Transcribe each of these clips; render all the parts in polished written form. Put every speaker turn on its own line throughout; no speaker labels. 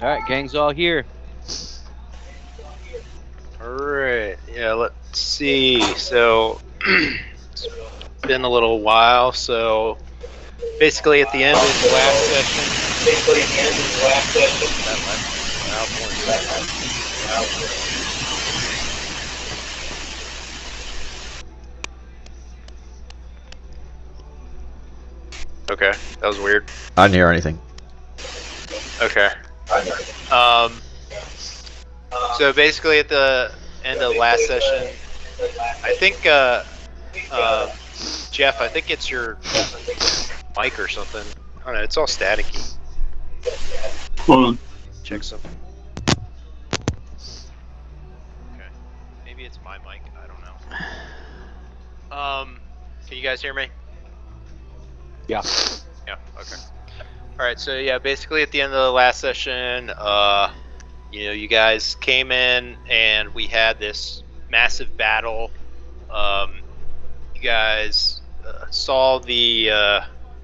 All right, gang's all here.
Alright, yeah, let's see. So, it's been a little while, so basically at the end of the last session. Okay, that was weird.
I didn't hear anything.
Okay. So basically at the end of the last session, I think, Jeff, I think it's your mic or something. I don't know, it's all staticky.
Hold on.
Check something. Okay. Maybe it's my mic, I don't know. Can you guys hear me?
Yeah.
Yeah, okay. Alright, so yeah, basically at the end of the last session, you know, you guys came in and we had this massive battle. You guys saw the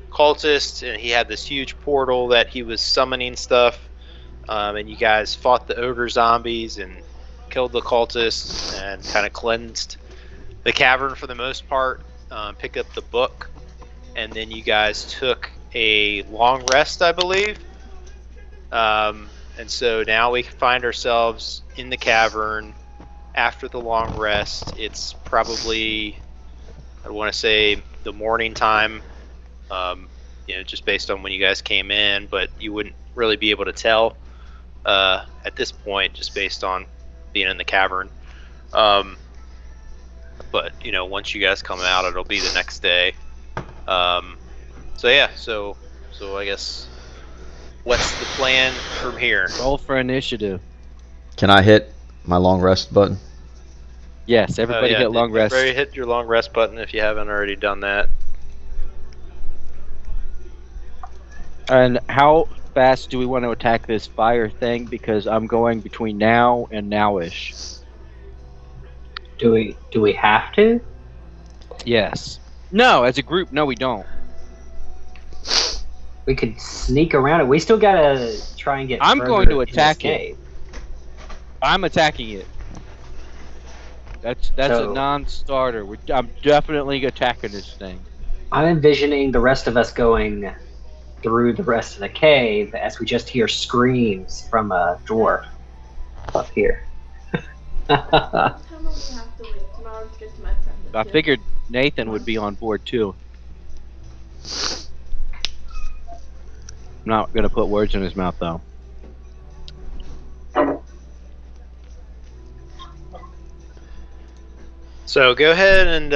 cultist, and he had this huge portal that he was summoning stuff. And you guys fought the ogre zombies and killed the cultists and kind of cleansed the cavern for the most part. Picked up the book, and then you guys took a long rest, I believe. And so now we find ourselves in the cavern after the long rest. It's probably, I want to say, the morning time, you know, just based on when you guys came in, but you wouldn't really be able to tell at this point, just based on being in the cavern. But, you know, once you guys come out, it'll be the next day. So yeah, so I guess, what's the plan from here?
Roll for initiative.
Can I hit my long rest button?
Yes, everybody
Yeah,
hit long rest.
Everybody hit your long rest button if you haven't already done that.
And how fast do we want to attack this fire thing? Because I'm going between now and now-ish.
Do we have to?
Yes. No, as a group, no, we don't.
We could sneak around it. We still gotta try and get.
I'm
further
going to
in this
attack it.
cave.
I'm attacking it. That's
So-
a non-starter. I'm definitely attacking this thing.
I'm envisioning the rest of us going through the rest of the cave as we just hear screams from a dwarf up here.
How long do we have to wait tomorrow to get to my friend?
I figured Nathan would be on board too. I'm not gonna put words in his mouth though.
So go ahead and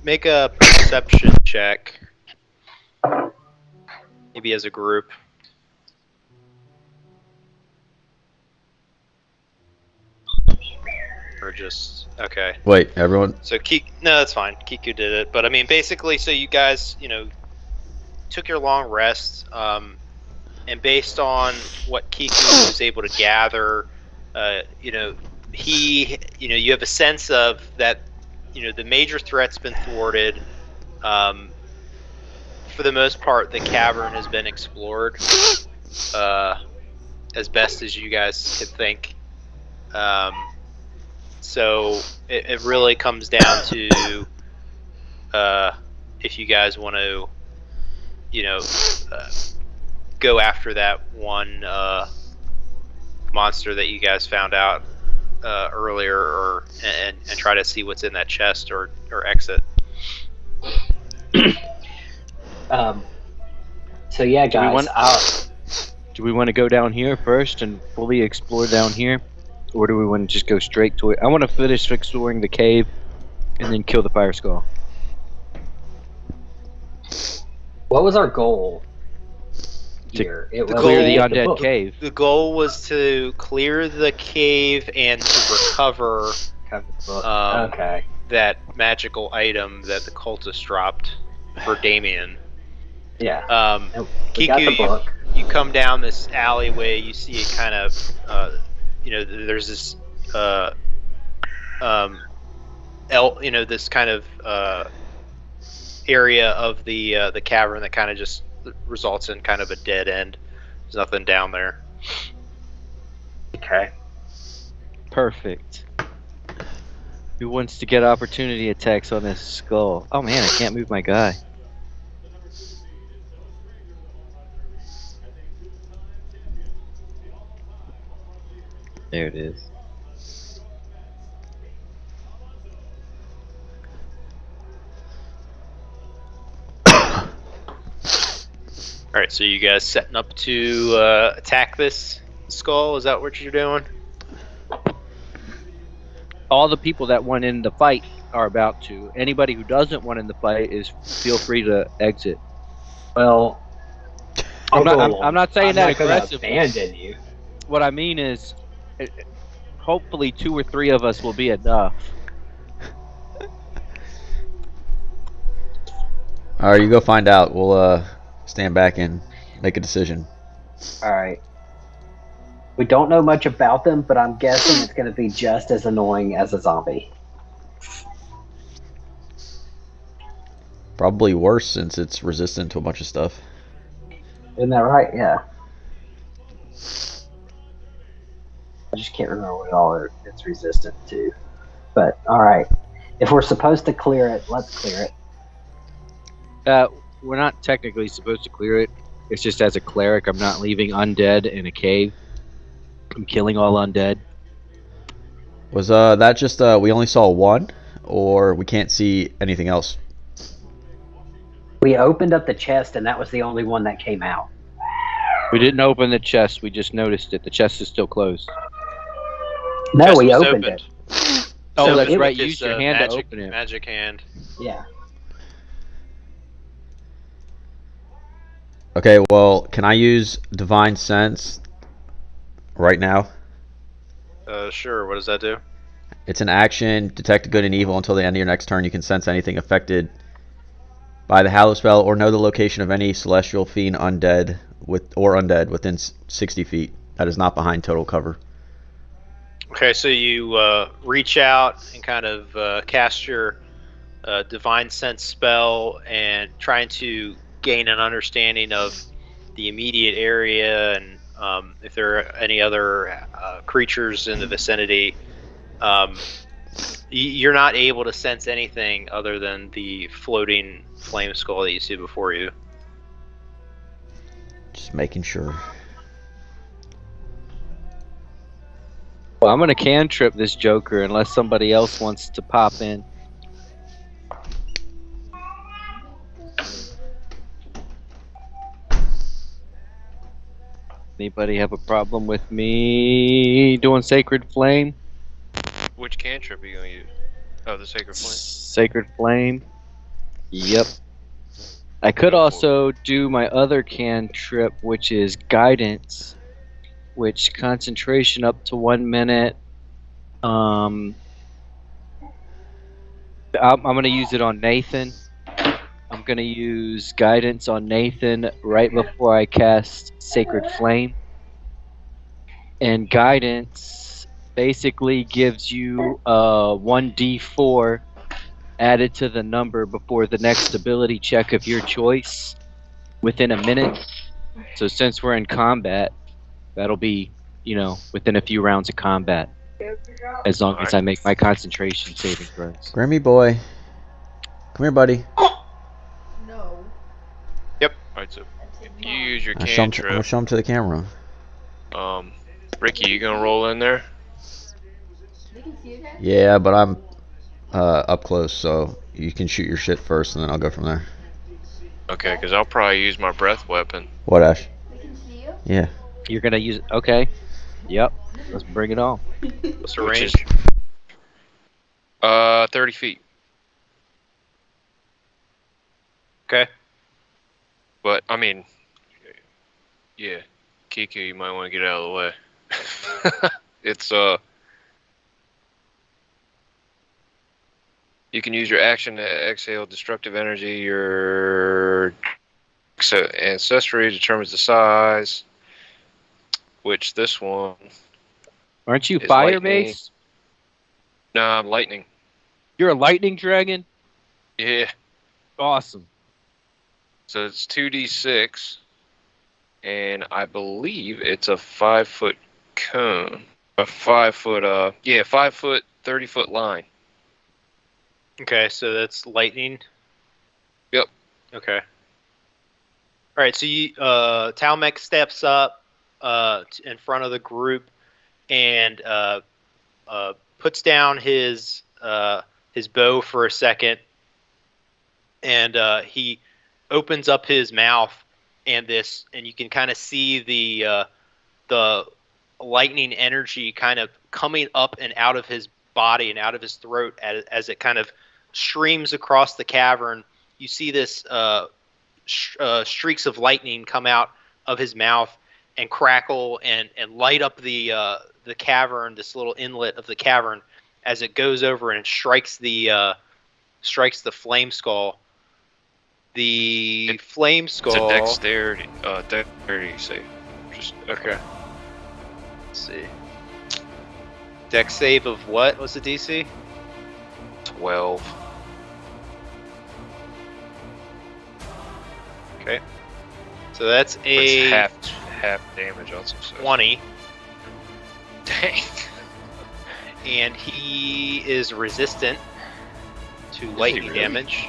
make a perception check. Maybe as a group. Or just, okay.
Wait, everyone.
So no, that's fine. Kiku did it, but I mean, basically, so you guys, you know, took your long rest, and based on what Kiku was able to gather, you know, you have a sense of that, you know, the major threat's been thwarted. For the most part, the cavern has been explored, as best as you guys could think. So it really comes down to if you guys want to, you know, go after that one monster that you guys found out earlier, and try to see what's in that chest, or exit.
So yeah, guys.
Do we want to go down here first and fully explore down here? Or do we want to just go straight to it? I want to finish exploring the cave and then kill the fire skull.
What was our goal here? It was
Clear the
to get
undead
book.
cave.
The goal was to clear the cave and to recover
Cover the book.
Um,
Okay.
that magical item that the cultist dropped for Damien.
Yeah. We got the
Kiku,
book.
you come down this alleyway, you see it kind of, you know, there's this, you know, this kind of area of the cavern that kind of just results in kind of a dead end. There's nothing down there.
Okay.
Perfect. Who wants to get opportunity attacks on this skull? Oh man, I can't move my guy. There it is.
All right, so you guys setting up to attack this skull? Is that what you're doing?
All the people that went in the fight are about to. Anybody who doesn't want in the fight is feel free to exit.
Well,
I'm
Uncle,
not saying
I'm
that
not gonna
aggressively.
abandon you.
What I mean is, hopefully 2 or 3 of us will be enough.
All right, you go find out. We'll stand back and make a decision.
All right. We don't know much about them, but I'm guessing it's going to be just as annoying as a zombie.
Probably worse since it's resistant to a bunch of stuff.
Isn't that right? Yeah. I just can't remember what all it's resistant to. But, alright. If we're supposed to clear it, let's clear it.
We're not technically supposed to clear it. It's just as a cleric, I'm not leaving undead in a cave. I'm killing all undead.
Was that just we only saw one, or we can't see anything else?
We opened up the chest, and that was the only one that came out.
We didn't open the chest. We just noticed it. The chest is still closed.
No,
Chest
we
was
opened it.
Oh,
So
that's
it
right.
It's
Use your
a
hand to
magic,
open it.
magic hand.
Yeah.
Okay, well, can I use Divine Sense right now?
Sure. What does that do?
It's an action. Detect good and evil until the end of your next turn. You can sense anything affected by the Hallow spell or know the location of any celestial fiend undead undead within 60 feet. That is not behind total cover.
Okay, so you reach out and kind of cast your divine sense spell and trying to gain an understanding of the immediate area and if there are any other creatures in the vicinity. You're not able to sense anything other than the floating flame skull that you see before you.
Just making sure.
Well, I'm gonna cantrip this Joker unless somebody else wants to pop in. Anybody have a problem with me doing Sacred Flame?
Which cantrip are you gonna use? Oh, the Sacred Flame.
Sacred Flame. Yep. I could also do my other cantrip, which is Guidance, which concentration up to 1 minute. I'm gonna use it on Nathan. I'm gonna use Guidance on Nathan right before I cast Sacred Flame. And Guidance basically gives you 1d4 added to the number before the next ability check of your choice within a minute. So since we're in combat, that'll be, within a few rounds of combat. As long as I make my concentration saving throws.
Grammy boy. Come here, buddy.
No.
Alright, so if you use your
I'm gonna
cantrip,
show him to the camera.
Ricky, you gonna roll in there?
They can see you guys?
Yeah, but I'm up close, so you can shoot your shit first, and then I'll go from there.
Okay, because I'll probably use my breath weapon.
What, Ash?
They can see you?
Yeah.
You're gonna use it? Okay. Yep. Let's bring it on.
What's the
Which
range?
is 30 feet.
Okay.
But I mean, yeah, Kiku, you might want to get out of the way. It's you can use your action to exhale destructive energy. Your ancestry determines the size, which this one.
Aren't you
Is
fire
lightning.
base?
Nah, I'm lightning.
You're a lightning dragon?
Yeah.
Awesome.
So it's 2d6 and I believe it's a 5-foot cone. A 5-foot, 5-foot, 30-foot line.
Okay, so that's lightning.
Yep.
Okay. All right, so Talmec steps up in front of the group and puts down his bow for a second, and he opens up his mouth, and you can kind of see the lightning energy kind of coming up and out of his body and out of his throat as it kind of streams across the cavern. You see this streaks of lightning come out of his mouth and crackle and light up the cavern, this little inlet of the cavern, as it goes over and strikes the flame skull. The flame skull.
It's a dexterity save. Just
okay. Let's see. Dex save of what was the DC?
12.
Okay. So that's
It's
a
half damage on success.
20.
Dang.
And he is resistant to lightning
really?
damage.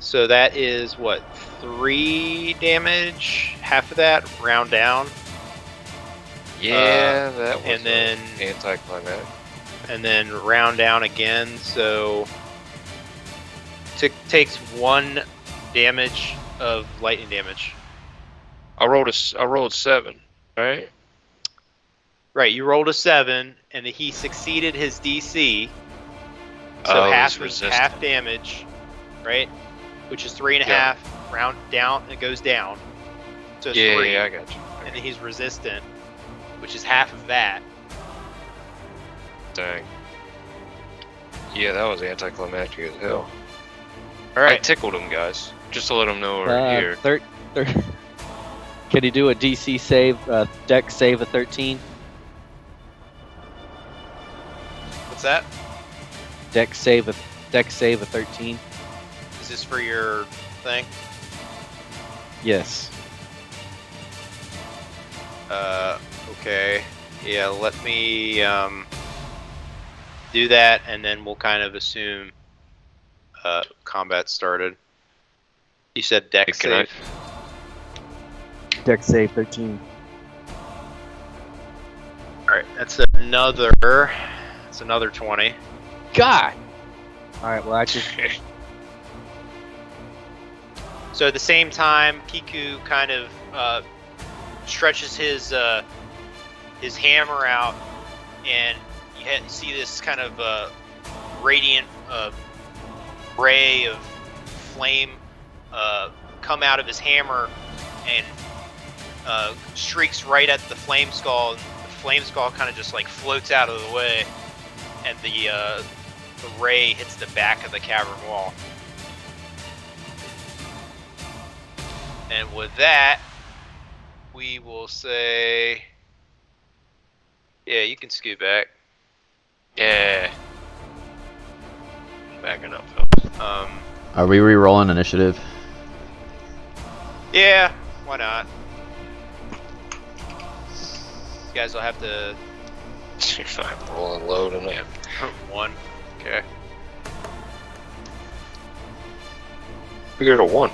So that is what, 3 damage? Half of that, round down.
Yeah, that was
and then
anticlimactic.
And then round down again. So takes 1 damage of lightning damage.
I rolled 7, right?
Right, you rolled a 7, and he succeeded his DC. So half damage, right? Which is 3.5.
Yeah.
Round down, it goes down. So it's 3.
Yeah, I got you.
And then he's resistant, which is half of that.
Dang. Yeah, that was anticlimactic as hell.
All
I
right.
tickled him, guys. Just to let them know we're here.
Can he do a DC save, Dex save of 13?
What's that?
Dex save of 13.
Is this for your thing?
Yes.
Okay. Yeah, let me do that, and then we'll kind of assume combat started. You said Dex save.
Dex save 13.
All right, that's another 20.
God. All right. Well, I just.
So at the same time, Kiku kind of stretches his hammer out, and you see this kind of radiant ray of flame come out of his hammer and streaks right at the flame skull. And the flame skull kind of just like floats out of the way, and the ray hits the back of the cavern wall. And with that, we will say, yeah, you can scoot back.
Yeah.
Backing up.
Are we re-rolling initiative?
Yeah, why not? You guys will have to
I'm rolling low tonight.
1. Okay.
We got a 1.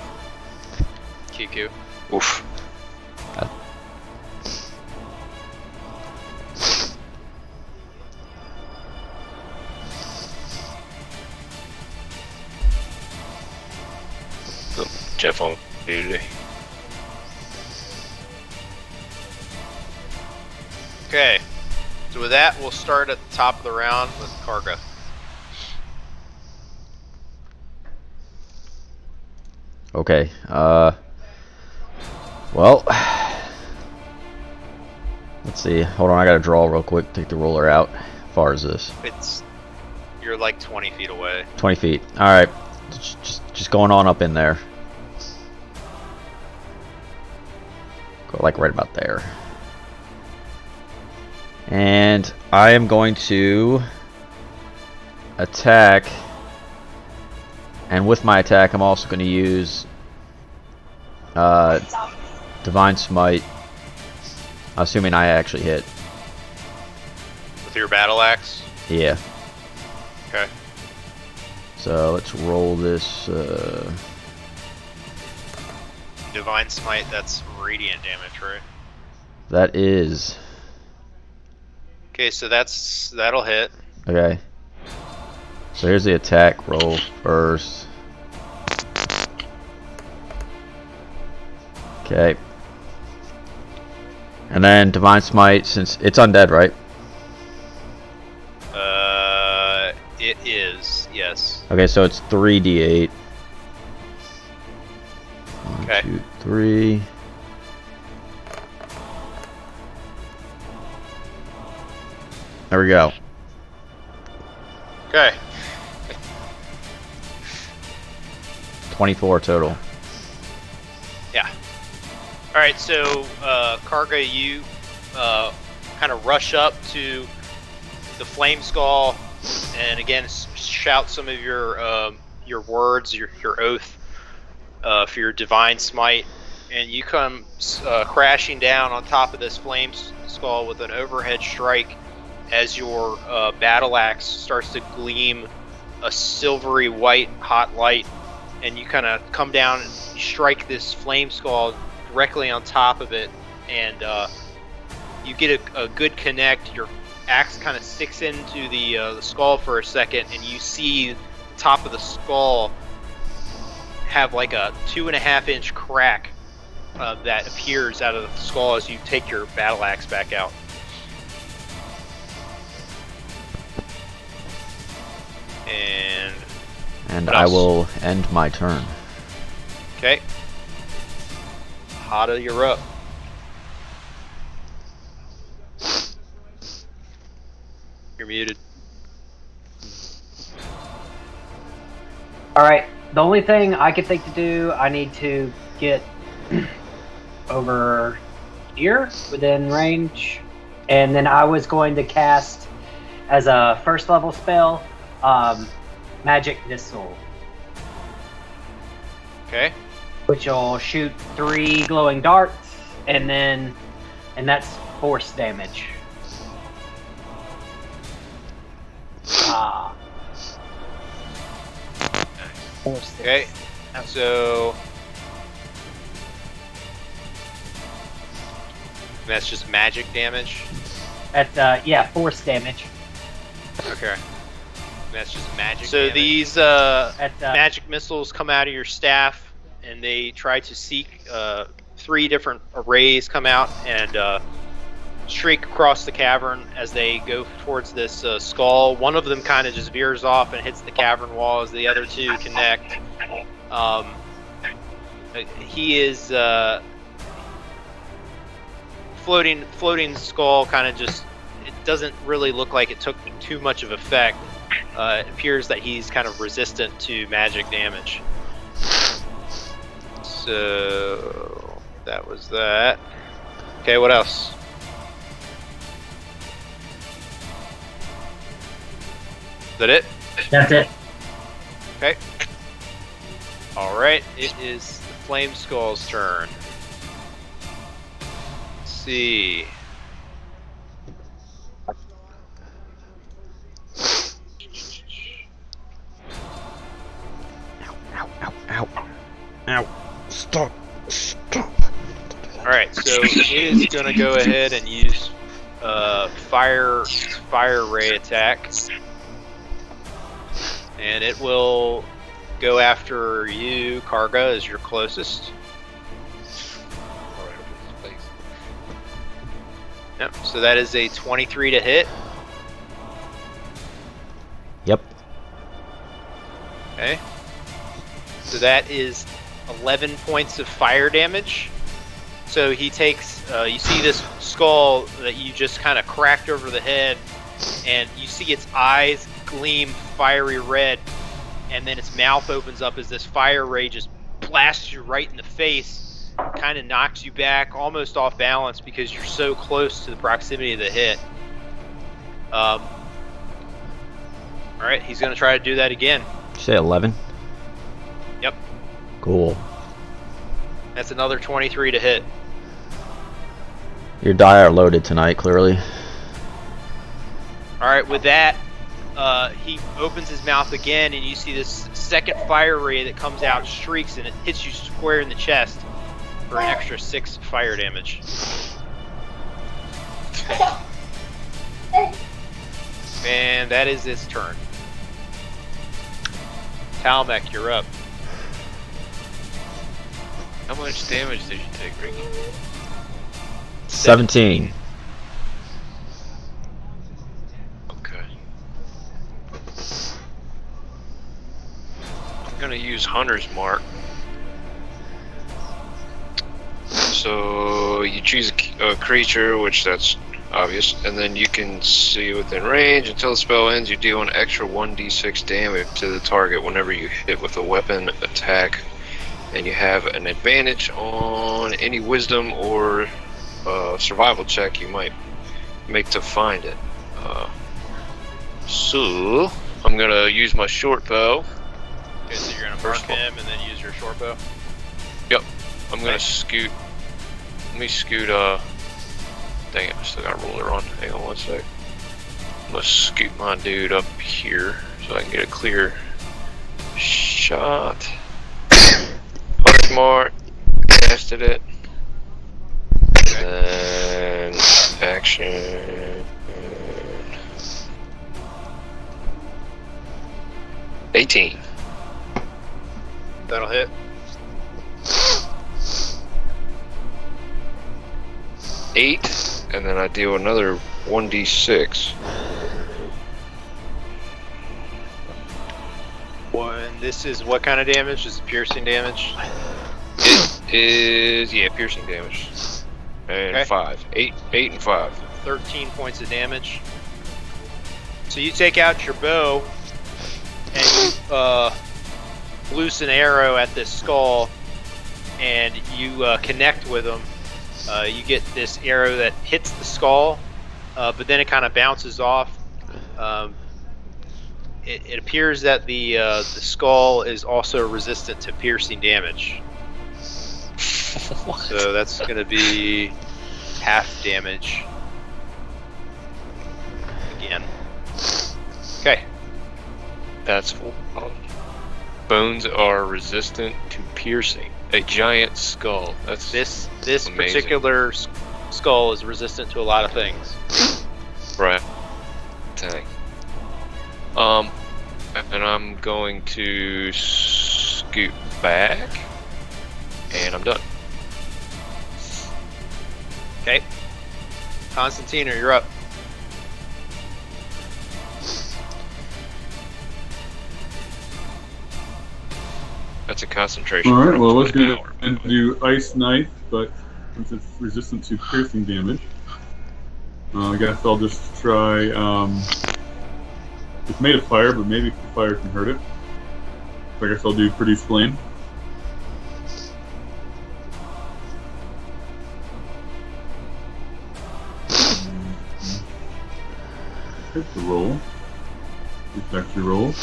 Kiku.
Oof. Jeff on duty.
Okay. So with that, we'll start at the top of the round with Karga.
Okay. Well, let's see. Hold on, I gotta draw real quick. Take the ruler out. How far is this?
You're like 20 feet away.
20 feet. All right. Just going on up in there. Go like right about there. And I am going to attack. And with my attack, I'm also going to use Divine Smite. Assuming I actually hit.
With your battle axe?
Yeah.
Okay.
So let's roll this.
Divine Smite, that's radiant damage, right?
That is.
Okay, so that'll hit.
Okay. So here's the attack roll first. Okay. And then Divine Smite, since it's undead, right?
It is, yes.
Okay, so it's 3d8.
Okay.
1, 2, 3. There we go.
Okay.
24 total.
Yeah. Alright, so, Karga, you kind of rush up to the Flame Skull and again shout some of your words, your oath for your Divine Smite, and you come crashing down on top of this Flame Skull with an overhead strike as your battle axe starts to gleam a silvery white hot light, and you kind of come down and you strike this Flame Skull directly on top of it, and you get a good connect. Your axe kind of sticks into the skull for a second, and you see the top of the skull have like a 2.5-inch crack that appears out of the skull as you take your battle axe back out.
And
what
I
else?
will end my turn.
Okay. Hada, you're up. You're muted.
Alright, the only thing I could think to do, I need to get over here within range. And then I was going to cast as a first level spell, Magic Missile,
Okay.
which will shoot 3 glowing darts, and that's force damage. Force
Okay. So that's just magic damage.
At yeah, force damage.
Okay. That's just magic. So
damage.
these
At
magic missiles come out of your staff, and they try to seek 3 different arrays come out and streak across the cavern as they go towards this skull. One of them kind of just veers off and hits the cavern wall as the other 2 connect. He is floating skull kind of just, it doesn't really look like it took too much of effect. It appears that he's kind of resistant to magic damage. So that was that. Okay, what else? Is that it?
that's it.
Okay. Alright, it is the Flame Skull's turn. Let's see.
Ow. Stop. Stop.
Alright, so it is gonna go ahead and use fire ray attack. And it will go after you, Karga, as your closest. Yep, so that is a 23 to hit.
Yep.
Okay. So that is 11 points of fire damage. So he takes, you see this skull that you just kind of cracked over the head, and you see its eyes gleam fiery red, and then its mouth opens up as this fire ray just blasts you right in the face, kind of knocks you back, almost off balance because you're so close to the proximity of the hit. Alright, he's going to try to do that again.
Did you say 11?
Yep.
Cool.
That's another 23 to hit.
Your die are loaded tonight, clearly.
All right, with that, he opens his mouth again, and you see this second fire ray that comes out, shrieks, and it hits you square in the chest for an extra 6 fire damage. And that is its turn. Talmec, you're up.
How much damage did you take, Ricky?
17.
Okay. I'm gonna use Hunter's Mark. So you choose a creature, which that's obvious, and then you can see within range. Until the spell ends, you deal an extra 1d6 damage to the target whenever you hit with a weapon attack, and you have an advantage on any wisdom or survival check you might make to find it. So I'm gonna use my short bow.
Okay, so you're gonna mark him and then use your short bow?
Yep. I'm gonna scoot. Let me scoot, dang it, I still got a ruler on. Hang on one sec. I'm gonna scoot my dude up here so I can get a clear shot. Hunter's Mark. Casted it. And action. 18.
That'll hit.
8, and then I deal another 1d6.
And this is what kind of damage? Is it piercing damage?
It is, yeah, piercing damage. And
Okay.
5. 8 and 5.
13 points of damage. So you take out your bow and you loose an arrow at this skull, and you connect with him. You get this arrow that hits the skull, but then it kind of bounces off. It appears that the skull is also resistant to piercing damage. So that's going to be half damage. Again. Okay.
That's bones are resistant to piercing. A giant skull. That's
This
amazing.
particular skull is resistant to a lot of things.
Right. Dang. And I'm going to scoot back, and I'm done.
Okay. Constantino, you're up.
That's a concentration.
All right.
for
Well, I
up
was
to an
going
hour.
to do Ice Knife, but since it's resistant to piercing damage, I guess I'll just try. It's made of fire, but maybe fire can hurt it. So I guess I'll do Produce Flame. Hit the roll. It's actually roll.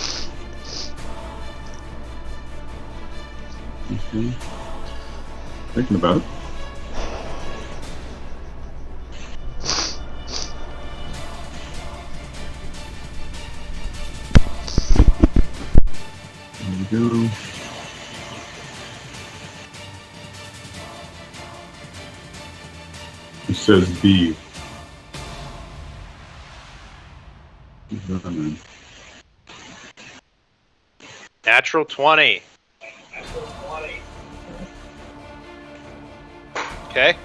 Okay. Thinking about it. There we go. It says B.
Natural 20. Okay.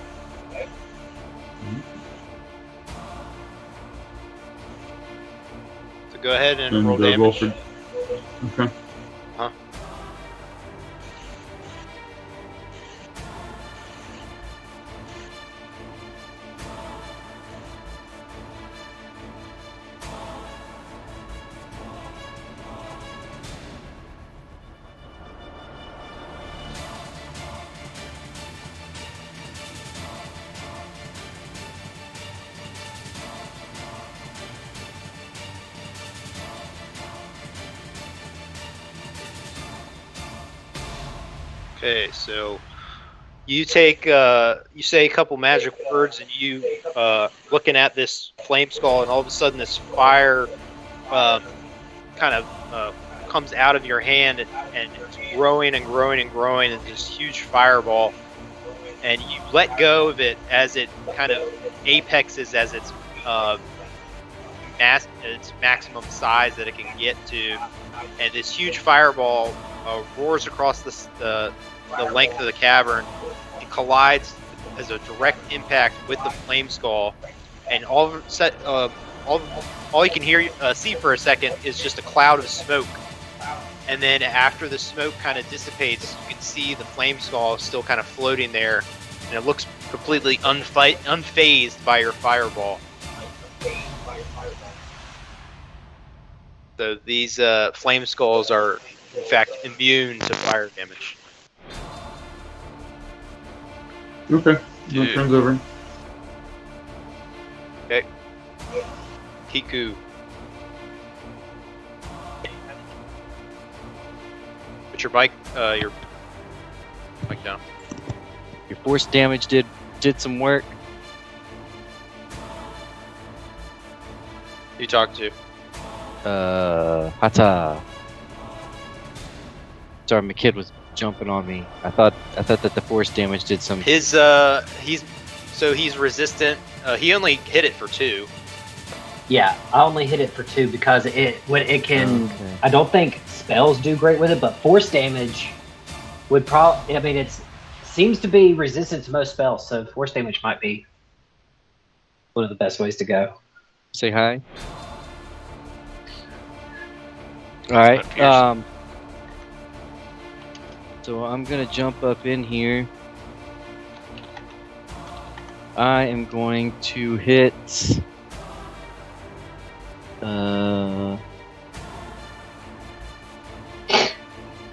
So go ahead and roll damage.
Roll for. Okay.
Huh? Okay, so you take you say a couple magic words, and you looking at this flame skull, and all of a sudden this fire kind of comes out of your hand, and it's growing and growing and growing, and this huge fireball. And you let go of it as it kind of apexes as its maximum size that it can get to, and this huge fireball roars across the length of the cavern and collides as a direct impact with the flame skull. And all you can see for a second is just a cloud of smoke. And then after the smoke kind of dissipates, you can see the flame skull still kind of floating there, and it looks completely unfazed by your fireball. So these flame skulls are, in fact, immune to fire damage.
Okay. No turns over.
Okay. Kiku. Put your mic down.
Your force damage did some work.
Who you talk to?
Hata. Sorry, my kid was jumping on me. I thought that the force damage did some.
He's resistant. He only hit it for 2.
Yeah, I only hit it for 2 because it can.
Okay.
I don't think spells do great with it, but force damage would probably. I mean, it seems to be resistant to most spells, so force damage might be one of the best ways to go.
Say hi. All right. So I'm gonna jump up in here. I am going to hit.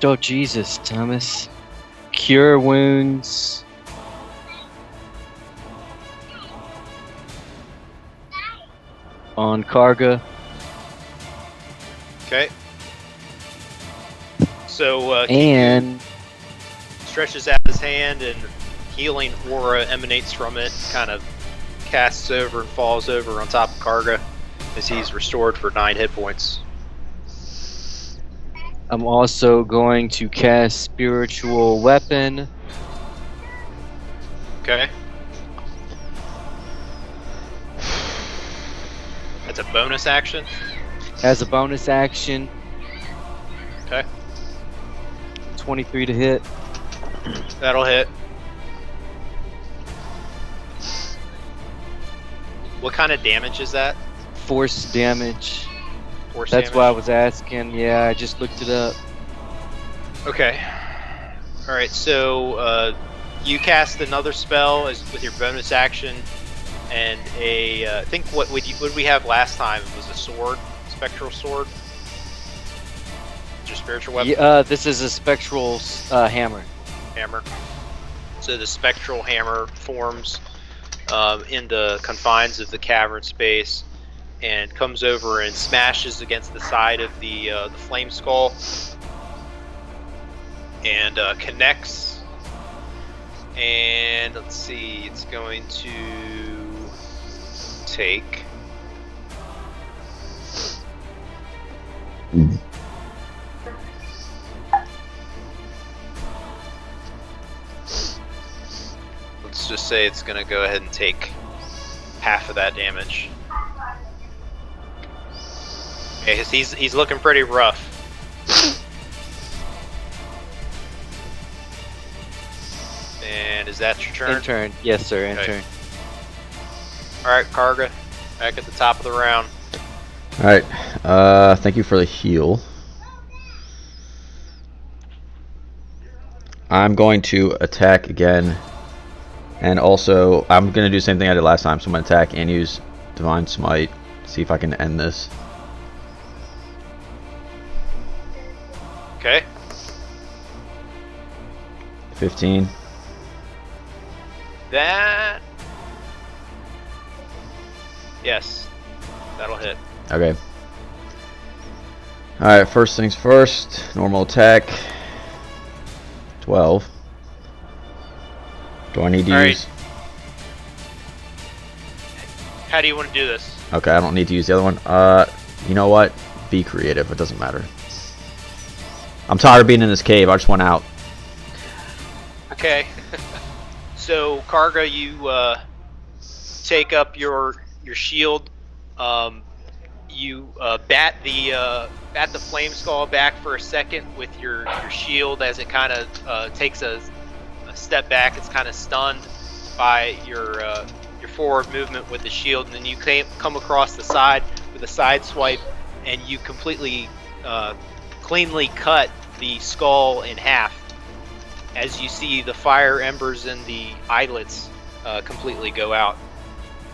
Oh Jesus, Thomas. Cure wounds. On Karga.
Okay. So
And
stretches out his hand, and healing aura emanates from it, kind of casts over and falls over on top of Karga as he's restored for 9 hit points.
I'm also going to cast Spiritual Weapon.
Okay. That's a bonus action.
As a bonus action.
Okay.
23 to hit.
That'll hit. What kind of damage is that?
Force damage.
Force
That's
damage?
why I was asking. Yeah, I just looked it up.
Okay. Alright, so you cast another spell with your bonus action, and I think what did we have last time? It was a sword, spectral sword. Your spiritual weapon.
Yeah, this is a spectral hammer.
Hammer. So the spectral hammer forms in the confines of the cavern space, and comes over and smashes against the side of the flame skull, and connects. And let's see, it's going to take. Let's just say it's going to go ahead and take half of that damage. Okay, 'cause he's looking pretty rough. And is that your turn?
In turn. Yes, sir. In
Okay.
turn.
Alright, Karga, back at the top of the round.
Alright, thank you for the heal. I'm going to attack again. And also, I'm going to do the same thing I did last time. So I'm going to attack and use Divine Smite. See if I can end this.
Okay.
15.
That. Yes. That'll hit.
Okay. Alright, first things first. Normal attack. 12. Do I need to
All right.
use?
How do you want to do this?
Okay, I don't need to use the other one. You know what? Be creative. It doesn't matter. I'm tired of being in this cave. I just want out.
Okay. So, Karga, you take up your shield. You bat the flame skull back for a second with your shield as it kind of takes a step back. It's kind of stunned by your forward movement with the shield, and then you come across the side with a side swipe, and you completely cleanly cut the skull in half as you see the fire embers in the eyelets completely go out,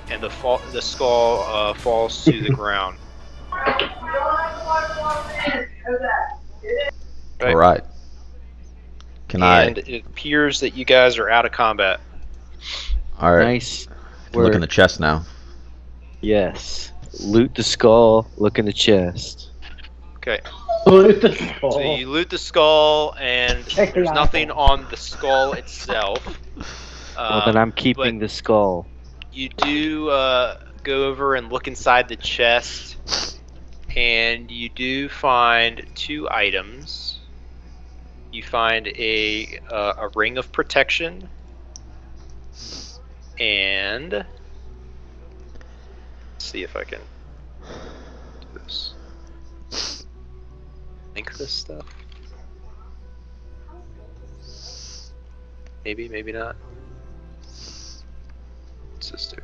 and the skull falls to the ground.
All right.
And it appears that you guys are out of combat.
All right.
Nice.
Can look in the chest now.
Yes. Loot the skull. Look in the chest.
Okay.
Loot the skull.
So you loot the skull, and
Check the
there's nothing
eyeball.
on the skull itself.
Well, then I'm keeping
but
the skull.
You do go over and look inside the chest, and you do find 2 items. You find a ring of protection, and let's see if I can do this. Link this stuff. Maybe, maybe not. What's this do?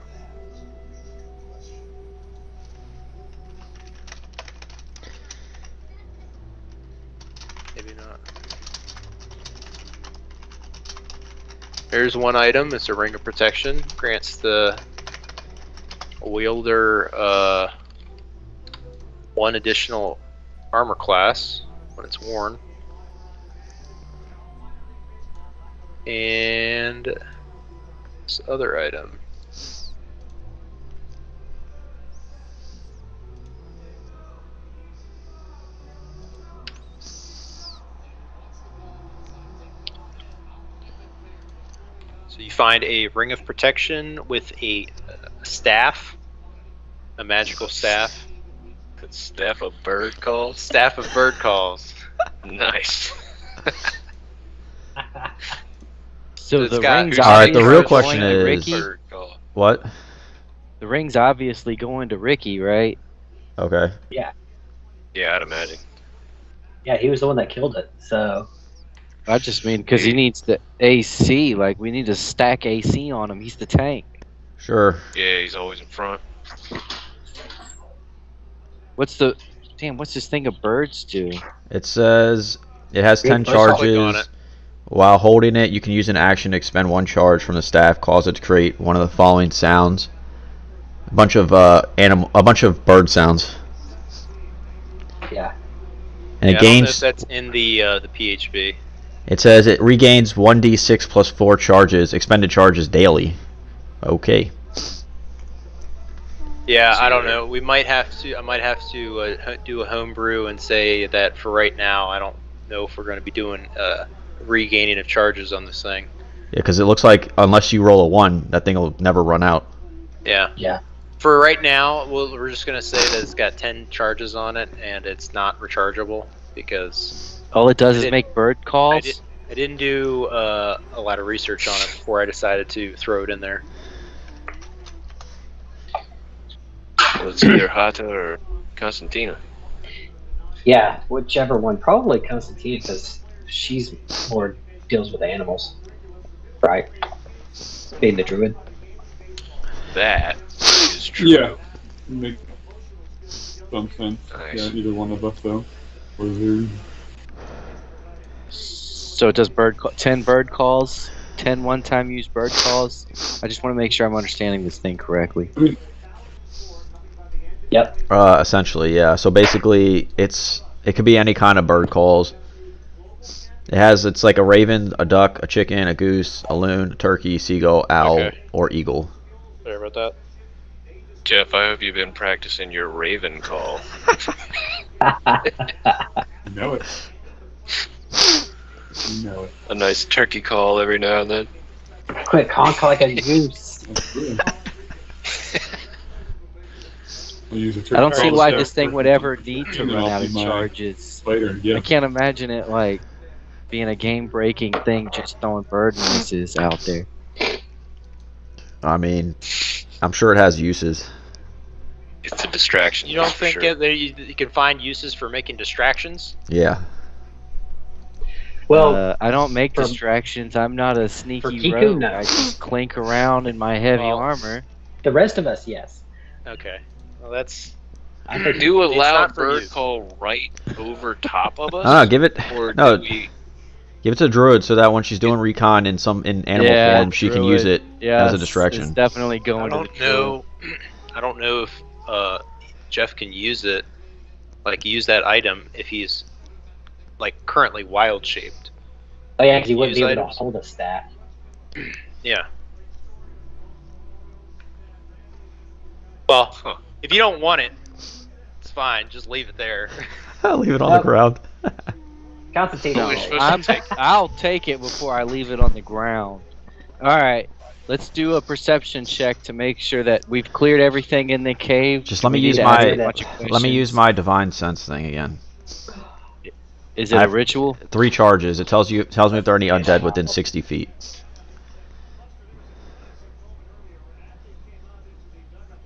Maybe not. There's one item. It's a ring of protection. Grants the wielder 1 additional armor class when it's worn. And this other item. So you find a ring of protection with a staff, a magical staff.
Staff of bird calls.
Staff of bird calls.
Nice.
So
It's
the
got-
ring's
All right, the real
obviously
question
going to
is-
Ricky.
Bird call.
What?
The ring's obviously going to Ricky, right?
Okay.
Yeah, I'd imagine.
Yeah, he was the one that killed it. So
I just mean because he needs the AC. Like we need to stack AC on him. He's the tank.
Sure.
Yeah, he's always in front.
What's this thing of birds do?
It says it has 10
Click on
charges.
it.
While holding it, you can use an action to expend 1 charge from the staff. Cause it to create one of the following sounds. A bunch of bird sounds.
yeah,
And
Yeah,
it
I don't know if
gains.
that's in the PHB.
It says it regains 1d6 plus 4 charges, expended charges daily. Okay.
Yeah,
So
I don't
you're-
know. I might have to do a homebrew and say that for right now, I don't know if we're going to be doing regaining of charges on this thing.
Yeah, because it looks like unless you roll a 1, that thing will never run out.
Yeah.
yeah.
For right now, we're just going to say that it's got 10 charges on it and it's not rechargeable because
All it does
I
is
did-
make bird calls.
I didn't do a lot of research on it before I decided to throw it in there.
Well, it's either Hata or Constantina.
Yeah, whichever one. Probably Constantine, because she's more deals with animals, right? Being the druid.
That is true.
Yeah. Make some sense.
Nice.
Yeah, either one of us though. Or there.
So it does 10 bird calls, 10 one-time use bird calls. I just want to make sure I'm understanding this thing correctly.
Yep.
Essentially, yeah. So basically, it could be any kind of bird calls. It's like a raven, a duck, a chicken, a goose, a loon, a turkey, seagull, owl,
Okay.
or eagle.
Sorry about that.
Jeff, I hope you've been practicing your raven call.
You know it. You know it.
A nice turkey call every now and then.
Quick, honk like a goose.
That's good. We'll use a
I don't
turkey
see
call
why
to
this thing would ever need to
and then
run
I'll
out
do
of
my
charges.
Later, yeah.
I can't imagine it like being a game-breaking thing, just throwing bird noises out there.
I mean, I'm sure it has uses.
It's a distraction.
You don't
that's for
think
sure.
that you can find uses for making distractions?
Yeah.
Well,
I don't make
for-
distractions. I'm not a
for
sneaky
Kiku,
rogue.
no.
I just clink around in my heavy
Well-
armor.
the rest of us, yes.
Okay. Well, that's
I think
Do a
It's
loud
not for
bird
you.
call right over top of us?
Ah, give it.
Or
No,
do we?
give it to the druid so that when she's doing recon in animal
Yeah,
form, she can use
druid.
it
Yeah,
as a
It's
distraction.
definitely
I
going to the
don't
druid.
know. I don't know if Jeff can use it, like use that item if he's like currently wild shaped.
Oh yeah, because you wouldn't be
Use
able
items.
to hold a staff.
Yeah. Well,
Huh.
if you don't want it, it's fine. Just leave it there.
Leave it on the
Nope.
ground.
Constantine.
No,
We're supposed to
I'll take it before I leave it on the ground. All right, let's do a perception check to make sure that we've cleared everything in the cave.
Just let me
We need
use
to ask
my-
a bunch of
Let me
questions.
use my divine sense thing again.
Is it
I
a
have-
ritual?
3 charges. It tells me if there are any undead within 60 feet.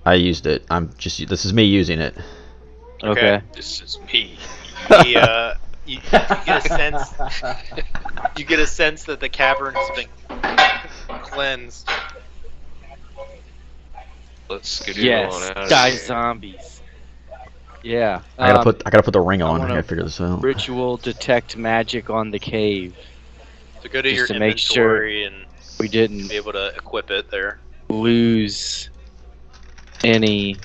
I used it. This is me using it.
Okay.
This is me.
The, you get a sense. You get a sense that the cavern has been cleansed.
Let's skedaddle on
Yes,
out of
die
here.
zombies. Yeah.
I gotta put the ring
I
on. I
wanna-
gotta figure this out.
Ritual detect magic on the cave.
So go to
Just
your
to make sure-
inventory and
We didn't
be able to equip it there.
lose any.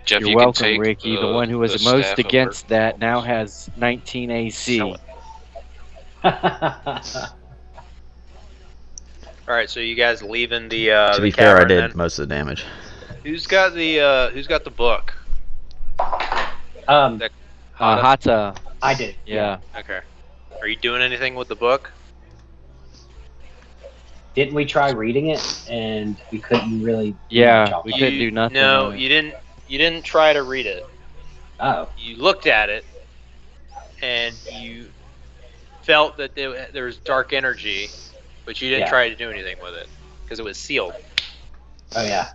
Jeff,
You're
you
welcome,
can take
Ricky. The one who was
the
the most
staff of
against that now has 19 AC.
Sell it.
All right, so you guys leaving the
To
the
be fair, I
cavern
did
then?
most of the damage.
Who's got the book?
Um,
Hata?
Hata.
I did.
Yeah.
Okay. Are you doing anything with the book?
Didn't we try reading it and we couldn't really?
Yeah, we
You-
couldn't do nothing.
No,
on it.
you didn't. You didn't try to read it.
Oh,
You looked at it, and you felt that there was dark energy, but you didn't
Yeah.
try to do anything with it because it was sealed.
oh yeah.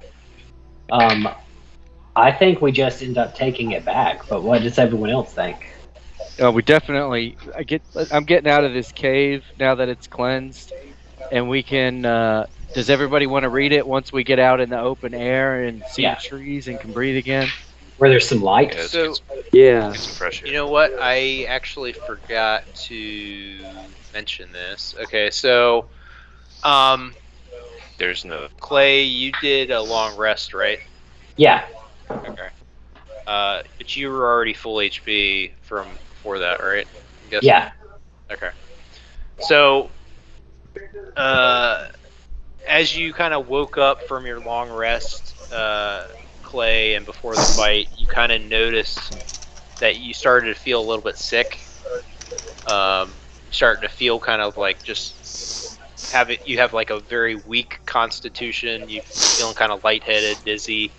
I think we just end up taking it back. But what does everyone else think?
We definitely. I'm getting out of this cave now that it's cleansed, and we can. Does everybody want to read it once we get out in the open air and see
Yeah.
the trees and can breathe again?
Where there's some light.
Yeah, let's
So-
get some,
Yeah.
get some fresh air.
You know what? I actually forgot to mention this. Okay, so,
There's no.
Clay, you did a long rest, right?
Yeah.
Okay. But you were already full HP from before that, right? I'm guessing?
Yeah.
Okay. So, as you kind of woke up from your long rest, Clay, and before the fight, you kind of noticed that you started to feel a little bit sick. Starting to feel kind of like just you have like a very weak constitution. You feeling kind of lightheaded, dizzy.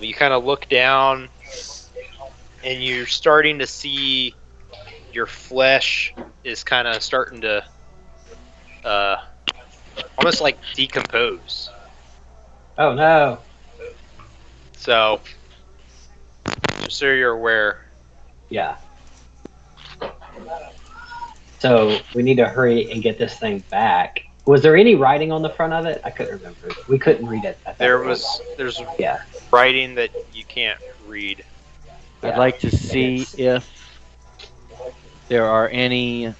You kind of look down, and you're starting to see your flesh is kind of starting to almost like decompose.
Oh no.
So, just so you're aware.
Yeah. So we need to hurry and get this thing back. Was there any writing on the front of it? I couldn't remember. We couldn't read it. at that point.
There's
Yeah.
writing that you can't read.
I'd
Yeah.
like to
And
see
it's-
if there are any.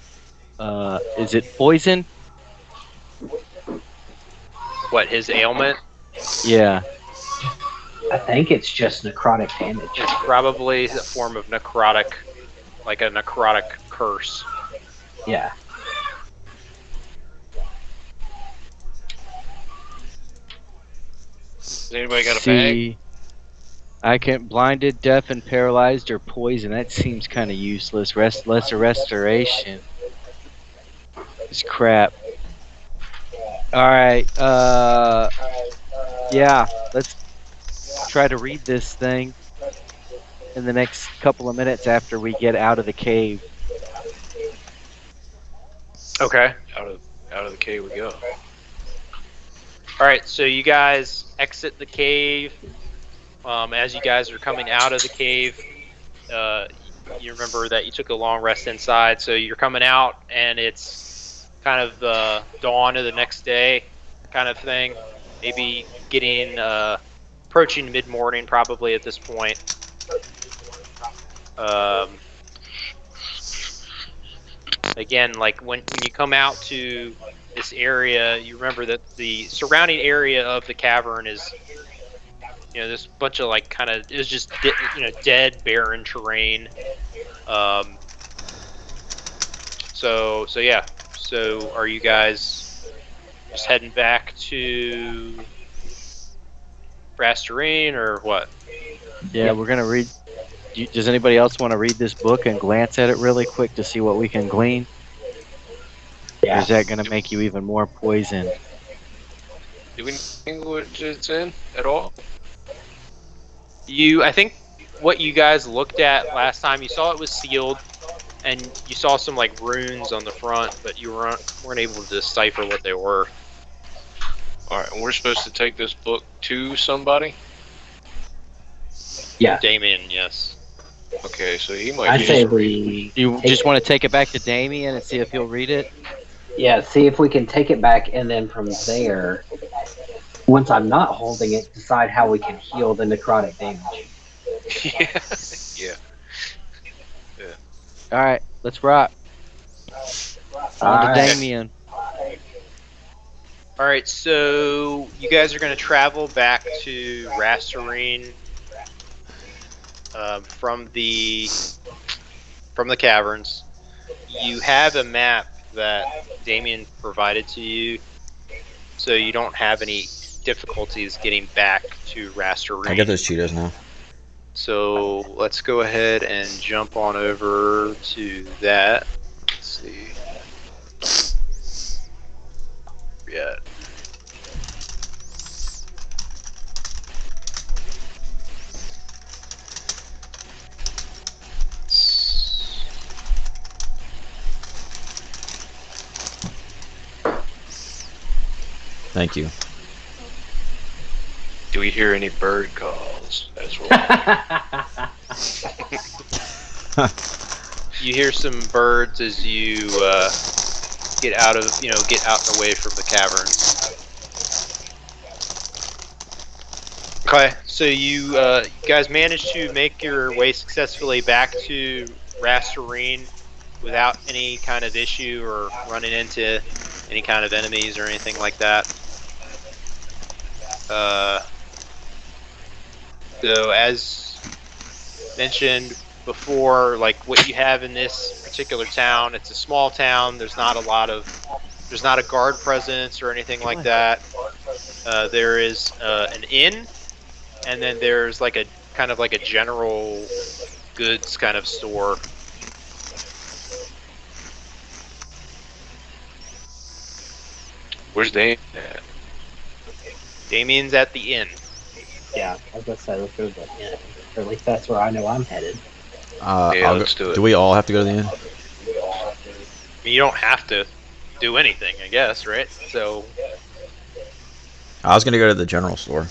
Is it poison?
What his ailment?
Yeah.
I think it's just necrotic damage.
It's probably a form of necrotic, like a necrotic curse.
Yeah.
Has anybody got a bag?
See, I can blinded, deaf, and paralyzed or poison. That seems kind of useless. Lesser restoration. It's crap. All right. Yeah. Let's try to read this thing in the next couple of minutes after we get out of the cave.
Okay.
Out of the cave we go.
All right. So you guys exit the cave. As you guys are coming out of the cave, you remember that you took a long rest inside. So you're coming out, and it's kind of the dawn of the next day, kind of thing. Maybe getting approaching mid-morning, probably at this point. Again, like when you come out to this area, you remember that the surrounding area of the cavern is, this bunch of like kind of is just dead, barren terrain. So yeah. So are you guys just heading back to Rastarine or what?
Yeah, we're gonna read. Does anybody else want to read this book and glance at it really quick to see what we can glean?
Yeah.
Or is that gonna make you even more poisoned?
Do we know what it's in at all?
I think what you guys looked at last time, you saw it was sealed, and you saw some like runes on the front, but you weren't able to decipher what they were.
All right, and we're supposed to take this book to somebody.
Yeah.
Damien, yes.
Okay, so he might.
I
be
say we.
You just want to take it back to Damien and see if he'll read it?
Yeah, see if we can take it back, and then from there, once I'm not holding it, decide how we can heal the necrotic damage.
Yeah.
All right, let's rock. On to Damien.
All right, so you guys are going to travel back to Rastarine from the caverns. You have a map that Damien provided to you, so you don't have any difficulties getting back to Rastarine.
I get those Cheetos now.
So let's go ahead and jump on over to that. Let's see. Yeah.
Thank you.
Do we hear any bird calls as well?
You hear some birds as you get out and away from the cavern. Okay, so you guys managed to make your way successfully back to Rastarine without any kind of issue or running into any kind of enemies or anything like that. So as mentioned before, like what you have in this particular town, it's a small town. There's not a guard presence or anything like that. There is an inn, and then there's like a kind of like a general goods kind of store.
Where's Damien at?
Damien's at the inn.
Yeah, I was gonna say let's go to the inn. Or at least that's where I know I'm headed.
Yeah, let's do it.
Do we all have to go to the inn?
I mean, you don't have to do anything, I guess, right? So
I was gonna go to the general store.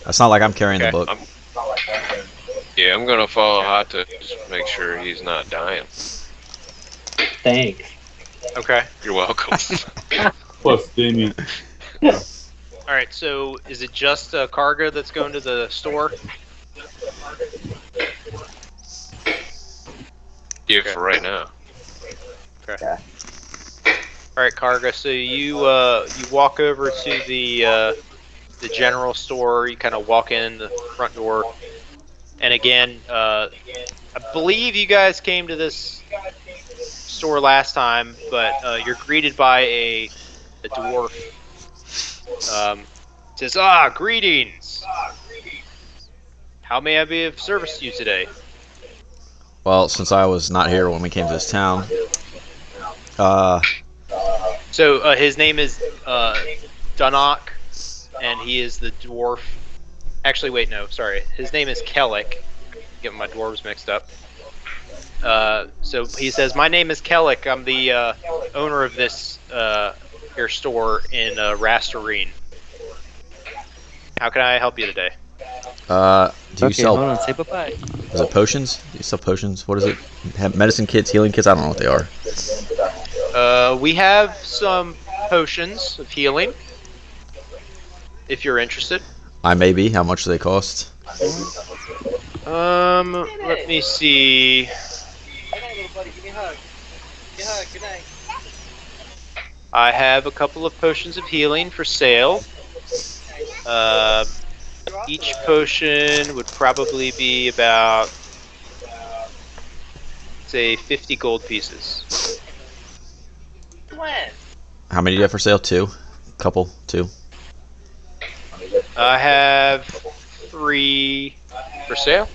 It's not like I'm carrying the book.
I'm gonna follow Hot to just make sure he's not dying.
Thanks.
okay.
You're welcome.
Plus, Damien.
All right. So is it just Karga that's going to the store?
Yeah, for right now.
Okay.
Yeah.
All right, Karga. So you walk over to the general store. You kind of walk in the front door, and again, I believe you guys came to this store last time, but you're greeted by a dwarf. Says, greetings. How may I be of service to you today?
Well, since I was not here when we came to this town,
So his name is Dunnock, and he is the dwarf. Actually, wait, no, sorry. His name is Kellic. Getting my dwarves mixed up. So he says, "My name is Kellic. I'm the owner of this your store in Rastarine. How can I help you today?"
Do you
Okay,
sell?
hold on. Say bye-bye.
Is it potions? Do you sell potions? What is it? Have medicine kits, healing kits? I don't know what they are.
We have some potions of healing, if you're interested.
I may be. How much do they cost?
Let me see. I have a couple of potions of healing for sale. Each potion would probably be about, say, 50 gold pieces.
How many do you have for sale? Two? Couple? Two?
I have 3 for sale.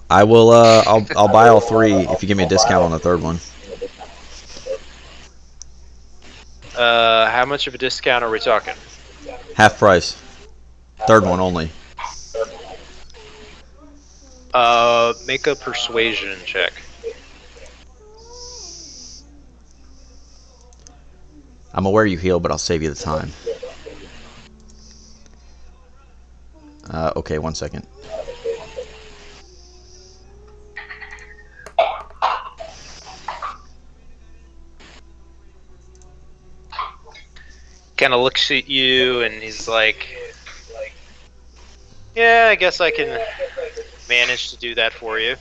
I will. I'll buy all 3 if you give me a discount on the third one.
How much of a discount are we talking?
Half price. Third one only.
Make a persuasion check.
I'm aware you heal, but I'll save you the time. Okay, 1 second.
Kind of looks at you and he's like, "Yeah, I guess I can manage to do that for you.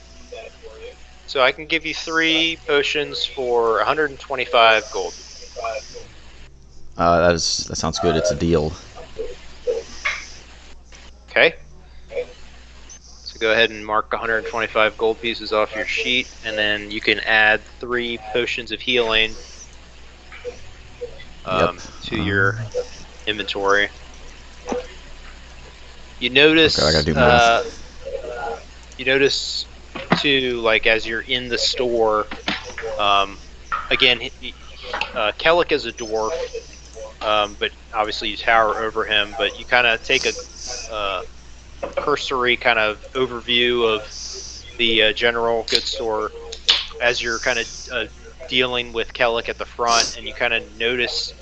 So I can give you 3 potions for 125 gold."
That sounds good. It's a deal.
Okay. So go ahead and mark 125 gold pieces off your sheet, and then you can add 3 potions of healing to your inventory. You notice,
Okay, I gotta do math.
you notice too, like as you're in the store, again, Kellic is a dwarf, but obviously you tower over him. But you kind of take a cursory kind of overview of the general goods store as you're kind of dealing with Kellic at the front, and you kind of notice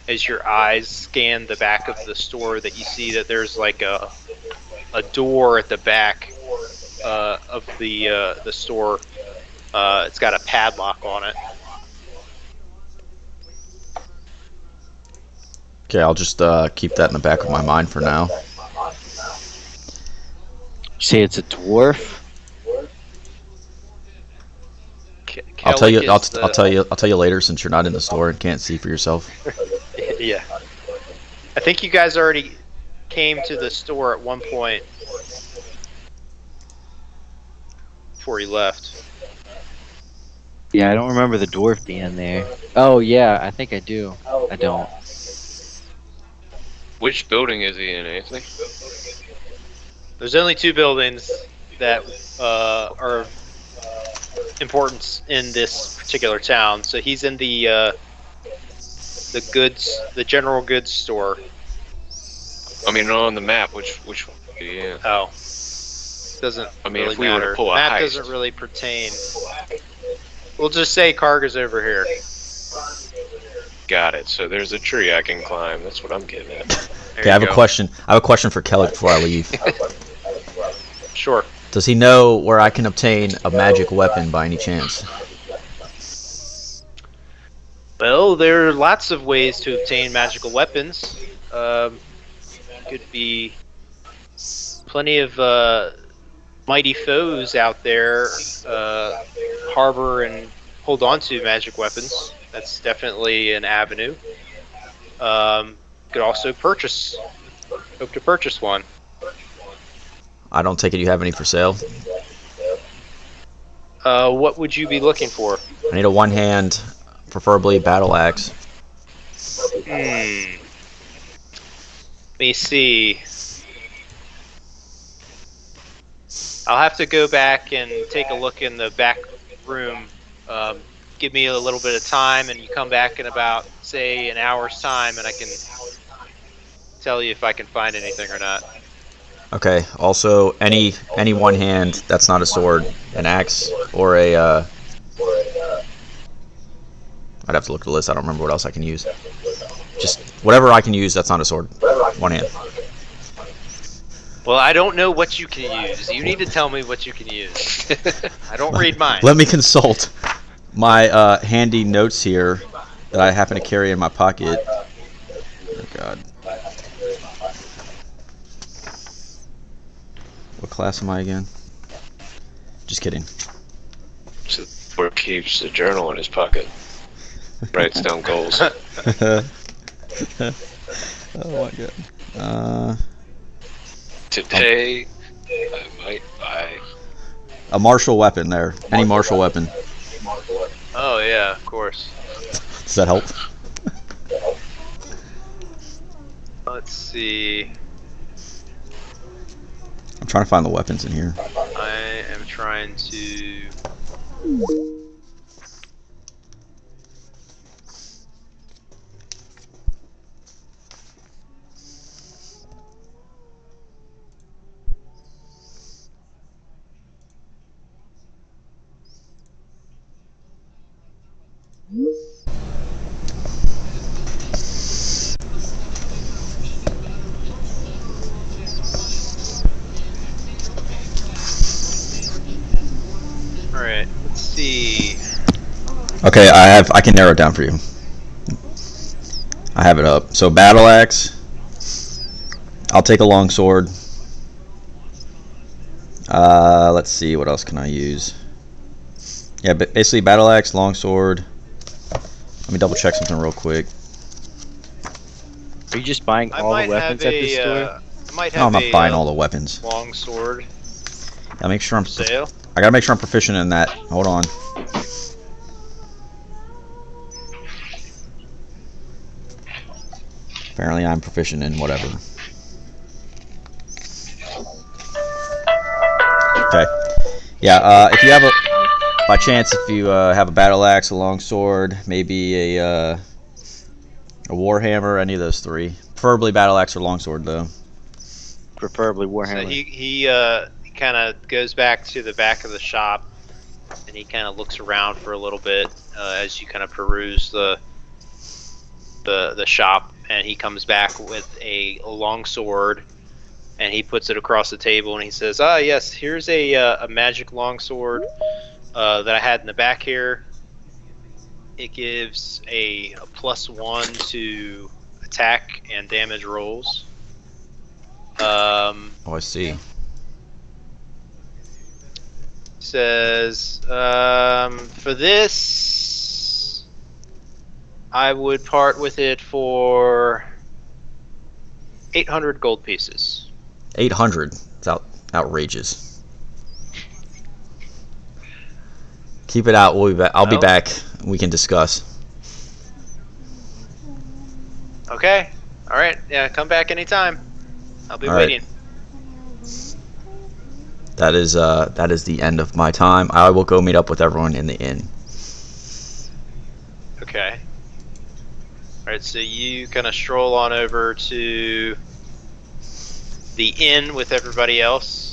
as your eyes scan the back of the store that you see that there's like a door at the back of the store. It's got a padlock on it.
Okay, I'll just keep that in the back of my mind for now.
You say it's a dwarf?
I'll tell you. I'll
Kellic
tell you later, since you're not in the store and can't see for yourself.
Yeah. I think you guys already came to the store at one point before you left.
Yeah, I don't remember the dwarf being there. Oh, yeah, I think I do. I don't.
Which building is he in, Anthony?
There's only 2 buildings that are of importance in this particular town. So he's in the general goods store.
I mean, on the map, which one? Yeah.
Oh, doesn't.
I mean,
really
if we were to
matter.
pull a
Map
heist.
doesn't really pertain. We'll just say Karga's over here.
Got it. So there's a tree I can climb. That's what I'm getting at.
There
Okay, I have
you
a
go.
question. I have a question for Kelly before I leave.
Sure.
Does he know where I can obtain a magic weapon by any chance?
Well, there are lots of ways to obtain magical weapons. Could be plenty of mighty foes out there harbor and hold on to magic weapons. That's definitely an avenue. Could also hope to purchase one.
I don't take it you have any for sale.
What would you be looking for?
I need a one-hand, preferably battle axe.
Let me see. I'll have to go back and take a look in the back room. give me a little bit of time, and you come back in about, say, an hour's time, and I can tell you if I can find anything or not.
Okay. Also, any one hand that's not a sword, an axe, or a. I'd have to look at the list. I don't remember what else I can use. Just whatever I can use that's not a sword. One hand.
Well, I don't know what you can use. You need to tell me what you can use. I don't read mine.
Let me consult my handy notes here that I happen to carry in my pocket. Oh God. What class am I again? Just kidding.
So where he keeps the journal in his pocket. Writes down goals.
Oh my God.
Today, I might buy
A martial weapon there. Any martial weapon.
Oh, yeah, of course.
Does that help?
Let's see.
I'm trying to find the weapons in here.
I am trying to... Alright, let's see.
Okay, I can narrow it down for you. I have it up. So battle axe. I'll take a long sword. Let's see, what else can I use? Yeah, but basically battle axe, long sword. Let me double check something real quick.
Are you just buying all the weapons at the store?
I might
No,
have
I'm not
a
buying all the weapons.
long sword
I'll make sure I'm.
sale.
I gotta make sure I'm proficient in that. Hold on. Apparently, I'm proficient in whatever. Okay. Yeah. If you have by chance, if you have a battle axe, a long sword, maybe a warhammer, any of those three. Preferably battle axe or long sword, though.
Preferably
So
Warhammer.
he kind of goes back to the back of the shop, and he kind of looks around for a little bit as you kind of peruse the shop, and he comes back with a long sword, and he puts it across the table, and he says, "Ah, yes, here's a magic long sword that I had in the back here. It gives a +1 to attack and damage rolls."
Oh, I see.
Says, for this, I would part with it for 800 gold pieces.
800. It's outrageous. Keep it out. I'll be back. We can discuss.
Okay. All right. Yeah. Come back anytime. I'll be
All right.
waiting.
That is the end of my time. I will go meet up with everyone in the inn.
Okay. All right. So you kind of stroll on over to the inn with everybody else.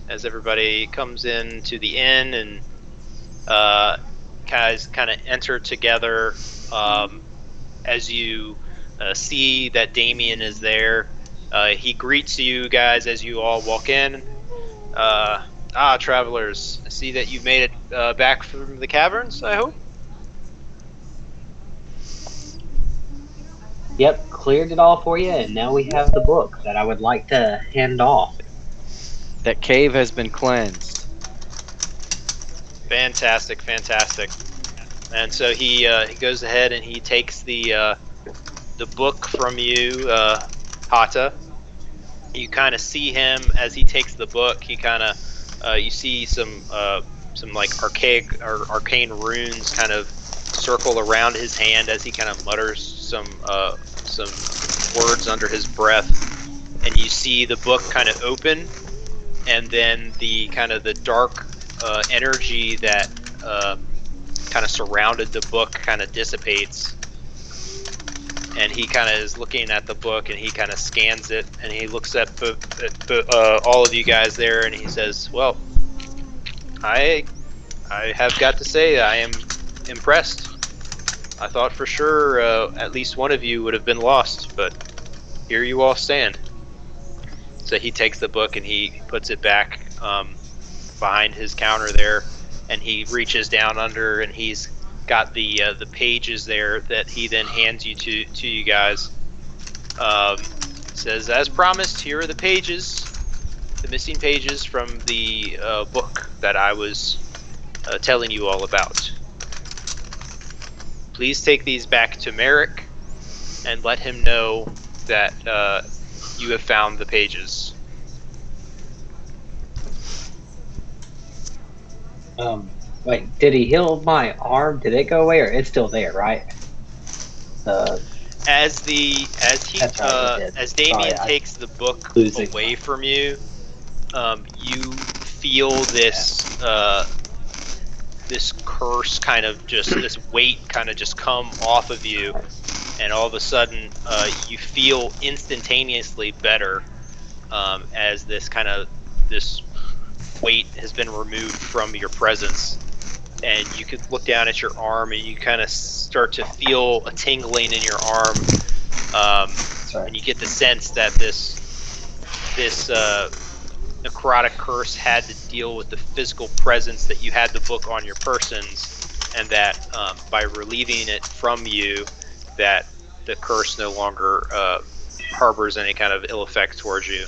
As everybody comes into the inn and guys kind of enter together, as you see that Damien is there. He greets you guys as you all walk in. Travelers, I see that you've made it back from the caverns, I hope?
Yep, cleared it all for you, and now we have the book that I would like to hand off.
That cave has been cleansed.
Fantastic, fantastic. And so he goes ahead and he takes the book from you, Hata. You kind of see him as he takes the book. He kind of you see some like arcane runes kind of circle around his hand as he kind of mutters some words under his breath, and you see the book kind of open, and then the kind of the dark energy that kind of surrounded the book kind of dissipates, and he kind of is looking at the book, and he kind of scans it, and he looks at all of you guys there, and he says, "Well, I have got to say I am impressed. I thought for sure at least one of you would have been lost, but here you all stand." So he takes the book and he puts it back behind his counter there, and he reaches down under, and he's got the pages there that he then hands you to you guys. Says, "As promised, here are the pages, the missing pages from the book that I was telling you all about. Please take these back to Merrick and let him know that you have found the pages."
Wait, did he heal my arm? Did it go away, or it's still there, right?
As
That's right, it did.
as Damien
Sorry,
takes the book
losing.
away from you, you feel this this curse kind of just, this weight kind of just come off of you, and all of a sudden you feel instantaneously better as this weight has been removed from your presence, and you could look down at your arm and you kind of start to feel a tingling in your arm, and you get the sense that this necrotic curse had to deal with the physical presence that you had the book on your persons, and that by relieving it from you, that the curse no longer harbors any kind of ill effect towards you.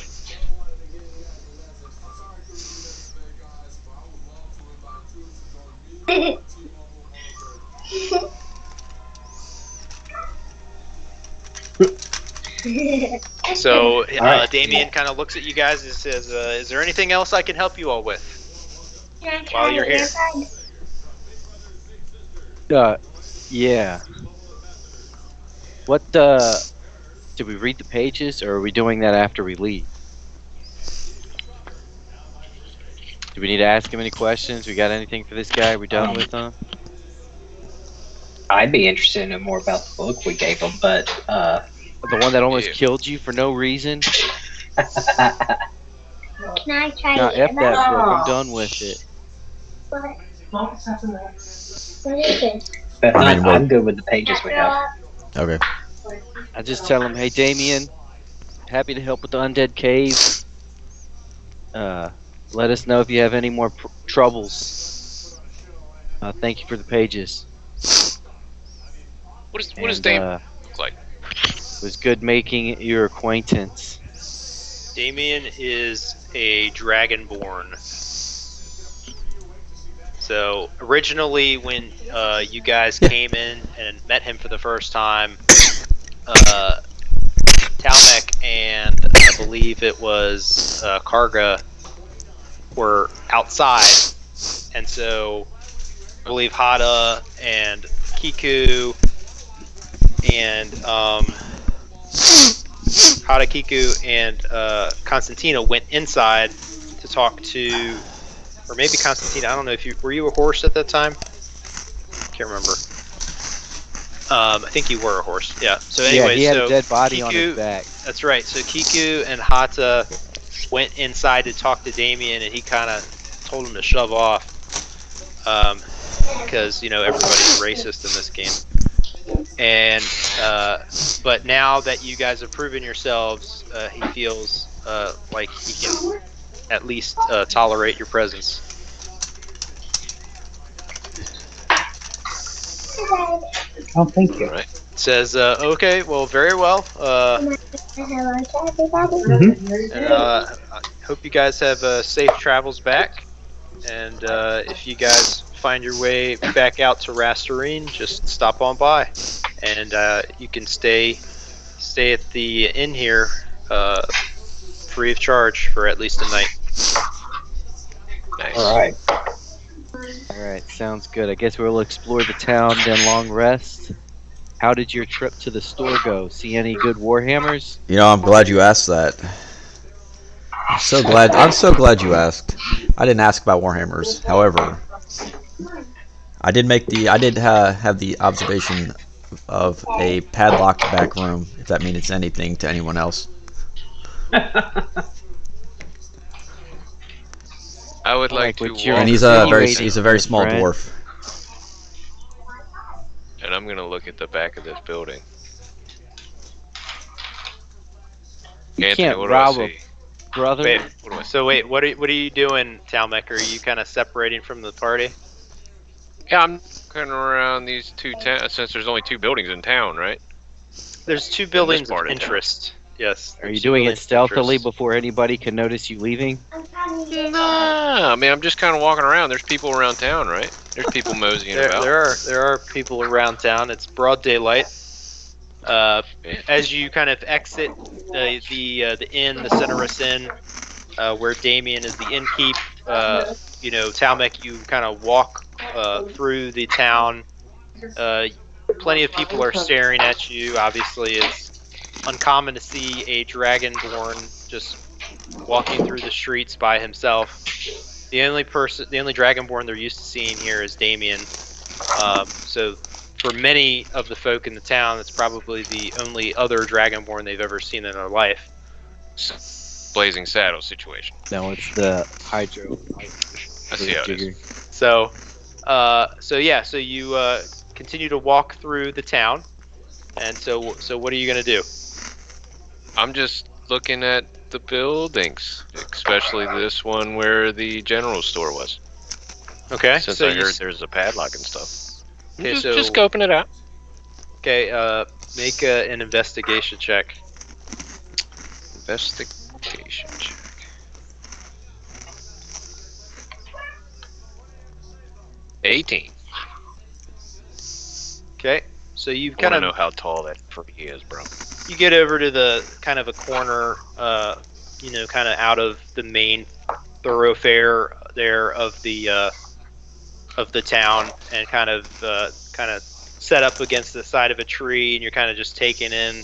So Damien kind of looks at you guys and says, "Is there anything else I can help you all with while you're here?"
Yeah. What, did we read the pages, or are we doing that after we leave? Do we need to ask him any questions? We got anything for this guy? We done with him?
I'd be interested in knowing more about the book we gave him, but
The one that almost killed you for no reason?
Can I try
Nah,
it?
F that book. I'm done with it.
What? What is it?
but
I mean,
I'm good with the pages we have.
Okay.
I just tell him, "Hey, Damien, happy to help with the undead cave. Let us know if you have any more troubles. Thank you for the pages.
What does Damien look like?
It was good making your acquaintance."
Damien is a dragonborn. So originally, when you guys came in and met him for the first time, Talmek and I believe it was Karga were outside, and so I believe Hada and Kiku and Constantina went inside to talk to, or maybe Constantina. I don't know if were you a horse at that time? Can't remember. I think you were a horse. Yeah. So anyway,
yeah, he had
so
a dead body
Kiku,
on his back.
That's right. So Kiku and Hata went inside to talk to Damien, and he kind of told him to shove off because everybody's racist in this game. And but now that you guys have proven yourselves, he feels like he can at least tolerate your presence.
Oh, thank you.
Right.
Says, okay, well, very well.
Hello to everybody.
And, I hope you guys have safe travels back. And if you guys find your way back out to Rastarine, just stop on by. And you can stay at the inn here free of charge for at least a night.
Nice.
All
Alright, sounds good. I guess we'll explore the town, then long rest. How did your trip to the store go? See any good warhammers?
I'm glad you asked that. I'm so glad you asked. I didn't ask about warhammers. However, I did have the observation of a padlocked back room, if that means anything to anyone else.
I would like
Like,
to
with your
walk
And he's a very small
friend.
dwarf.
and I'm gonna look at the back of this building.
You
Anthony,
can't
what do I
rob a
see?
brother.
Wait,
What do I see?
so wait, what are you doing, Talmec? Are you kind of separating from the party?
Yeah, I'm looking around these two towns, since there's only 2 buildings in town, right?
There's 2 buildings of
part of town.
interest. Yes.
Are you
there's 2
doing it
buildings of
stealthily
interest.
before anybody can notice you leaving?
Nah, I mean, I'm just kind of walking around. There's people around town, right? There's people moseying about.
There are people around town. It's broad daylight. As you kind of exit the inn, the Cinerus Inn, where Damien is the innkeep, Talmec, you kind of walk through the town. Plenty of people are staring at you. Obviously, it's uncommon to see a dragonborn just walking through the streets by himself. The only dragonborn they're used to seeing here is Damien. So for many of the folk in the town, it's probably the only other dragonborn they've ever seen in their life.
Blazing Saddle situation.
No, it's the hydro.
I see how it is.
So you continue to walk through the town, and so what are you gonna do?
I'm just looking at the buildings, especially this one where the general store was.
Okay,
Since
so
I heard there's a padlock and stuff.
Okay,
Just scoping it out.
Okay, make an investigation check.
Investigation check. $18.
Okay, so you
I
kind
want to
of
know how tall that tree is, bro.
you get over to the kind of a corner, kind of out of the main thoroughfare there of the town, and kind of set up against the side of a tree, and you're kind of just taking in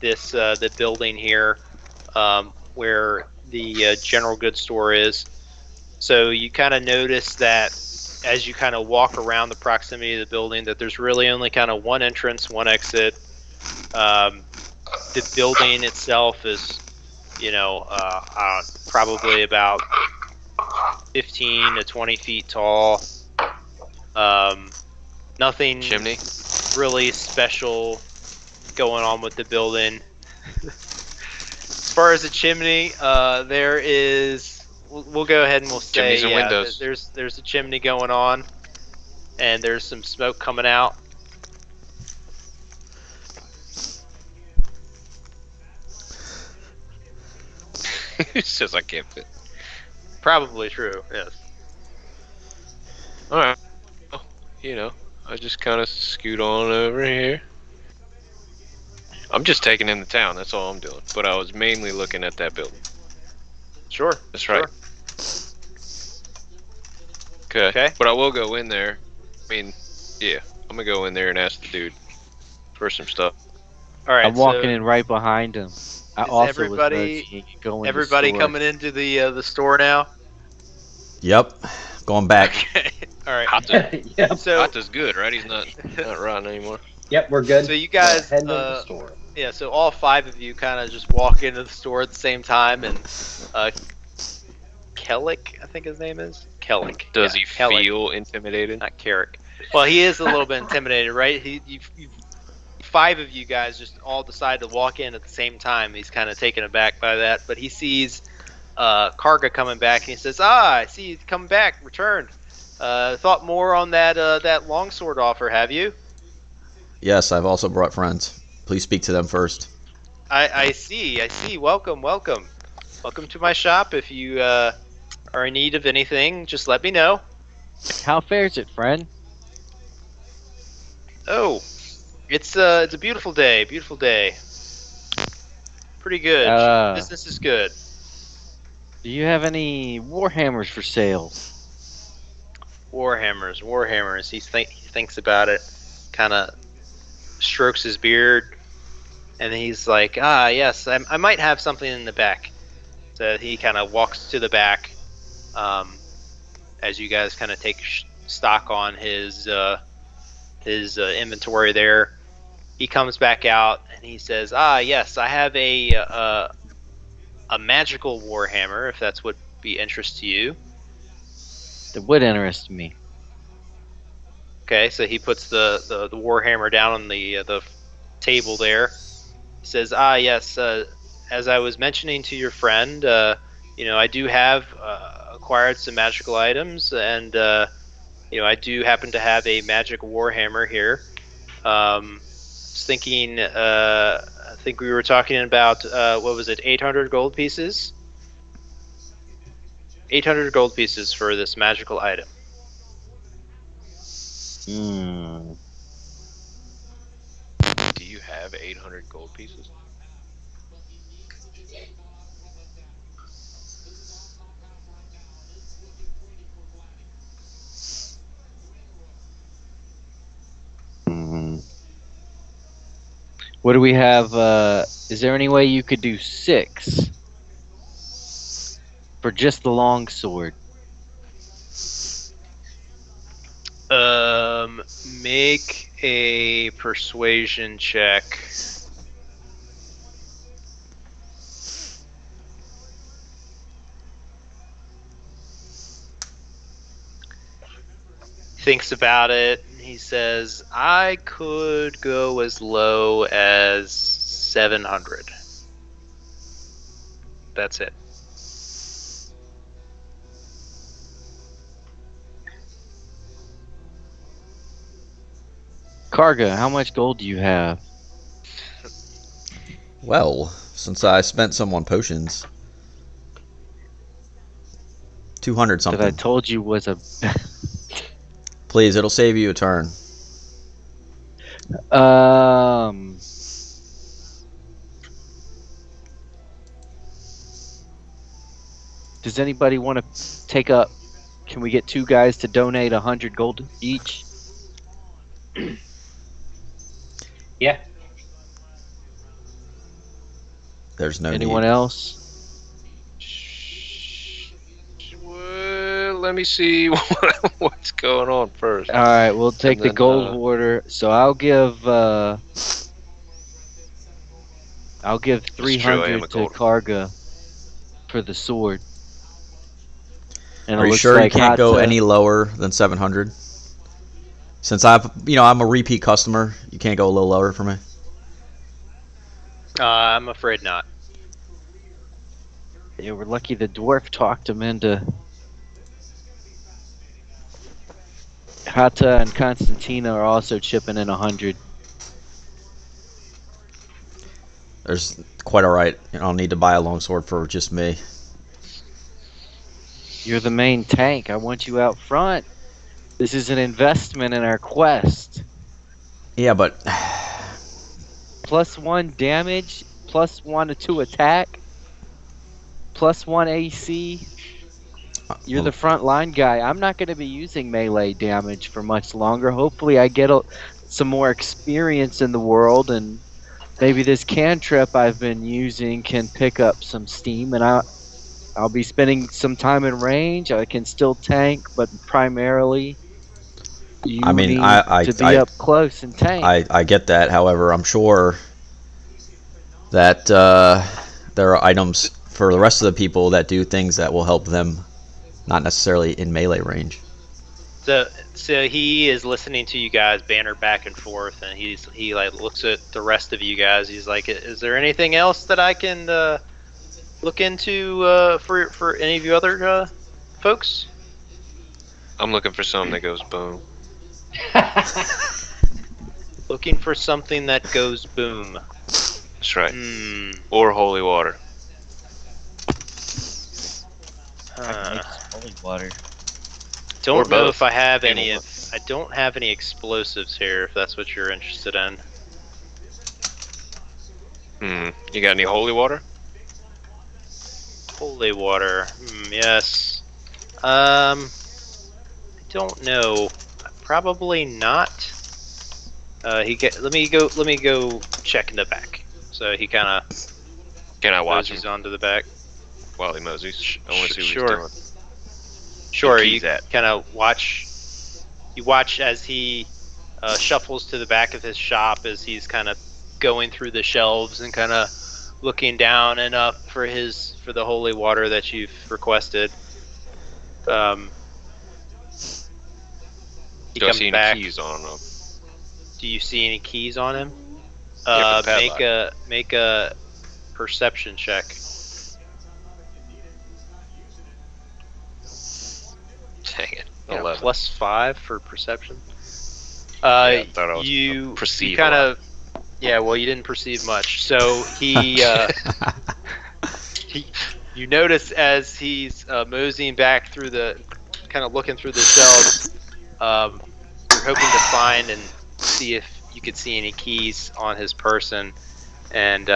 this the building here, where the general goods store is. So you kind of notice that as you kind of walk around the proximity of the building, that there's really only kind of one entrance, one exit. The building itself is, probably about 15 to 20 feet tall. Nothing
Chimney?
really special going on with the building. As far as the chimney, there is. We'll go ahead and we'll say
Chimneys and windows.
There's a chimney going on, and there's some smoke coming out.
It says I can't fit.
Probably true. Yes.
Alright. Well, I just kind of scoot on over here. I'm just taking in the town, that's all I'm doing. But I was mainly looking at that building.
Sure.
That's right. Okay. But I will go in there. I mean, yeah. I'm going to go in there and ask the dude for some stuff.
All right.
I'm walking in right behind him. I also
everybody-
was noticing you go in the
Everybody
store.
coming into the store now.
Yep, going back.
Okay. All right.
Yep.
So
Hata's good, right? He's not rotten anymore.
Yep, we're good.
So you guys,
head to the store.
yeah. So all 5 of you kind of just walk into the store at the same time, and Kellic, I think his name is Kellic.
Does
Yeah,
he
Kellic,
feel intimidated?
not Carrick. Well, he is a little bit intimidated, right? You 5 of you guys just all decide to walk in at the same time. He's kind of taken aback by that, but he sees Karga coming back, and he says, I see you coming back, returned. Thought more on that longsword offer, have you?
Yes, I've also brought friends. Please speak to them first.
I see. Welcome to my shop. If you are in need of anything, just let me know.
How fares it, friend?
Oh, it's a beautiful day. Pretty good. Business is good.
Do you have any warhammers for sale?
Warhammers. He thinks about it, kind of strokes his beard, and he's like, yes, I might have something in the back. So he kind of walks to the back, as you guys kind of take stock on his inventory there. He comes back out and he says, "Ah, yes, I have a magical warhammer. If that's would be interest to you."
That would interest me.
Okay, so he puts the warhammer down on the table there. He says, "Ah, yes, as I was mentioning to your friend, I do have acquired some magical items, and I do happen to have a magic warhammer here. Was thinking, I think we were talking about what was it, 800 gold pieces? 800 gold pieces for this magical item."
Hmm.
Do you have 800 gold pieces?
What do we have? Is there any way you could do 6 for just the long sword?
Make a persuasion check. Thinks about it. He says, "I could go as low as 700. That's it."
Karga, how much gold do you have?
Well, since I spent some on potions, 200
That
something.
I told you was a.
Please, it'll save you a turn.
Does anybody want to take up? Can we get 2 guys to donate 100 gold each?
Yeah.
There's no
Anyone
need.
else?
Well, let me see what's going on first.
All right, we'll take
And
the
then,
gold hoarder. So I'll give 300
a
to
gold.
Karga for the sword. And
Are
it
you
looks
sure
like
you can't go
Hata-
any lower than 700? Since I'm a repeat customer, you can't go a little lower for me.
I'm afraid not.
Yeah, we're lucky the dwarf talked him into. Hata and Constantina are also chipping in 100.
There's quite alright. I don't need to buy a longsword for just me.
You're the main tank. I want you out front. This is an investment in our quest.
Yeah, but
+1 damage, +1 to attack, +1 AC. You're the front line guy. I'm not going to be using melee damage for much longer. Hopefully I get some more experience in the world, and maybe this cantrip I've been using can pick up some steam, and I'll be spending some time in range. I can still tank, but primarily you need to be up close and tank.
I get that. However, I'm sure that there are items for the rest of the people that do things that will help them, not necessarily in melee range.
So he is listening to you guys banter back and forth, and he like looks at the rest of you guys. He's like, "Is there anything else that I can look into for any of you other folks?"
I'm looking for something that goes boom.
Looking for something that goes boom.
That's right. Or holy water.
Holy water.
Don't
Or
know
both.
if I have any. I don't have any explosives here. If that's what you're interested in.
You got any holy water?
Holy water. Yes. I don't know. Probably not. Let me go check in the back. So he kind of
Can I watch him
mosey's onto the back.
while he moseys? I want to see what
Sure.
he's doing.
Sure,
Where
you
he's at.
kind of watch you watch as he shuffles to the back of his shop as he's kind of going through the shelves and kind of looking down and up for the holy water that you've requested. He
Do I
comes
see
back.
any keys on them?
Do you see any keys on him?
Yeah, but
Make a perception check.
Dang it.
Yeah,
11.
+5 for perception.
I thought I was
you
perceive
kind
a
of, yeah. Well, you didn't perceive much. So he, you notice as he's moseying back through kind of looking through the shelves. You're hoping to find and see if you could see any keys on his person, and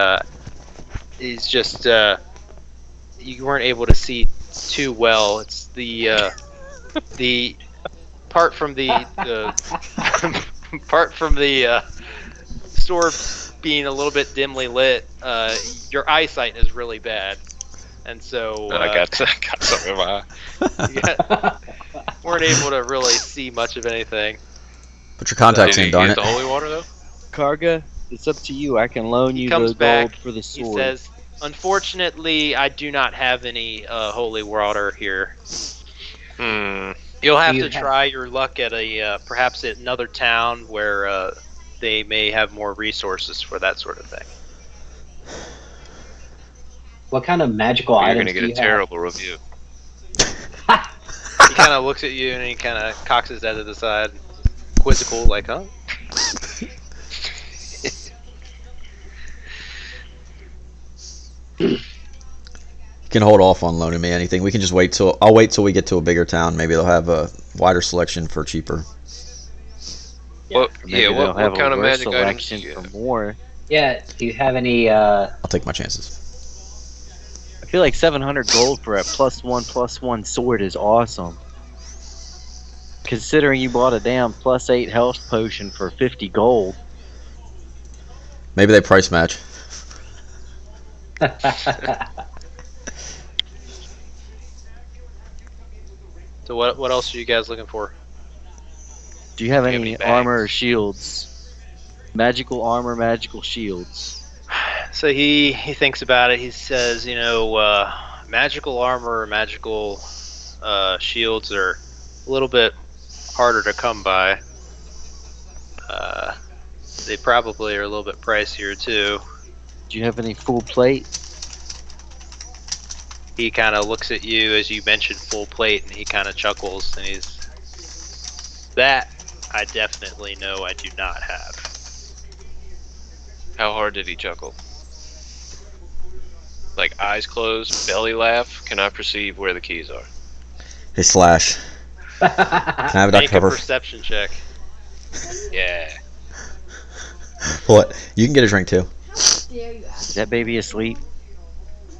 he's just you weren't able to see too well. It's the apart from the apart from the store being a little bit dimly lit, your eyesight is really bad, and so
I got something in my eye.
you weren't able to really see much of anything.
Put your contacts
Did
in,
he
darn
use
it.
the holy water though?
Karga, it's up to you. I can loan
He
you
comes
the
back,
gold for the
He
sword.
says, "Unfortunately, I do not have any holy water here. You'll have
You
to try your luck at perhaps at another town where they may have more resources for that sort of thing."
What kind of magical
You're
items
gonna get
do
a
you
terrible review.
He kind of looks at you and he kind of cocks his head to the side, quizzical, like, "Huh?"
You can hold off on loaning me anything. We can just wait till I'll wait till we get to a bigger town. Maybe they'll have a wider selection for cheaper.
Well,
Maybe
yeah,
they'll
what
have
kind
a
of
worse
magic items do
selection
you
for
have?
more.
Yeah. Do you have any?
I'll take my chances.
I feel like 700 gold for a +1/+1 sword is awesome. Considering you bought a damn +8 health potion for 50 gold.
Maybe they price match.
So what else are you guys looking for?
Do you have
Do you have
any
any
armor or
bags?
shields? Magical armor, magical shields.
So he thinks about it. He says, magical armor, magical shields are a little bit harder to come by. They probably are a little bit pricier too.
Do you have any full plate?
He kind of looks at you as you mentioned full plate, and he kind of chuckles, and that I definitely know I do not have.
How hard did he chuckle? Like eyes closed, belly laugh? Can I perceive where the keys are?
Hey Slash. Can I have a Dr.
Make a
Pepper?
perception check.
Yeah.
What? You can get a drink too.
Dare you ask?
Is that baby asleep?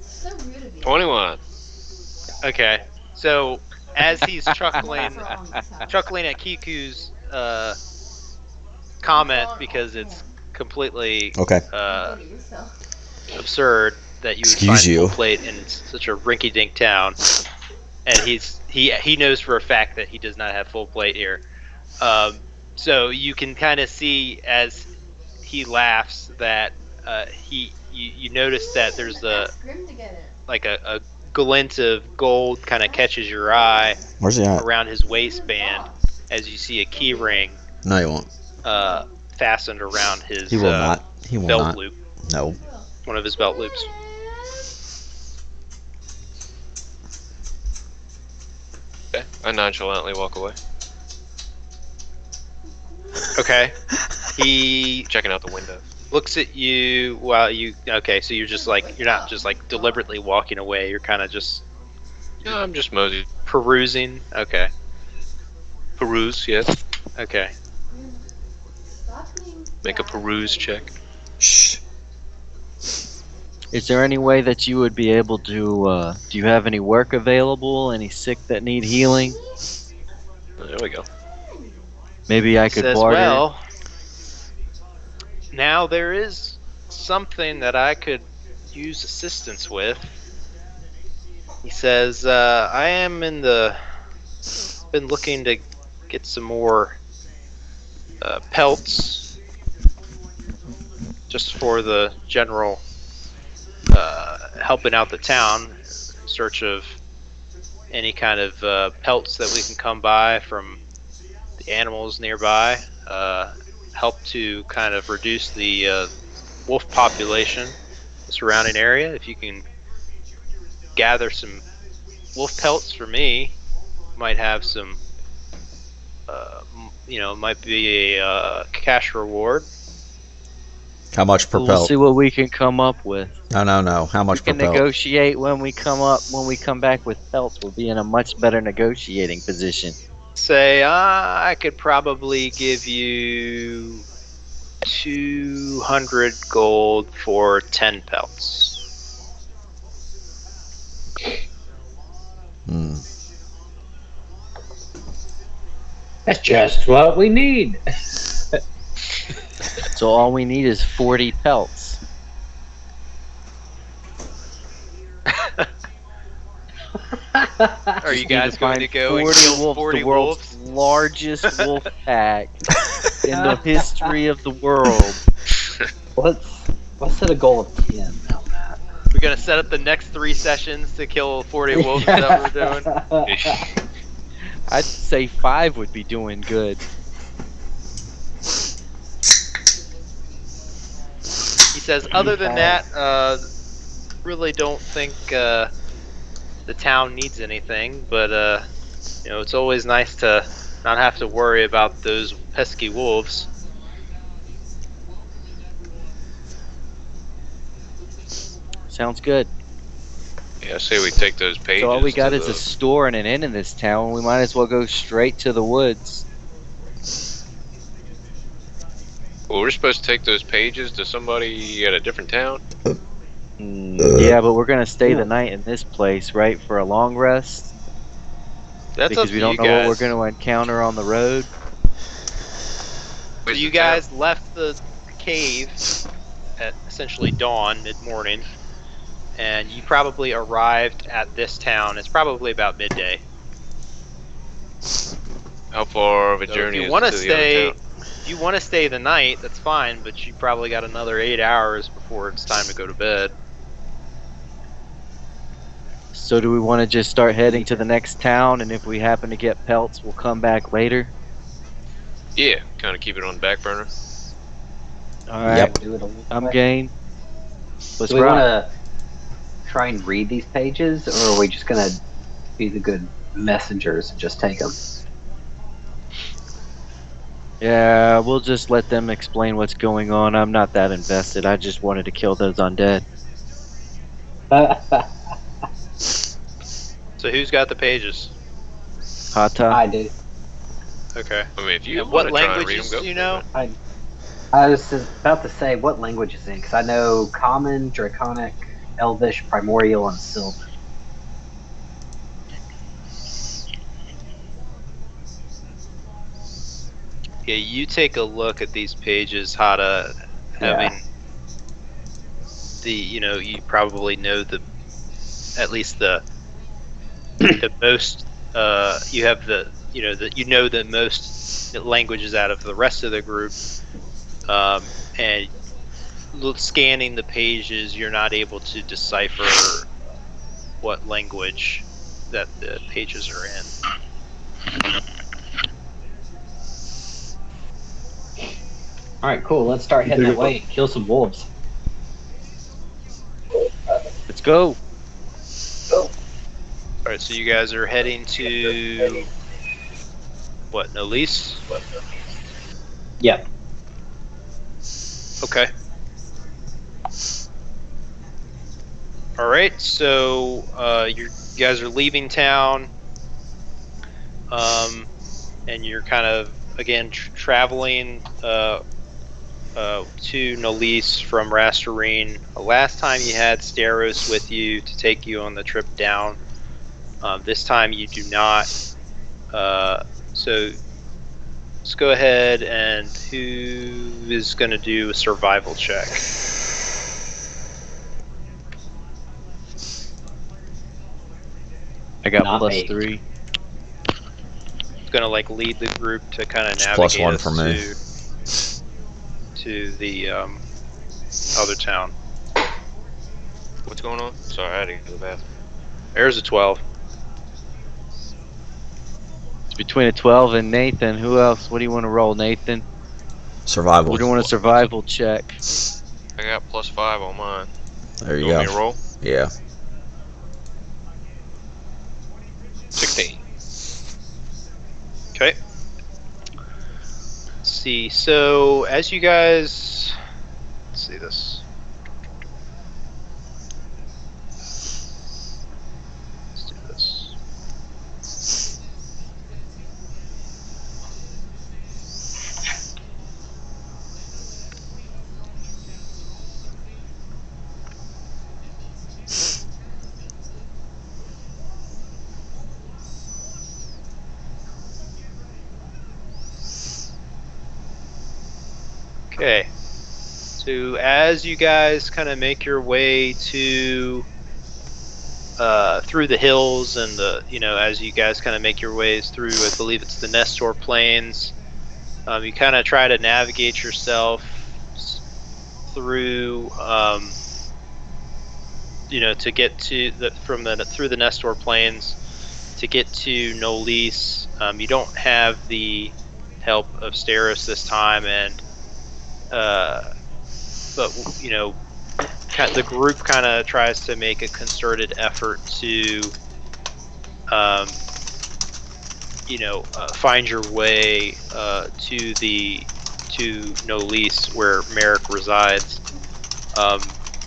So rude of you.
21.
Okay, so as he's chuckling,
Wrong this time.
chuckling at Kiku's comment because it's completely
Okay.
Go to yourself.
absurd that you would
Excuse
find
you.
full plate in such a rinky-dink town, and he knows for a fact that he does not have full plate here. So you can kind of see as he laughs that you notice that there's
Ask Grim to get it.
like a glint of gold kind of catches your eye
Where's he at?
around his waistband as you see a key ring
No, he won't.
fastened around his
He will not. He will
belt
not.
loop,
No.
one of his belt loops.
Okay. I nonchalantly walk away,
Okay. He
checking out the window.
looks at you while so you're just like, you're not just like deliberately walking away, you're kind of just
No, I'm just mosey.
perusing. Okay.
Peruse, yes.
Okay.
Stop being
Make a
bad.
peruse check.
Shh.
Is there any way that you would be able to, do you have any work available? Any sick that need healing?
There we go.
Maybe I could
Says,
barter.
well, now there is something that I could use assistance with. He says, I am been looking to get some more pelts, just for the general helping out the town in search of any kind of pelts that we can come by from the animals nearby. Help to kind of reduce the wolf population in the surrounding area. If you can gather some wolf pelts for me, might have some, might be a cash reward.
How much per
We'll
pelt?
see what we can come up with.
No. How
We
much per
can
pelt?
negotiate when we come back with pelts. We'll be in a much better negotiating position.
Say, I could probably give you 200 gold for 10 pelts.
Hmm.
That's just what we need.
So all we need is 40 pelts.
Are you guys going to go and
40
kill
wolves,
40
the world's
wolves?
largest wolf pack in the history of the world.
Let's set a goal of 10 on that.
We're going to set up the next 3 sessions to kill 40 wolves. Is that what we're doing?
I'd say 5 would be doing good.
He says, other than that, really don't think the town needs anything, but it's always nice to not have to worry about those pesky wolves.
Sounds good.
Yeah, I say we take those pages.
So all we got
to
is
the-
a store and an inn in this town. We might as well go straight to the woods.
Well, we're supposed to take those pages to somebody at a different town.
Yeah, but we're gonna stay the night in this place, right, for a long rest.
That's
Because
up
we
to
don't
you
know
guys.
what we're gonna encounter on the road.
So
Where's
you
the town?
guys left the cave at essentially dawn, mid-morning, and you probably arrived at this town. It's probably about midday.
How far of a
So
journey
if
is
you want
it
to
to the other
stay,
town?
if you want to stay the night, that's fine. But you probably got another 8 hours before it's time to go to bed.
So do we want to just start heading to the next town, and if we happen to get pelts, we'll come back later?
Yeah, kind of keep it on the back burner.
All right,
Yep.
Do it a little
I'm
bit.
game. Let's
Do we want
rock.
to try and read these pages, or are we just going to be the good messengers and just take them?
Yeah, we'll just let them explain what's going on. I'm not that invested. I just wanted to kill those undead.
So who's got the pages?
Hata.
I do.
Okay.
I mean, if you
And
want
what
to try and read
languages
them, go
do you
for
know?
it.
I was about to say what language is in, because I know Common, Draconic, Elvish, Primordial, and Sylvan.
Yeah, you take a look at these pages, Hada, having you probably know at least the most, you have the most languages out of the rest of the group, and scanning the pages, you're not able to decipher what language that the pages are in.
Alright, cool. Let's start heading that way and kill some wolves.
Let's go.
Alright, so you guys are heading to what, Nolis?
Yep.
Okay. Alright, so you guys are leaving town, and you're kind of again traveling to Nolis from Rastarine. Last time you had Steros with you to take you on the trip down. This time you do not. So let's go ahead, and who is going to do a survival check?
I got
Not me.
+3.
gonna like lead the group to kind of navigate
plus 1
us
for me.
to the other town.
What's going on? Sorry, I had to go to the bathroom.
There's a 12.
It's between a 12 and Nathan. Who else? What do you want to roll, Nathan?
Survival.
We're doing a survival check.
I got +5 on mine.
There you
You want
go.
me to roll?
Yeah.
16.
Okay. Let's see. So as you guys, let's see this. Let's do this. Okay. So as you guys kind of make your way to through the hills and the, as you guys kind of make your ways through, I believe it's the Nestor Plains, you kind of try to navigate yourself through, to get to through the Nestor Plains to get to Nolis. You don't have the help of Steros this time, and but the group kind of tries to make a concerted effort to find your way to Nolis, where Merrick resides.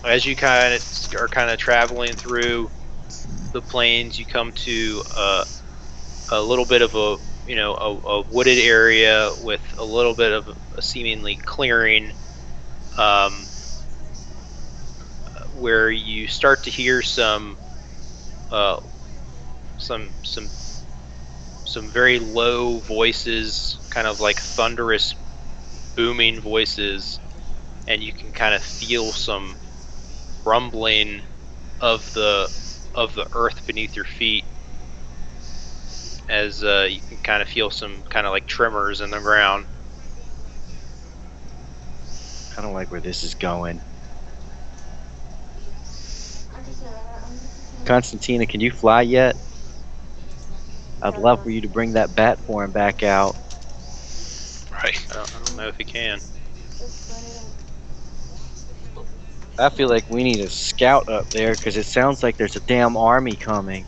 As you are kind of traveling through the plains, you come to a little bit of a wooded area with a little bit of a seemingly clearing, where you start to hear some very low voices, kind of like thunderous booming voices, and you can kind of feel some rumbling of the earth beneath your feet, as you can kind of feel some kind of like tremors in the ground.
I don't like where this is going. Constantina, can you fly yet? I'd love for you to bring that bat form back out.
Right. I don't know if you can.
I feel like we need a scout up there because it sounds like there's a damn army coming.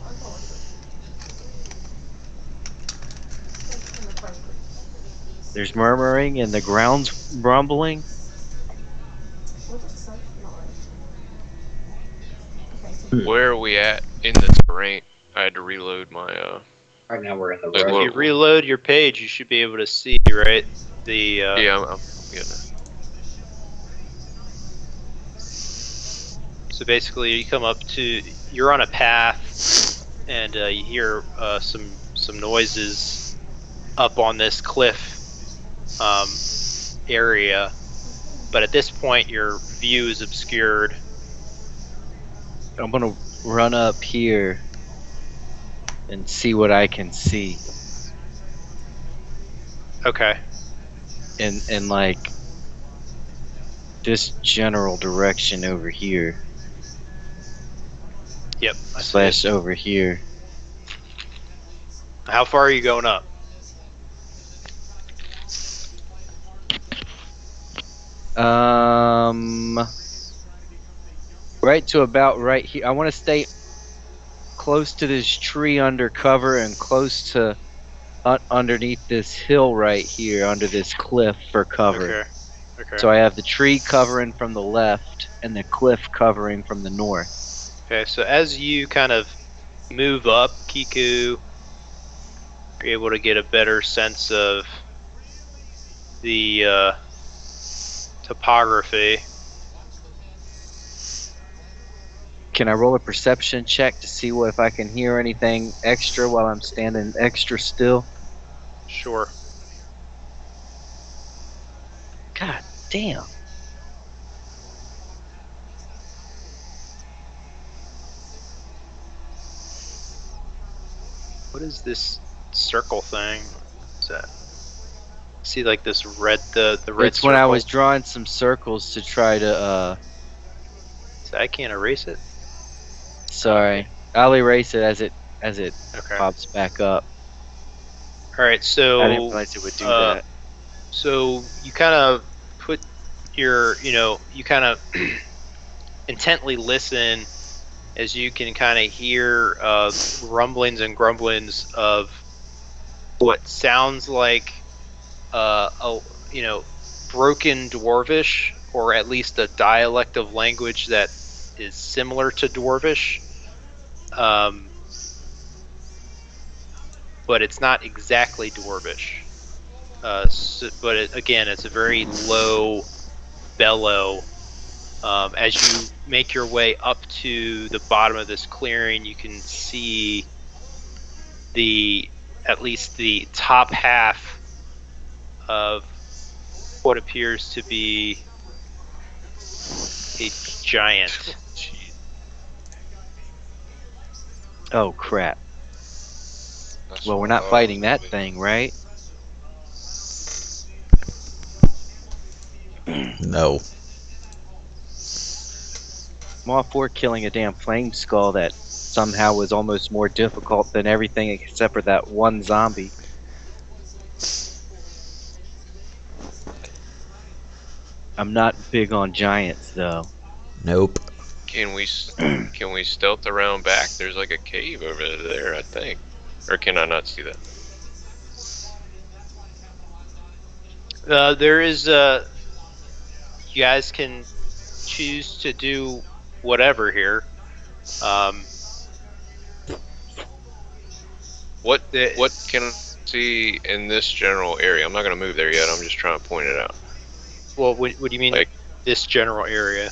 There's murmuring and the ground's rumbling.
Where are we at in the terrain? I had to reload my
Right now we're in the
Like,
road.
If you reload your page, you should be able to see, right? The
yeah, I'm getting it.
So basically, you come up to, you're on a path, and you hear some noises up on this cliff area, but at this point, your view is obscured.
I'm gonna run up here and see what I can see.
Okay.
In like this general direction over here.
Yep. I see
Slash
it.
over here.
How far are you going up?
Right to about right here. I want to stay close to this tree under cover and close to underneath this hill right here under this cliff for cover.
Okay. Okay.
So I have the tree covering from the left and the cliff covering from the north.
Okay, so as you kind of move up, Kiku, you're able to get a better sense of the topography.
Can I roll a perception check to see if I can hear anything extra while I'm standing extra still?
Sure.
God damn.
What is this circle thing? is that? See, like this red, the red.
It's when I
circle?
was drawing some circles to try to.
So I can't erase it.
Sorry, I'll erase it as it
Okay.
pops back up.
All right. So
I didn't realize it would do that.
So you kind of put your, you kind of intently listen as you can kind of hear rumblings and grumblings of what sounds like broken Dwarvish, or at least a dialect of language that is similar to Dwarvish, but it's not exactly Dwarvish. But again, it's a very low bellow. As you make your way up to the bottom of this clearing, you can see at least the top half of what appears to be a giant.
Oh crap!
That's
Well, we're not
what I
fighting
was
that
moving.
thing, right?
No.
I'm all for killing a damn flame skull that somehow was almost more difficult than everything except for that one zombie. I'm not big on giants, though.
Nope.
Can we stealth around back? There's like a cave over there, I think. Or can I not see that?
There is you guys can choose to do whatever here.
What can I see in this general area? I'm not gonna move there yet. I'm just trying to point it out.
Well, what do you mean,
Like-
this general area?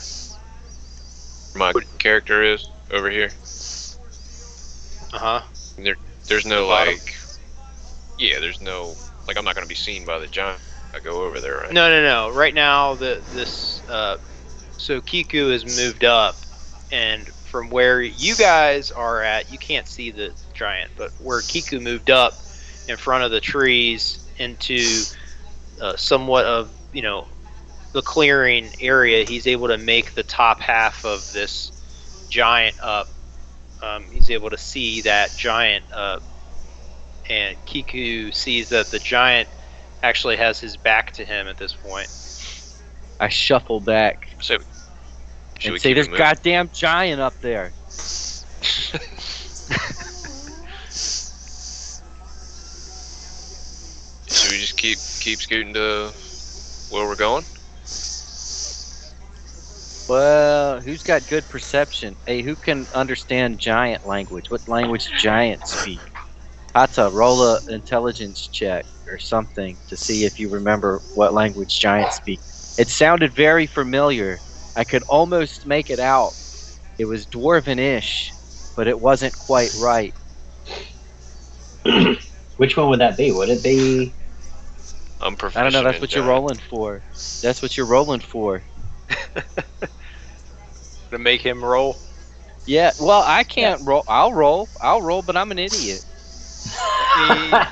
My character is over here.
Uh huh.
There's no
Bottom?
like. Yeah, there's no like. I'm not gonna be seen by the giant. I go over there, right?
No. Right now, so Kiku has moved up, and from where you guys are at, you can't see the giant, but where Kiku moved up in front of the trees into somewhat of the clearing area, he's able to make the top half of this giant up. He's able to see that giant up, and Kiku sees that the giant actually has his back to him at this point.
I shuffle back
So, should we
and say,
keep
"There's
it moving?
goddamn giant up there."
Should we just keep scooting to where we're going?
Well, who's got good perception? Hey, who can understand giant language? What language do giants speak? Hata, roll a intelligence check or something to see if you remember what language giants speak. It sounded very familiar. I could almost make it out. It was Dwarven-ish, but it wasn't quite right.
Which one would that be? Would it be?
I'm
I
proficient.
don't know. That's
in
what you're
giant.
rolling for. That's what you're rolling for.
To make him roll.
Yeah. Well, I can't roll. I'll roll, but I'm an idiot.
Let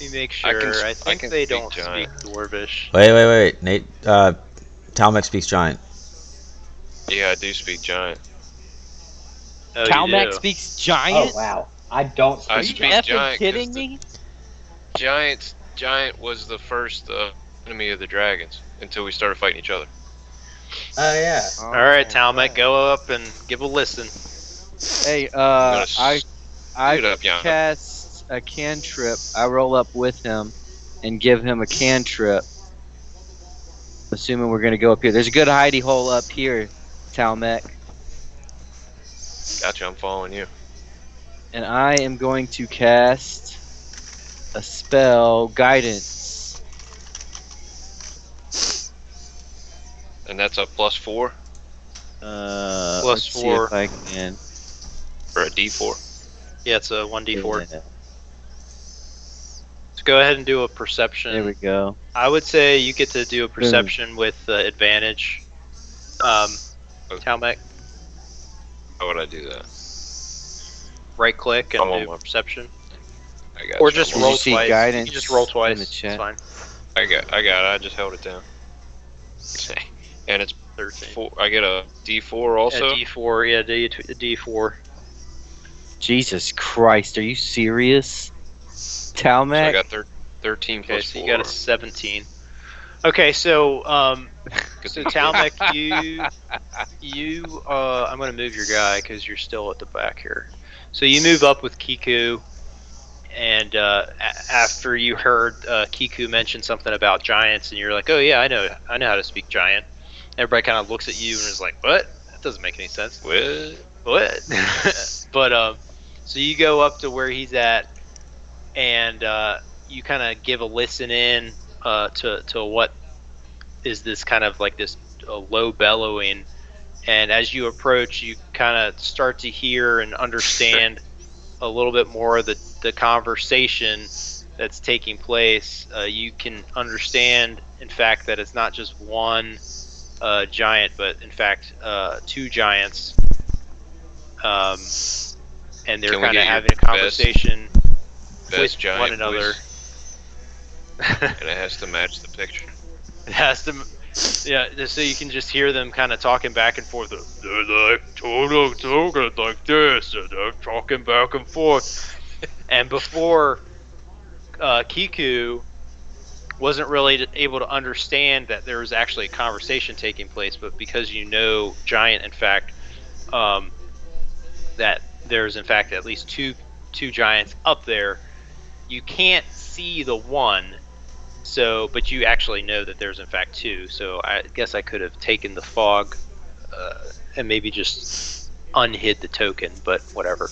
me make sure. I think
can
they
speak
don't
giant.
speak Dwarvish.
Wait. Nate, Talmec speaks giant.
Yeah, I do speak giant.
Oh,
Talmec
you do.
speaks
Oh
giant.
wow! I don't
I
Are
speak
you
speak
giant.
effing
giant 'cause
kidding
the-
me?
Giant was the first enemy of the dragons until we started fighting each other.
Oh yeah.
All right, Talmec, go up and give a listen.
Hey,
gonna
I
Scoot up, yeah.
cast a cantrip. I roll up with him and give him a cantrip. Assuming we're gonna go up here. There's a good hidey hole up here, Talmec.
Gotcha, I'm following you.
And I am going to cast a spell, Guidance.
And that's a +4
Plus
Let's see
4.
if I can.
or a D4.
Yeah, it's a 1d4.
Yeah,
So go ahead and do a perception.
there we go.
I would say you get to do a perception with advantage. Talmec,
How would I do that?
right click and
I'm on
do
one.
perception.
I got
Or
you.
just
Did
roll
you see
twice. You
guidance
can just roll
in
twice.
the
It's
chat?
fine.
I got it. I just held it down. And it's
13.
I get a D4 also.
A D4. Yeah, D4.
Jesus Christ, are you serious?
So
Talmac?
I got 13
Okay,
plus
so
4.
you got a 17. Okay, so
Good
so
thing.
Talmac, I'm gonna move your guy because you're still at the back here. So you move up with Kiku, and after you heard Kiku mention something about giants, and you're like, oh yeah, I know how to speak giant. Everybody kind of looks at you and is like, what? That doesn't make any sense. What? But so you go up to where he's at, and you kind of give a listen in to what is this kind of like this low bellowing, and as you approach, you kind of start to hear and understand a little bit more of the conversation that's taking place. You can understand, in fact, that it's not just one giant, but in fact 2 giants, and they're
Can we
kind of
get your
having a conversation
Best
with
giant
one another.
And it has to match the picture.
It has to, yeah. Just so you can just hear them kind of talking back and forth. They're like talking like this, and they're talking back and forth. And before, Kiku wasn't really able to understand that there was actually a conversation taking place, but because you know giant, in fact, that there's in fact at least two giants up there, you can't see the one. So, but you actually know that there's in fact 2. So I guess I could have taken the fog and maybe just unhid the token, but whatever.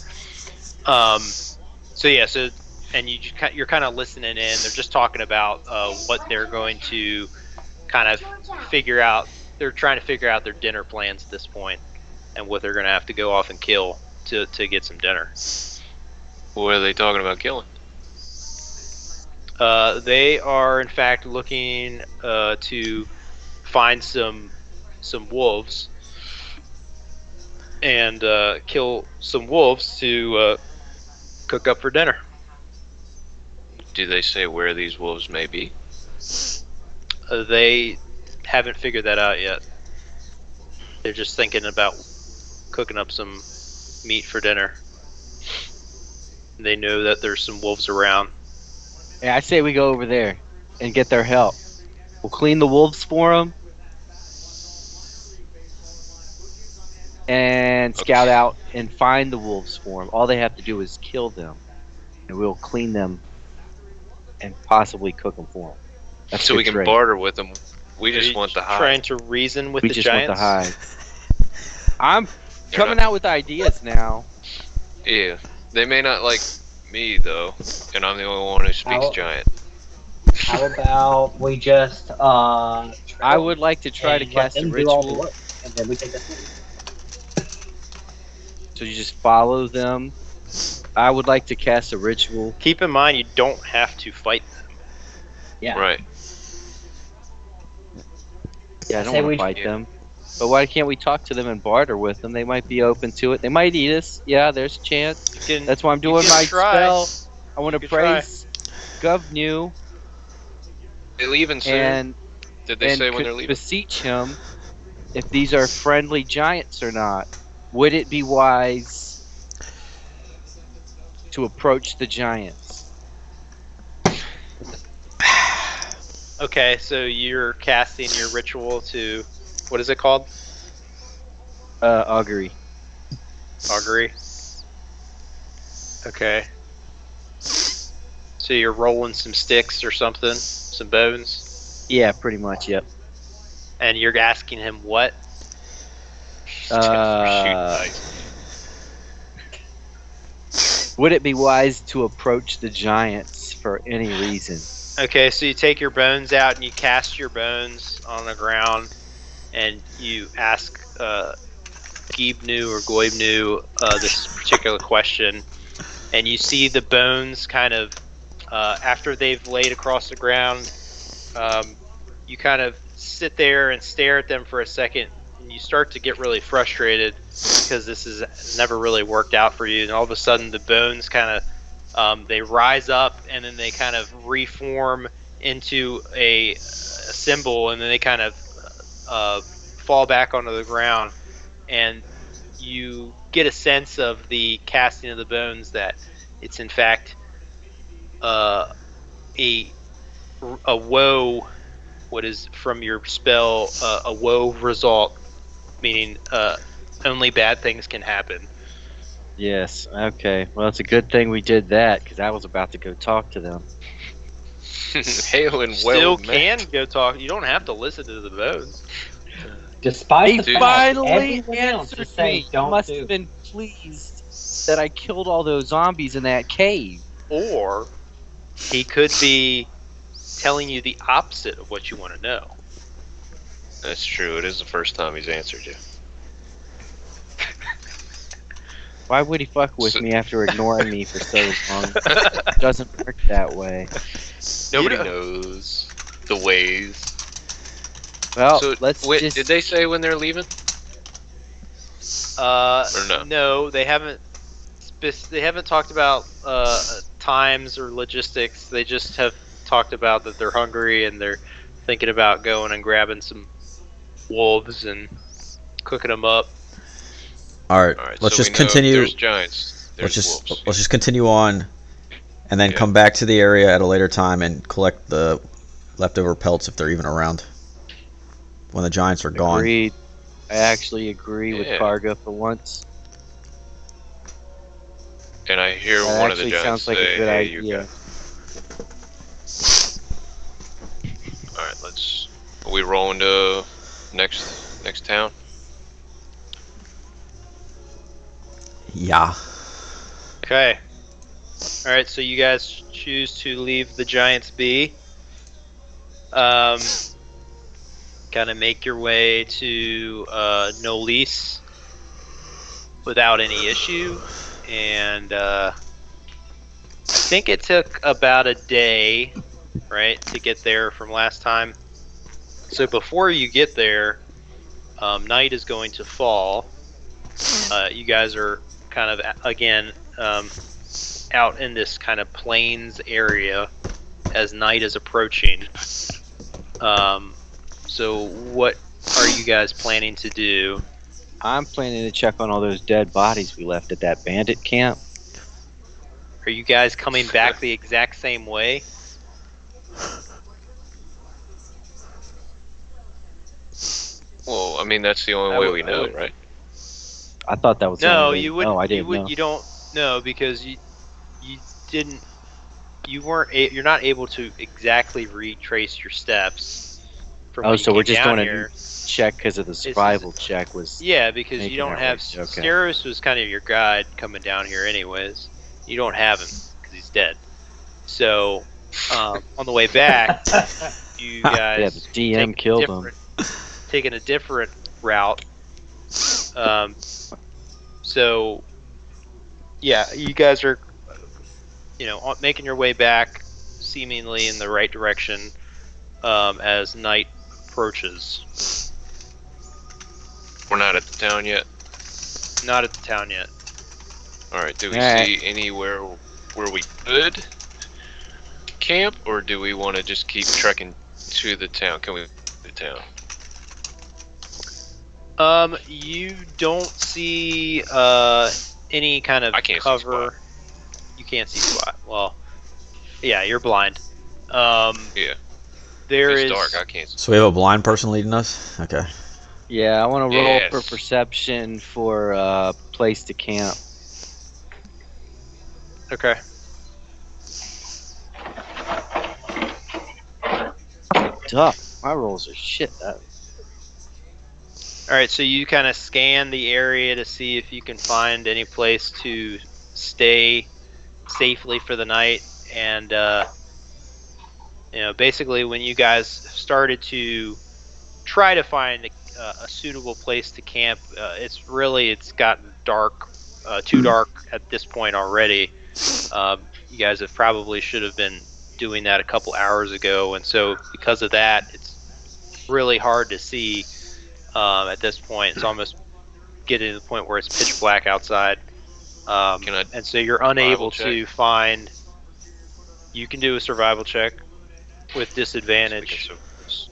So yeah, so and you're kind of listening in. They're just talking about what they're going to kind of figure out. They're trying to figure out their dinner plans at this point, and what they're going to have to go off and kill to get some dinner.
What are they talking about killing?
They are in fact looking to find some wolves and kill some wolves to cook up for dinner.
Do they say where these wolves may be?
They haven't figured that out yet. They're just thinking about cooking up some meat for dinner. They know that there's some wolves around.
Yeah, I say we go over there and get their help. We'll clean the wolves for them and scout out and find the wolves for them. All they have to do is kill them, and we'll clean them and possibly cook them for them. That's
So we can
trade.
barter with them. We
Are
just
you
want the hide.
Trying to reason with
We
the
just
giants.
want the hide. I'm coming out with ideas now.
Yeah. They may not like me though, and I'm the only one who speaks giant.
How about we just
I would like to try to
let
cast a
them do all the
ritual.
work, and then we take this one.
So you just follow them. I would like to cast a ritual.
Keep in mind, you don't have to fight them.
Yeah.
Right.
Yeah, I don't
Say
want
we-
to fight them. But why can't we talk to them and barter with them? They might be open to it. They might eat us. Yeah, there's a chance.
You can,
That's why I'm
you
doing
can
my
try.
spell. I want to
You can try.
praise Govnew
They leaving soon?
and
Did they say when they're leaving?
beseech him if these are friendly giants or not. Would it be wise to approach the giants?
Okay, so you're casting your ritual to, what is it called?
Augury.
Augury. Okay. So you're rolling some sticks or something, some bones,
Yeah, pretty much. Yep.
and you're asking him what?
Would it be wise to approach the giants for any reason?
Okay, so you take your bones out and you cast your bones on the ground, and you ask Gibnu or Goibnu this particular question, and you see the bones kind of after they've laid across the ground. You kind of sit there and stare at them for a second, and you start to get really frustrated because this has never really worked out for you. And all of a sudden, the bones kind of They rise up and then they kind of reform into a symbol, and then they kind of fall back onto the ground, and you get a sense of the casting of the bones that it's in fact a woe. What is from your spell a woe result, meaning only bad things can happen.
Yes. Okay. Well, it's a good thing we did that because I was about to go talk to them.
Hail and
Still
well
can
met.
go talk. You don't have to listen to the bones.
Despite the
He
fact
finally
everyone else
answered
is saying
me.
don't
Must
do.
have been pleased that I killed all those zombies in that cave.
Or he could be telling you the opposite of what you want to know.
That's true. It is the first time he's answered you.
Why would he fuck with me after ignoring me for so long? It doesn't work that way.
Nobody
Yeah.
knows the ways.
Well,
So,
let's
wait,
just...
did they say when they're leaving? Or no?
No, they haven't. They haven't talked about times or logistics. They just have talked about that they're hungry and they're thinking about going and grabbing some wolves and cooking them up.
All right,
All right.
let's
so
just
we know
continue.
There's giants. There's wolves.
Let's just continue on, and then
Yeah.
come back to the area at a later time and collect the leftover pelts if they're even around. When the giants are gone.
Agreed. I actually agree with
Yeah.
Karga for once.
And I hear
That
one of the
actually
giants
sounds like
say,
a good
"Hey,
idea.
you guys." All right. Let's. Are we rolling to next town?
Yeah.
Okay. All right. So you guys choose to leave the giants be. Kind of make your way to Nolis without any issue, and I think it took about a day, right, to get there from last time. So before you get there, night is going to fall. You guys are kind of again out in this kind of plains area as night is approaching. So what are you guys planning to do?
I'm planning to check on all those dead bodies we left at that bandit camp.
Are you guys coming back the exact same way?
Well, I mean that's the only way we know, right?
I thought that was the
No,
only way.
you wouldn't.
No, I didn't know.
You don't. No, because you didn't. You weren't. You're not able to exactly retrace your steps. From
Oh,
when
so
you
we're
came
just
down
doing a
here.
new check because of the survival check was...
Yeah, because
making
you don't
that
have.
work. Okay.
Steros was kind of your guide coming down here, anyways. You don't have him because he's dead. So on the way back, you guys
Yeah, the DM killed him.
taking a different route. So yeah, you guys are, making your way back, seemingly in the right direction, as night approaches.
We're not at the town yet.
Not at the town yet.
All right. Do we
Alright.
see anywhere where we could camp, or do we want to just keep trekking to the town? Can we the town?
You don't see any kind of
I can't see
cover.
Spot.
You can't see spot. Well, yeah, you're blind.
Yeah.
There
It's
is
dark. I can't see.
So we have a blind person leading us? Okay.
Yeah, I want to roll
Yes.
for perception for place to camp.
okay.
Tough. My rolls are shit.
All right, so you kind of scan the area to see if you can find any place to stay safely for the night, and basically when you guys started to try to find a suitable place to camp, it's gotten dark, too dark at this point already. You guys have probably should have been doing that a couple hours ago, and so because of that, it's really hard to see. At this point, it's almost getting to the point where it's pitch black outside. And so you're unable to find. You can do a survival check with disadvantage.
So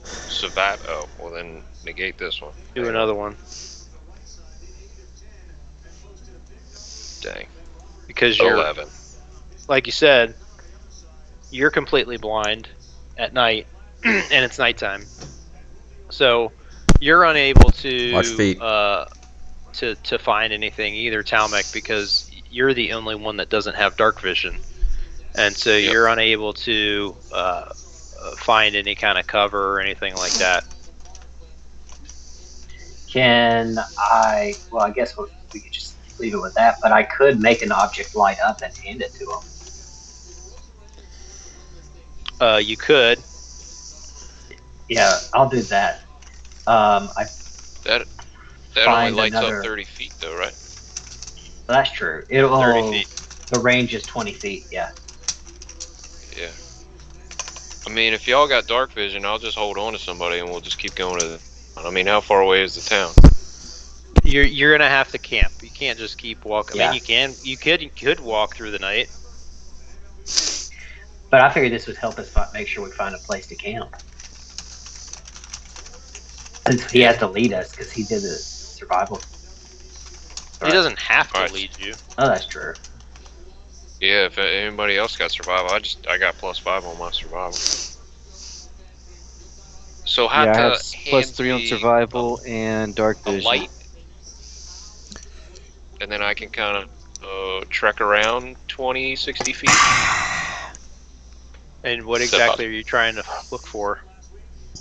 survive. Oh, well then negate this one.
Do another one.
Dang.
Because you're,
11.
like you said, you're completely blind at night, and it's nighttime. So you're unable to
Watch feet.
to find anything either, Talmec, because you're the only one that doesn't have dark vision, and so you're unable to find any kind of cover or anything like that.
Can I? Well, I guess we could just leave it with that. But I could make an object light up and hand it to him.
You could.
Yeah, I'll do that.
That only lights up 30 feet, though, right?
That's true. It'll
30 feet.
The range is 20 feet. Yeah.
Yeah. I mean, if y'all got dark vision, I'll just hold on to somebody and we'll just keep going to the... I mean, how far away is the town?
You're gonna have to camp. You can't just keep walking.
Yeah.
I mean, you could walk through the night.
But I figured this would help us make sure we find a place to camp. Since he has to lead us, because he did the survival.
He doesn't have to lead you.
Oh, that's true.
Yeah, if anybody else got survival, I got +5 on my survival. So how
Yeah, I
to
have
hand
+3 on
me
survival and dark
a
vision.
light, and then I can kind of trek around 20, 60 feet.
And what exactly are you trying to look for?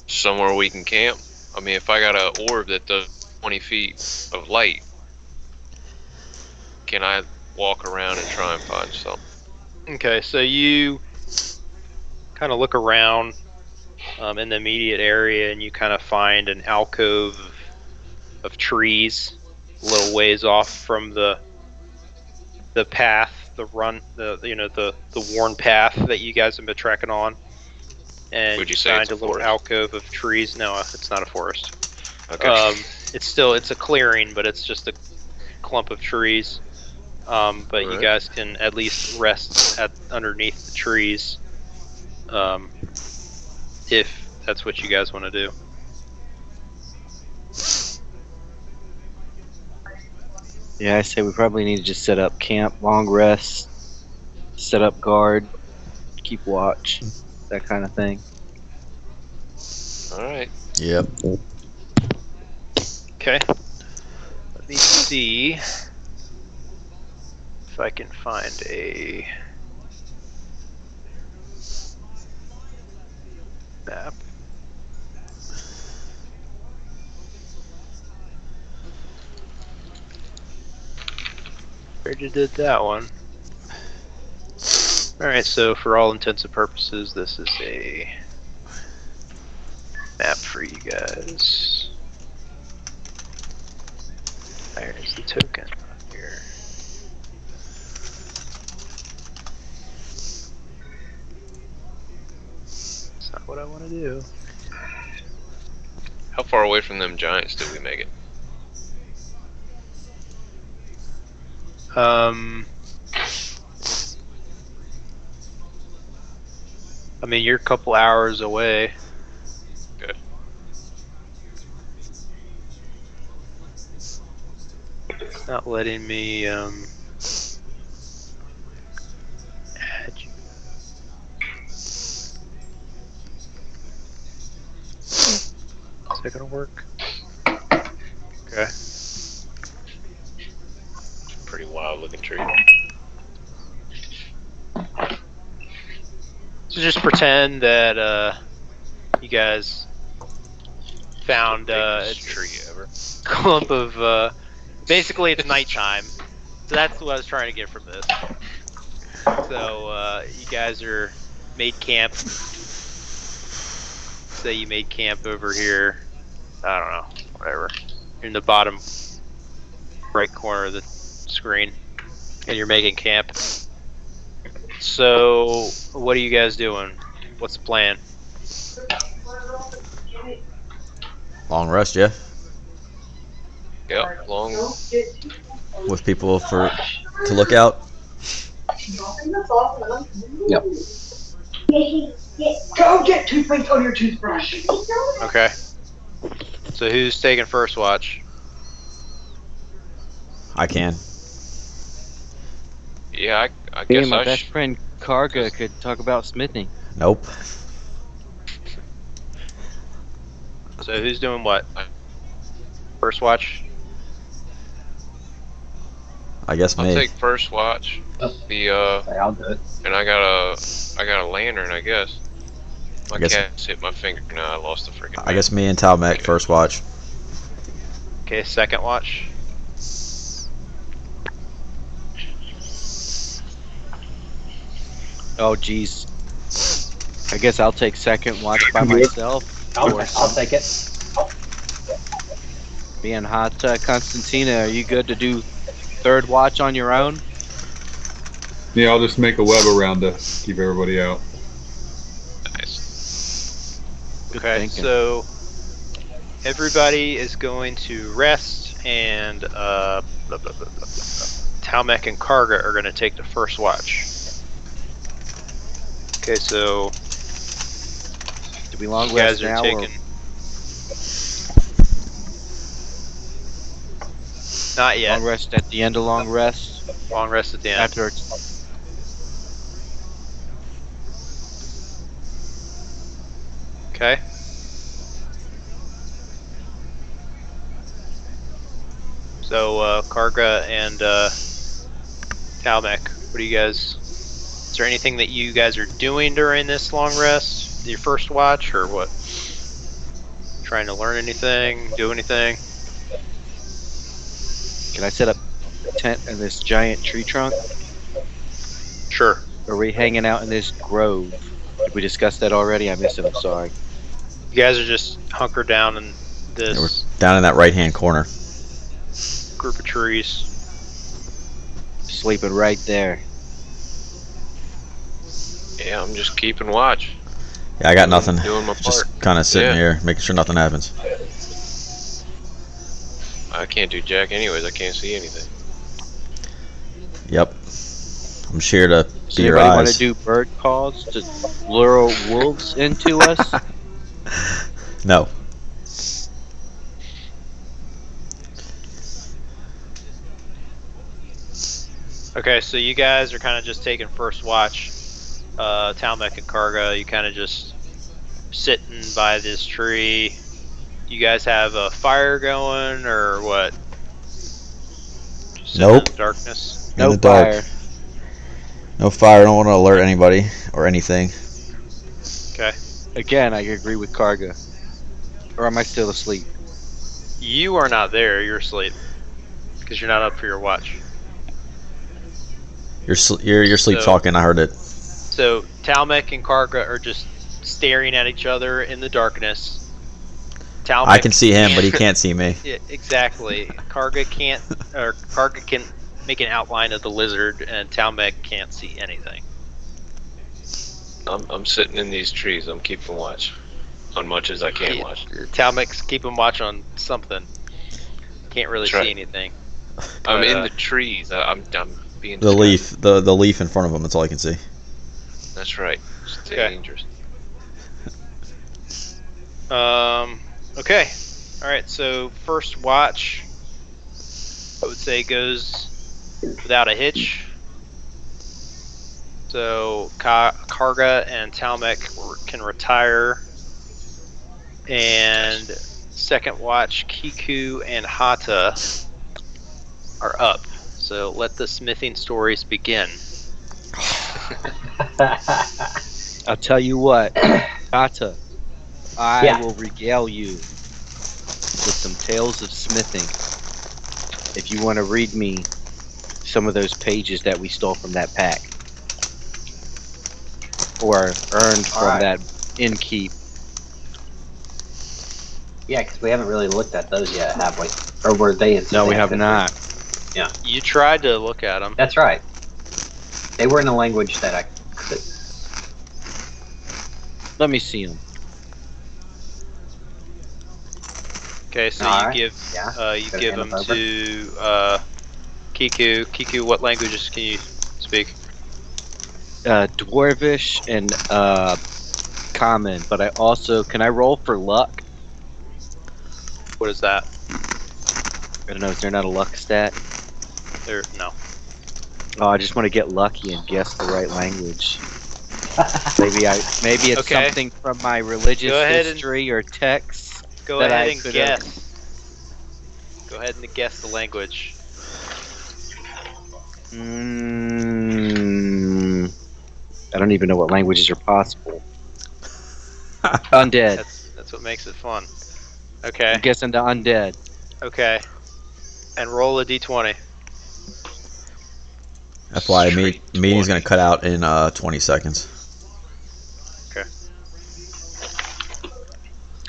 Somewhere we can camp. I mean, if I got an orb that does 20 feet of light, can I walk around and try and find something?
Okay, so you kind of look around in the immediate area, and you kind of find an alcove of trees, a little ways off from the path, the worn path that you guys have been trekking on. And
Would you say
find
it's a
little
forest?
alcove of trees. No, it's not a forest.
Okay.
It's a clearing, but it's just a clump of trees. But you guys can at least rest underneath the trees, if that's what you guys want to do.
Yeah, I say we probably need to just set up camp, long rest, set up guard, keep watch, that kind of thing.
All right.
Yep.
Okay. Let me see if I can find a map. Already did that one. Alright, so for all intents and purposes, this is a map for you guys. There's the token here. That's not what I want to do.
How far away from them giants did we make it?
I mean, you're a couple hours away.
Good.
It's not letting me, add you. Is that gonna work? Okay.
Pretty wild looking tree.
So just pretend that you guys found
Biggest
a
tree ever.
clump of basically it's nighttime. So that's what I was trying to get from this. So you guys are made camp. Say you made camp over here. I don't know, whatever. In the bottom right corner of the screen, and you're making camp. So, what are you guys doing? What's the plan?
Long rest, Jeff.
Yep. Long.
with people to look out.
Yep. Go get toothpaste on your toothbrush.
Okay. So who's taking first watch?
I can.
Yeah, I
Me
guess
and my
I
best
should.
friend Karga could talk about smithing.
Nope.
So who's doing what? First watch?
I guess
I'll
me.
take first watch.
I'll do it.
And I got a lantern, I guess. My
I guess-
cat's hit my finger now. I lost the freaking.
I guess me and Talmec first watch.
Okay, second watch.
Oh, geez. I guess I'll take second watch by myself.
I'll take it.
Being hot, Constantina, are you good to do third watch on your own?
Yeah, I'll just make a web around to keep everybody out.
Nice.
Good
Okay,
thinking.
so everybody is going to rest, and Talmec and Karga are going to take the first watch. Okay, so
Do we long
you guys
rest
are
now or
taking. Not yet.
long rest at the end of long rest?
Long rest at the end.
After it's
Okay. So Karga and Talmec, what do you guys? Is there anything that you guys are doing during this long rest? Your first watch, or what? Trying to learn anything? Do anything?
Can I set up a tent in this giant tree trunk?
Sure.
Or are we hanging out in this grove? Did we discuss that already? I missed it, I'm sorry.
You guys are just hunkered down in
Yeah, we're
this
down in that right-hand corner.
group of trees.
Sleeping right there.
Yeah, I'm just keeping watch.
Yeah, I got nothing.
Doing my part.
Just kind of sitting
Yeah.
here, making sure nothing happens.
I can't do jack anyways. I can't see anything.
Yep. I'm just here to
Does
be your
anybody want to
eyes.
do bird calls to lure wolves into us?
No.
Okay, so you guys are kind of just taking first watch. Talmec and Karga, you kind of just sitting by this tree. You guys have a fire going, or what? Just sitting
Nope.
in the darkness.
In
No
the dark.
fire.
No fire. I don't want to alert anybody or anything.
Okay.
Again, I agree with Karga. Or am I still asleep?
You are not there. You're asleep because you're not up for your watch.
You're sleep
So-
talking. I heard it.
So Talmec and Karga are just staring at each other in the darkness. Talmec
I can see him, but he can't see me.
Yeah, exactly. Karga can't, or Karga can make an outline of the lizard, and Talmec can't see anything.
I'm sitting in these trees. I'm keeping watch on much as I can
Yeah.
watch.
Talmec's keeping watch on something. Can't really
That's right.
see anything.
I'm
But,
in the trees. I'm being
The
disguised.
leaf, the leaf in front of him. That's all I can see.
That's right. It's
Okay.
dangerous.
Okay. Alright, so first watch, I would say, goes without a hitch. So Karga and Talmec can retire. And second watch, Kiku and Hata are up. So let the smithing stories begin.
I'll tell you what, Kata, I
Yeah.
will regale you with some tales of smithing. If you want to read me some of those pages that we stole from that pack. Or earned from
Alright.
that innkeep.
Yeah, because we haven't really looked at those yet, have we? Or were they in?
No, we have not.
You tried to look at them.
That's right. They were in a language that I could.
Let me see them.
Okay, so
Alright,
you
yeah.
give
Gotta
give
hand
them
them over.
to Kiku, what languages can you speak?
Dwarvish and common, but I also can I roll for luck?
What is that?
I don't know. Is there not a luck stat?
No.
Oh, I just want to get lucky and guess the right language. Maybe it's
Okay.
something from my religious
Go ahead
history or text.
Go
that
ahead
I
and
could've-
guess. Go ahead and guess the language.
I don't even know what languages are possible. Undead.
That's what makes it fun. Okay.
I'm guessing the undead.
Okay. And roll a d20.
FYI,
Straight
meeting's
20.
gonna cut out in 20 seconds.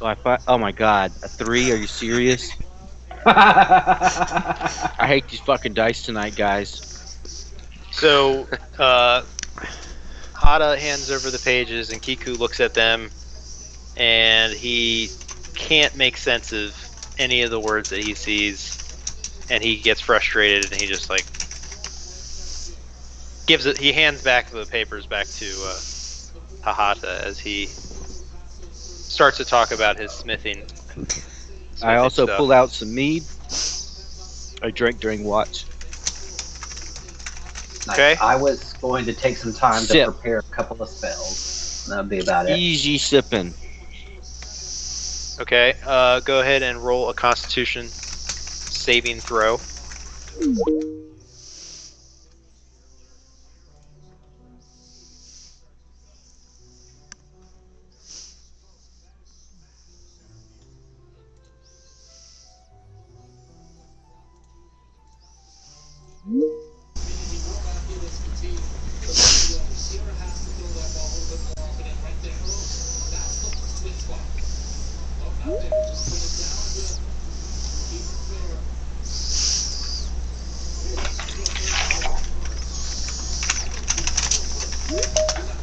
Oh my god, a 3? Are you serious? I hate these fucking dice tonight, guys.
So, Hada hands over the pages, and Kiku looks at them, and he can't make sense of any of the words that he sees, and he gets frustrated, and he just like he hands back the papers back to Hahata as he starts to talk about his smithing.
I also
stuff.
pulled out some mead. I drank during watch.
Nice.
Okay.
I was going to take some time
Sip.
to prepare a couple of spells. That'd be about it.
Easy sipping.
Okay, go ahead and roll a Constitution saving throw.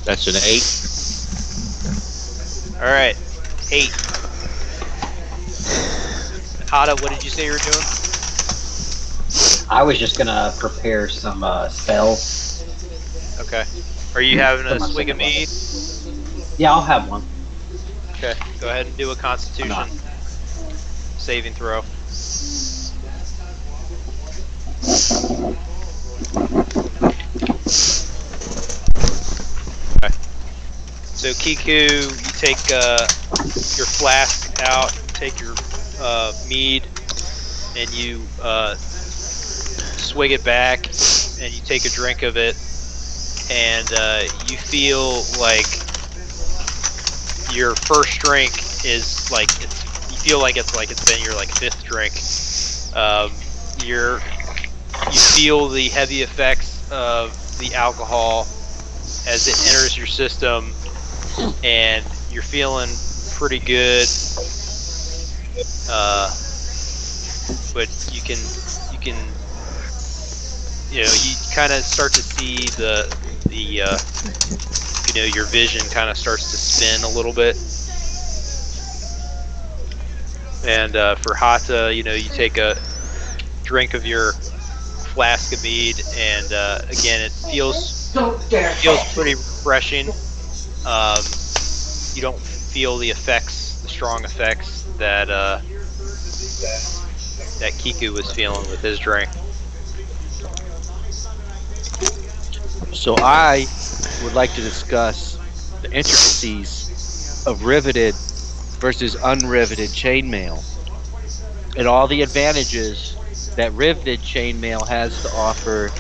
That's an 8.
All right, 8. Hada, what did you say you were doing?
I was just gonna prepare some spells.
Okay. Are you having
For
a
my
swig of
second
mead?
Yeah, I'll have one.
Okay. Go ahead and do a Constitution
Not.
saving throw. Okay. So Kiku, you take your flask out, take your mead, and you swig it back, and you take a drink of it, and you feel like your first drink is like you feel like it's been your like 5th drink. You feel the heavy effects of the alcohol as it enters your system, and you're feeling pretty good. But you kind of start to see the your vision kind of starts to spin a little bit. And for Hata, you take a drink of your flask of mead, and again, it feels pretty refreshing. You don't feel the strong effects that Kiku was feeling with his drink.
So I would like to discuss the intricacies of riveted versus unriveted chainmail and all the advantages that riveted chainmail has to offer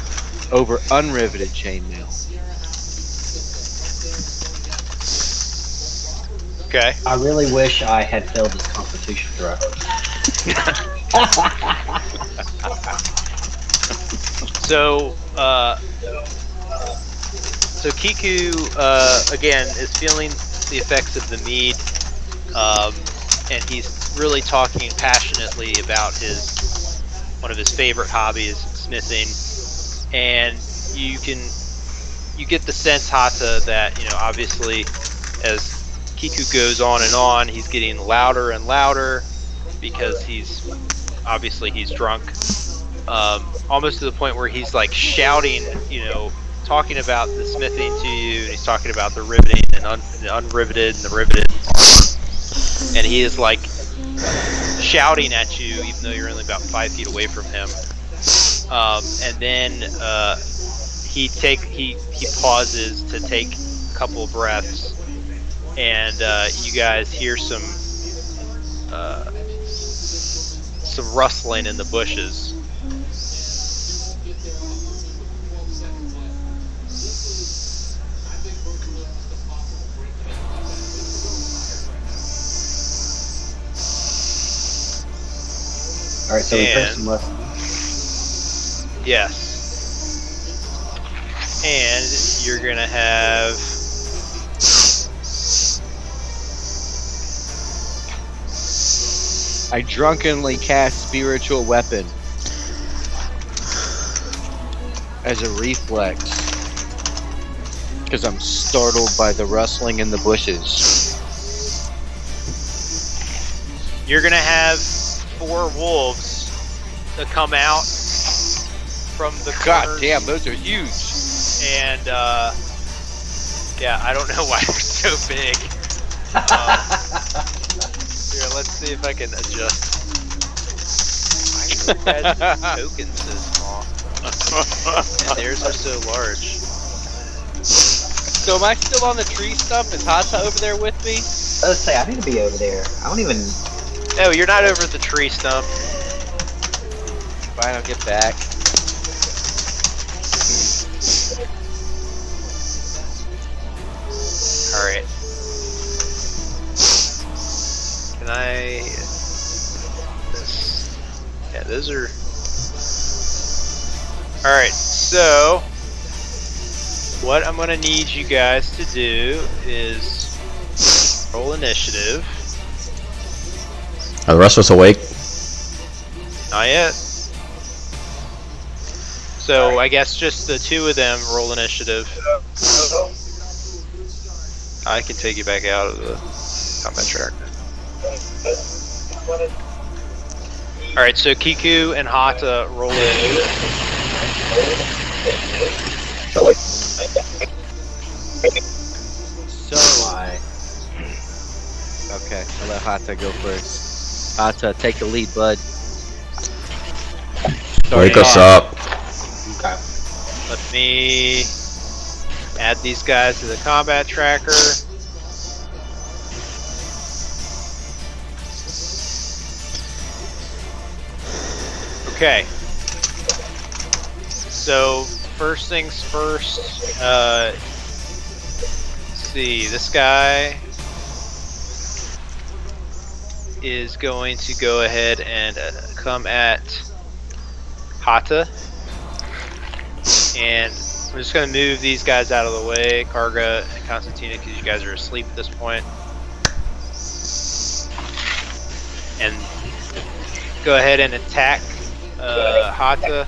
over unriveted chainmail.
Okay.
I really wish I had failed this Constitution throw.
So Kiku again is feeling the effects of the mead, and he's really talking passionately about one of his favorite hobbies, smithing. And you get the sense, Hata, that obviously as Kiku goes on, he's getting louder and louder because he's drunk. almost to the point where he's like shouting, talking about the smithing to you, and he's talking about the riveting and the unriveted and the riveted armor. And he is like shouting at you, even though you're only about 5 feet away from him. And then he pauses to take a couple of breaths, and you guys hear some rustling in the bushes.
All right, so we press some left.
Yes. And you're gonna have
I drunkenly cast spiritual weapon as a reflex because I'm startled by the rustling in the bushes.
You're gonna have 4 wolves to come out from the corners.
God damn, those are huge.
And yeah, I don't know why they're so big. Here, let's see if I can adjust. Why are your guys' tokens so small? And theirs are so large.
So am I still on the tree stump? Is Hata over there with me?
Let's say I need to be over there. I don't even.
No, you're not over the tree stump.
Fine, I'll get back.
Alright. Can I... Yeah, those are... Alright, so... What I'm gonna need you guys to do is... roll initiative.
Are the rest of us awake?
Not yet. So I guess just the 2 of them roll initiative. I can take you back out of the combat track. Alright, so Kiku and Hata roll in.
So okay, I'll let Hata go first. Hata, take the lead, bud.
Wake us up.
Okay.
Let me add these guys to the combat tracker. Okay. So, first things first, let's see, this guy is going to go ahead and come at Hata. And I'm just going to move these guys out of the way, Karga and Constantina, because you guys are asleep at this point. And go ahead and attack Hata.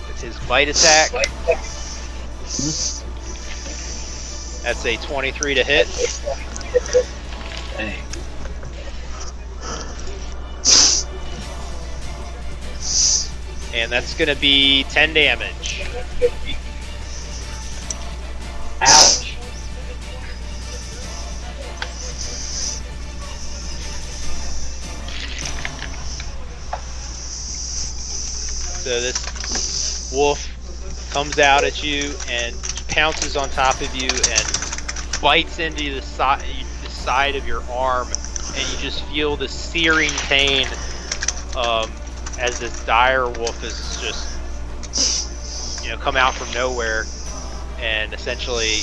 With his bite attack. That's a 23 to hit.
Dang.
And that's going to be 10 damage.
Ouch.
So this wolf comes out at you and pounces on top of you and bites into the side of your arm, and you just feel the searing pain as this dire wolf is just, come out from nowhere, and essentially,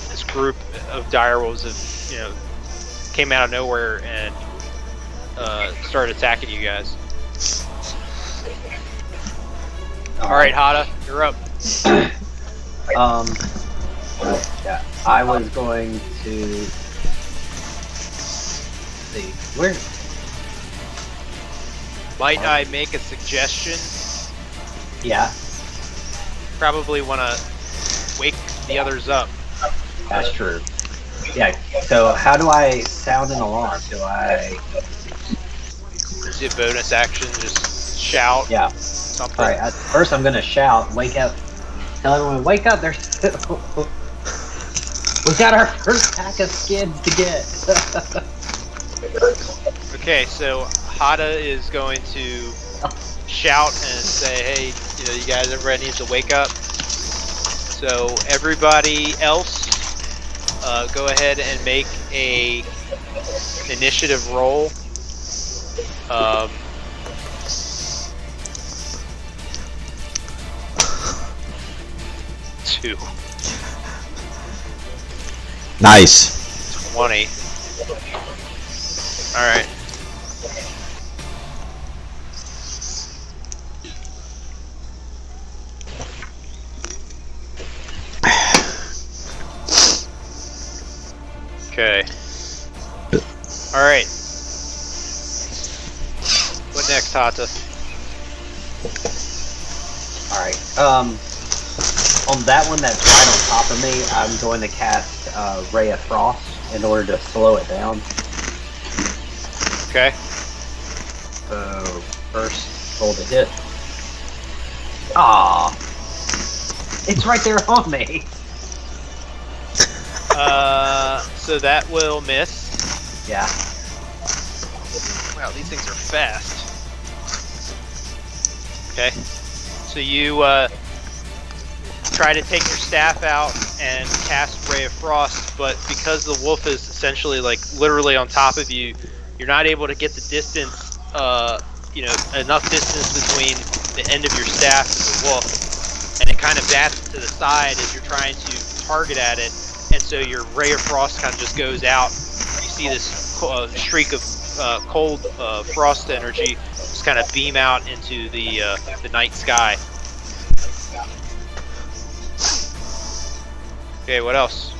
this group of dire wolves have, came out of nowhere and started attacking you guys. All right, Hata, you're up.
Yeah, I was going to see where.
Might I make a suggestion?
Yeah,
Probably want to wake the others up.
that's true. Yeah. So how do I sound an alarm? Do I?
Is it bonus action? Just shout
Yeah.
something.
All right. At first, I'm gonna shout, "Wake up!" Tell everyone, "Wake up!" There's. We got our first pack of skids to get.
Okay, so Hada is going to shout and say, "Hey, you guys, everybody needs to wake up." So everybody else, go ahead and make a initiative roll. 2.
Nice.
20. Alright. Okay. Alright. What next, Hata?
All right. On that one that's right on top of me, I'm going to cast Ray of Frost in order to slow it down.
Okay.
So first, roll the hit. Ah, it's right there on me.
So that will miss.
Yeah.
Wow, these things are fast. Okay. So you try to take your staff out and cast Ray of Frost, but because the wolf is essentially like literally on top of you, you're not able to get the distance, enough distance between the end of your staff and the wolf, and it kind of bats to the side as you're trying to target at it, and so your Ray of Frost kind of just goes out. You see this streak of cold frost energy just kind of beam out into the night sky. Okay, what else?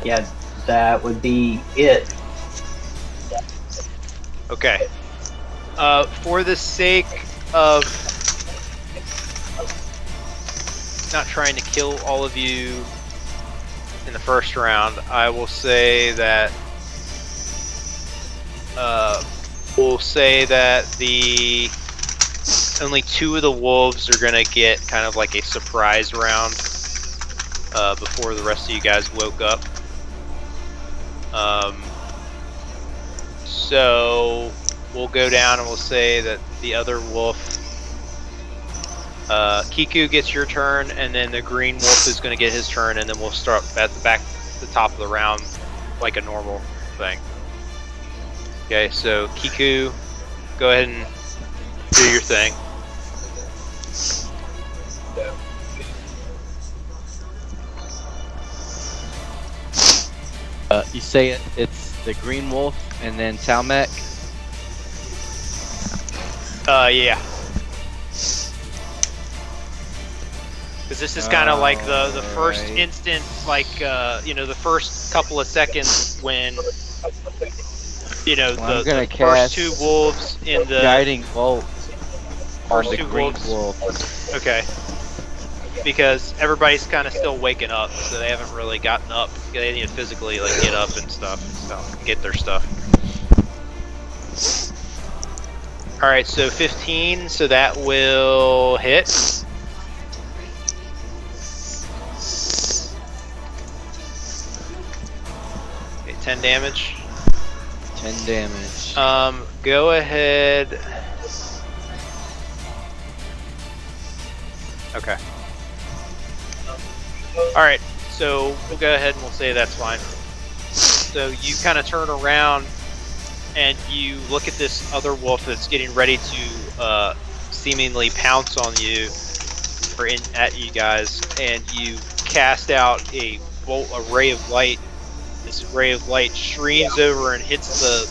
Yeah, that would be it.
Okay. For the sake of not trying to kill all of you in the first round, I will say that the only 2 of the wolves are gonna get kind of like a surprise round before the rest of you guys woke up. So we'll go down and we'll say that the other wolf, Kiku gets your turn, and then the green wolf is going to get his turn, and then we'll start at the top of the round like a normal thing. Okay, so Kiku, go ahead and do your thing.
You say it's the green wolf and then Talmec.
Yeah. Because this is kind of like the first
Alright.
instance, like, the first couple of seconds when,
I'm gonna
the
cast
first 2 wolves in the...
Guiding bolt on
First
the
2
green
wolves.
wolf.
Okay. Because everybody's kind of still waking up, so they haven't really gotten up. They need to physically, like, get up and stuff, get their stuff. Alright, so 15, so that will hit. Okay, 10 damage.
10 damage.
Go ahead. Okay. Alright, so we'll go ahead and we'll say that's fine. So you kind of turn around and you look at this other wolf that's getting ready to seemingly pounce on you or at you guys, and you cast out a ray of light. This ray of light streams over and hits the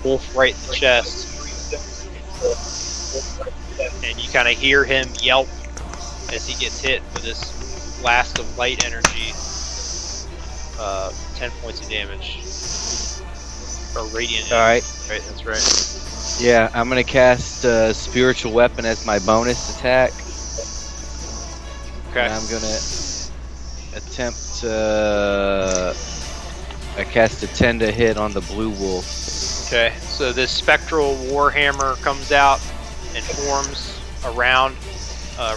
wolf right in the chest, and you kind of hear him yelp as he gets hit with this blast of light energy. 10 points of damage. Or radiant damage.
Alright.
Right, that's right.
Yeah, I'm gonna cast Spiritual Weapon as my bonus attack.
Okay.
And I'm gonna attempt I cast a 10 to hit on the blue wolf.
Okay, so this spectral warhammer comes out and forms around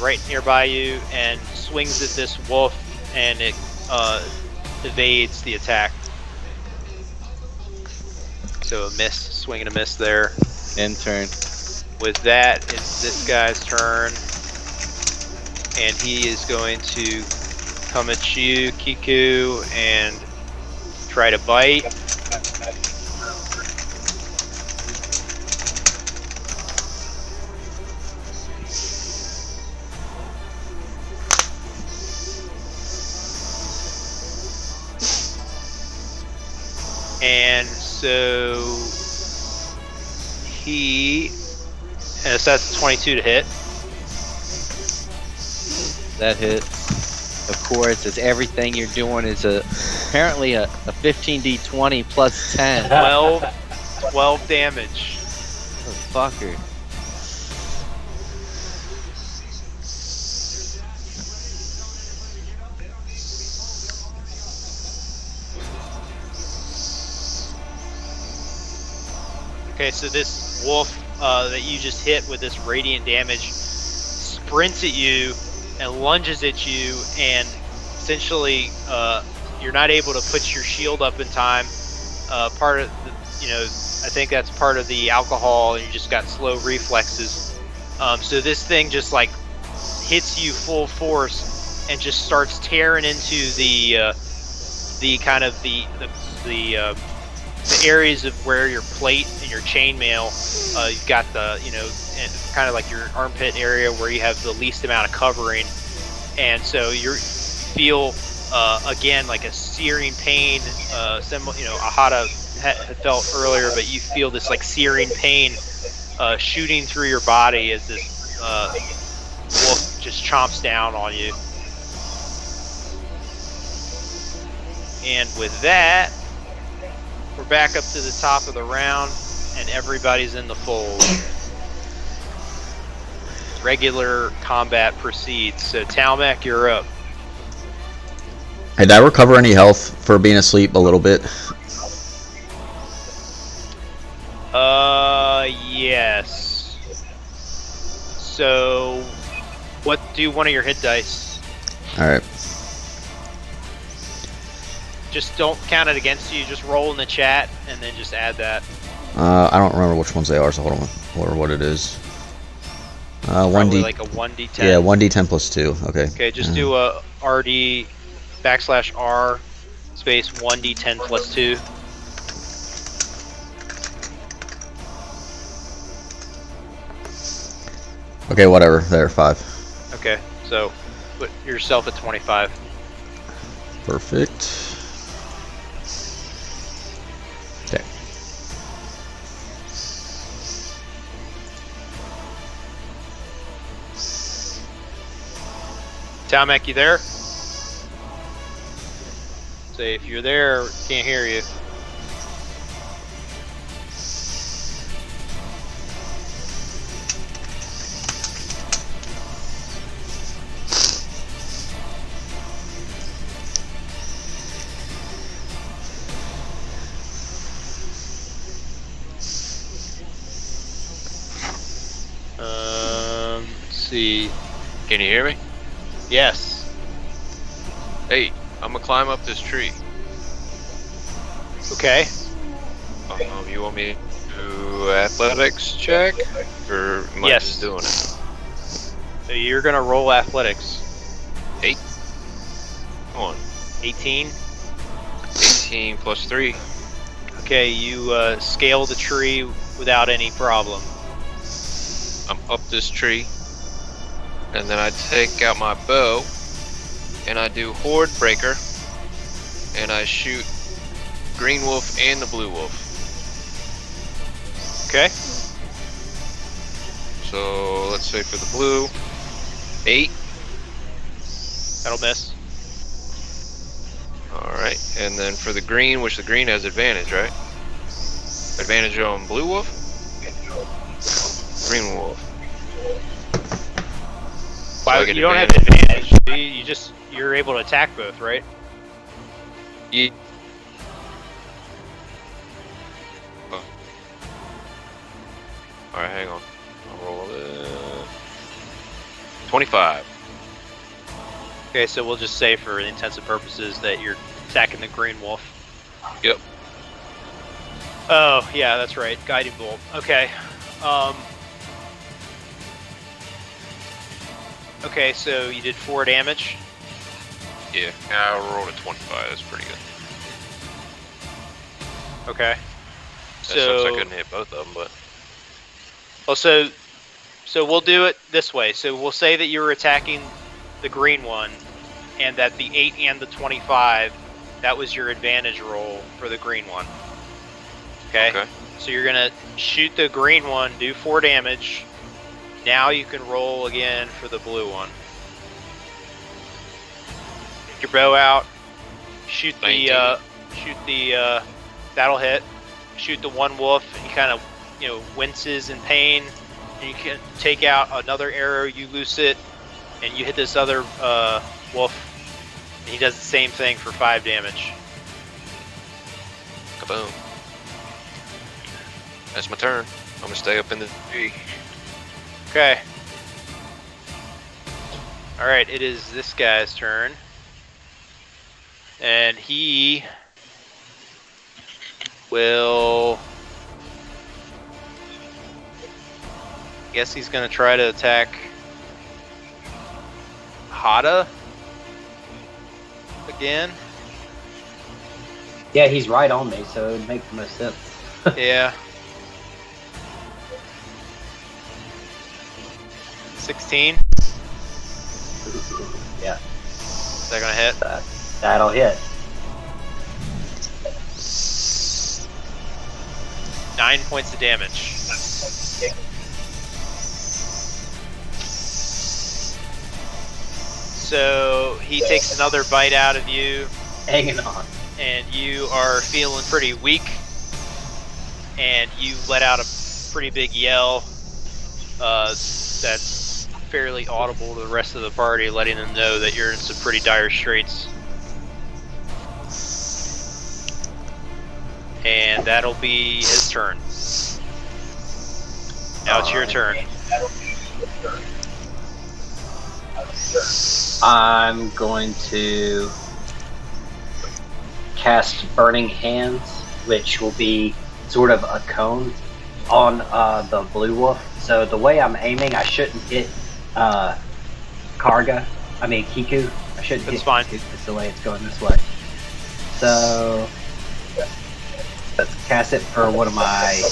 right nearby you and swings at this wolf, and it evades the attack. So a miss, swing and a miss there.
End turn.
With that, it's this guy's turn, and he is going to come at you, Kiku, and try to bite. And so so that's 22 to hit.
That hits. Of course, as everything you're doing is apparently a 15d20 plus 10.
12 damage.
Oh, fucker.
Okay, so this wolf that you just hit with this radiant damage sprints at you and lunges at you, and essentially you're not able to put your shield up in time. Part of the, I think that's part of the alcohol, and you just got slow reflexes. So this thing just like hits you full force and just starts tearing into the kind of the areas of where your plate and your chainmail, you've got the, kind of like your armpit area where you have the least amount of covering. And so you feel, again, like a searing pain, Ahata had felt earlier, but you feel this like searing pain shooting through your body as this wolf just chomps down on you. And with that, we're back up to the top of the round, and everybody's in the fold. Regular combat proceeds. So, Talmec, you're up.
Hey, did I recover any health for being asleep a little bit?
Yes. So, do one of your hit dice.
Alright.
Just don't count it against you. Just roll in the chat, and then just add that.
I don't remember which ones they are, so hold on. Or what it is.
Probably
1d.
like a 1d10.
Yeah, 1d10 plus 2. Okay.
Okay, just do a RD /R space 1d10 plus 2.
Okay, whatever. There, 5.
Okay, so put yourself at 25.
Perfect. Okay.
Talmec, you there? Say if you're there, can't hear you. Let's see.
Can you hear me?
Yes.
Hey, I'm gonna climb up this tree.
Okay.
You want me to do athletics check, or am I
Yes.
just doing it?
So you're gonna roll athletics.
8. Come on.
18.
18 plus 3.
Okay, you scale the tree without any problem.
I'm up this tree, and then I take out my bow, and I do Horde Breaker, and I shoot Green Wolf and the Blue Wolf.
Okay.
So let's say for the blue, 8.
That'll miss.
Alright, and then for the green, which the green has advantage, right? Advantage on Blue Wolf? Green Wolf. So
Wow,
I get
you don't have
advantage.
advantage. You're able to attack both, right?
Yeah. Alright, hang on. I'll roll it. 25.
Okay, so we'll just say for intents and purposes that you're attacking the green wolf.
Yep.
Oh, yeah, that's right. Guiding bolt. Okay. Okay, so you did 4 damage.
Yeah, I rolled a 25. That's pretty good.
Okay.
That sucks I couldn't hit both of them, but...
Well, so we'll do it this way. So we'll say that you were attacking the green one, and that the 8 and the 25, that was your advantage roll for the green one. Okay?
Okay.
So you're going to shoot the green one, do 4 damage. Now you can roll again for the blue one. Get your bow out. Shoot the that'll hit. Shoot the one wolf, and he kind of, winces in pain. And you can take out another arrow, you loose it, and you hit this other wolf. And he does the same thing for 5 damage.
Kaboom. That's my turn. I'm gonna stay up in the tree.
Okay. Alright, it is this guy's turn. And he will... I guess he's going to try to attack Hada again.
Yeah, he's right on me, so it would make the most sense.
Yeah. 16.
Yeah,
Is that gonna hit?
that'll hit.
9 points of damage. So he takes another bite out of you,
Hanging on.
and you are feeling pretty weak. And you let out a pretty big yell that's fairly audible to the rest of the party, letting them know that you're in some pretty dire straits. And that'll be his turn. Now it's your turn.
I'm going to cast Burning Hands, which will be sort of a cone on the blue wolf. So the way I'm aiming, I shouldn't hit Kiku. I shouldn't
That's
hit
fine.
Kiku. It's the way it's going this way. So let's cast it for one of my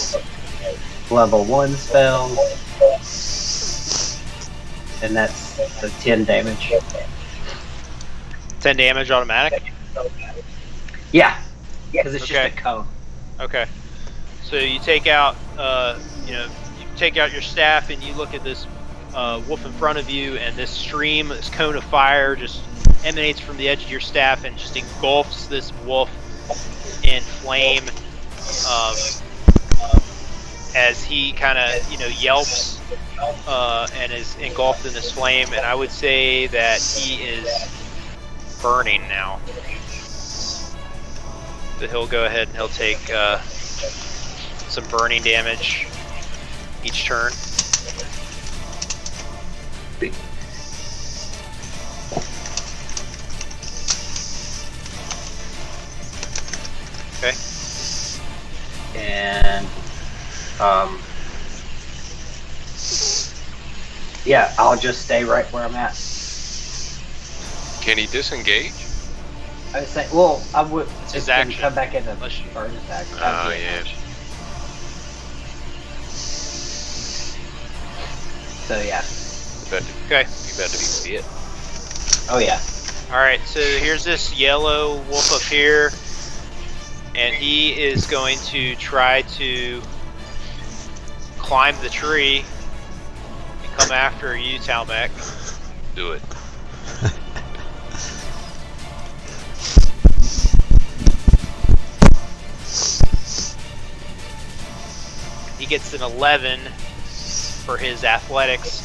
level 1 spells. And that's the 10 damage.
10 damage automatic?
Yeah, because it's
Okay.
just a cone.
Okay. So you take out, you take out your staff and you look at this wolf in front of you, and this stream, this cone of fire just emanates from the edge of your staff and just engulfs this wolf in flame as he kind of, yelps and is engulfed in this flame. And I would say that he is burning now. So he'll go ahead and he'll take some burning damage each turn. Okay.
And yeah, I'll just stay right where I'm at.
Can he disengage?
I would say, well, I would
his
just
action.
come back into
Unless you-
burn attack.
Oh, yeah.
So yeah.
Okay.
You better be it.
Oh yeah.
Alright, so here's this yellow wolf up here, and he is going to try to climb the tree and come after you, Talmec.
Do it.
He gets an 11 for his athletics.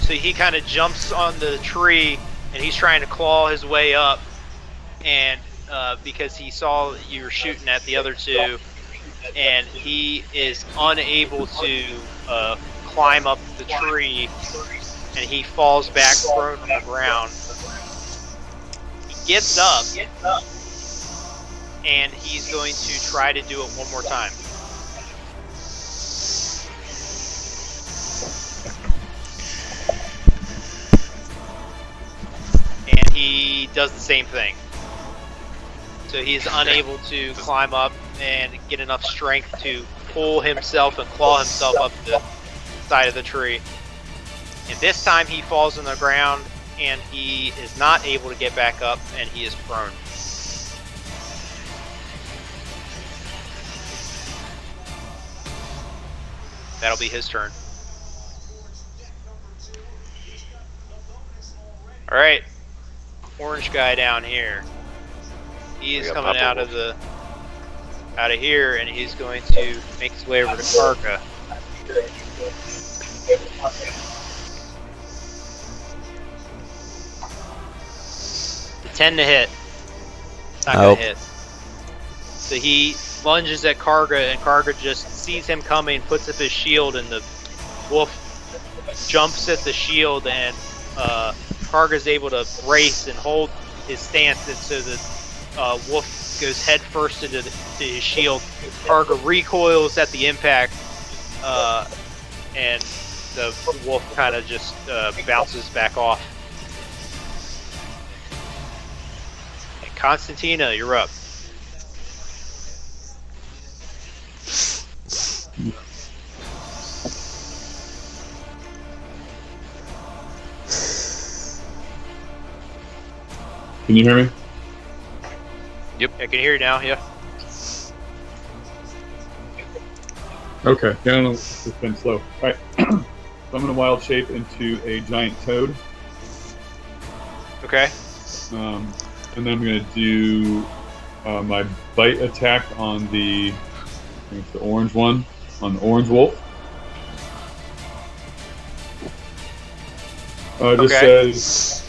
So he kind of jumps on the tree, and he's trying to claw his way up, and because he saw you were shooting at the other two, and he is unable to climb up the tree, and he falls back prone on the ground. He gets up, and he's going to try to do it one more time. And he does the same thing. So he's unable to climb up and get enough strength to pull himself and claw himself up the side of the tree. And this time he falls on the ground, and he is not able to get back up, and he is prone. That'll be his turn. Alright. Orange guy down here. He is coming out of here, and he's going to make his way over to Karka. The 10 to hit. Not gonna hit. So he lunges at Karga, and Karga just sees him coming, puts up his shield, and the wolf jumps at the shield, and Karga's able to brace and hold his stance, and so the wolf goes head first into his shield. Karga recoils at the impact, and the wolf kind of just bounces back off. And Constantina, you're up.
Can you hear me?
Yep, I can hear you now. Yeah.
Okay. Yeah, I don't know. It's been slow. All right. So I'm going to wild shape into a giant toad.
Okay.
And then I'm going to do my bite attack on the, I think it's the orange one, on the orange wolf. This says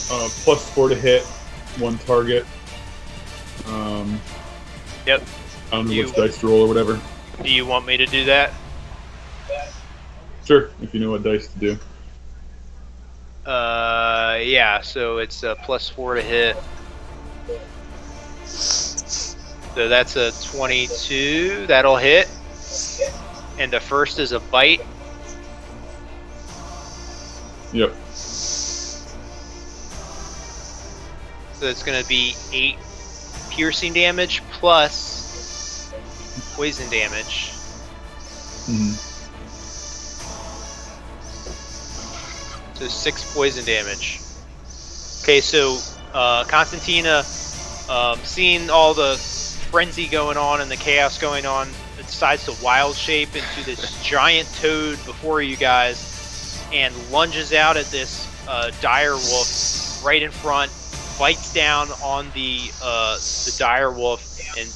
+4 to hit, 1 target.
Yep.
I don't know which dice to roll or whatever.
Do you want me to do that?
Sure, if you know what dice to do.
Yeah, so it's a +4 to hit. So that's a 22. That'll hit. And the first is a bite.
Yep.
So it's going to be 8 piercing damage plus poison damage.
Mm-hmm.
So 6 poison damage. Okay, so Constantina, seeing all the frenzy going on and the chaos going on, decides to wild shape into this giant toad before you guys and lunges out at this dire wolf right in front, bites down on the dire wolf, and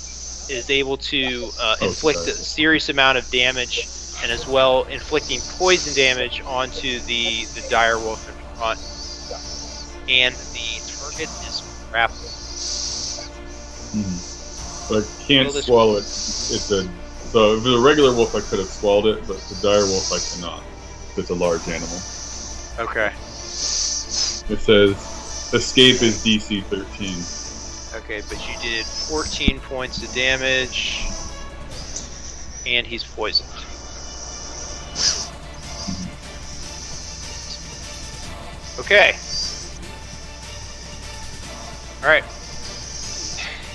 is able to inflict a serious amount of damage, and as well inflicting poison damage onto the dire wolf in front. And the target is grappled.
Mm-hmm. But I can't swallow it. So if it was a regular wolf, I could have swallowed it, but the dire wolf, I cannot. It's a large animal.
Okay.
It says escape is DC 13.
Okay, but you did 14 points of damage, and he's poisoned. Okay. Alright.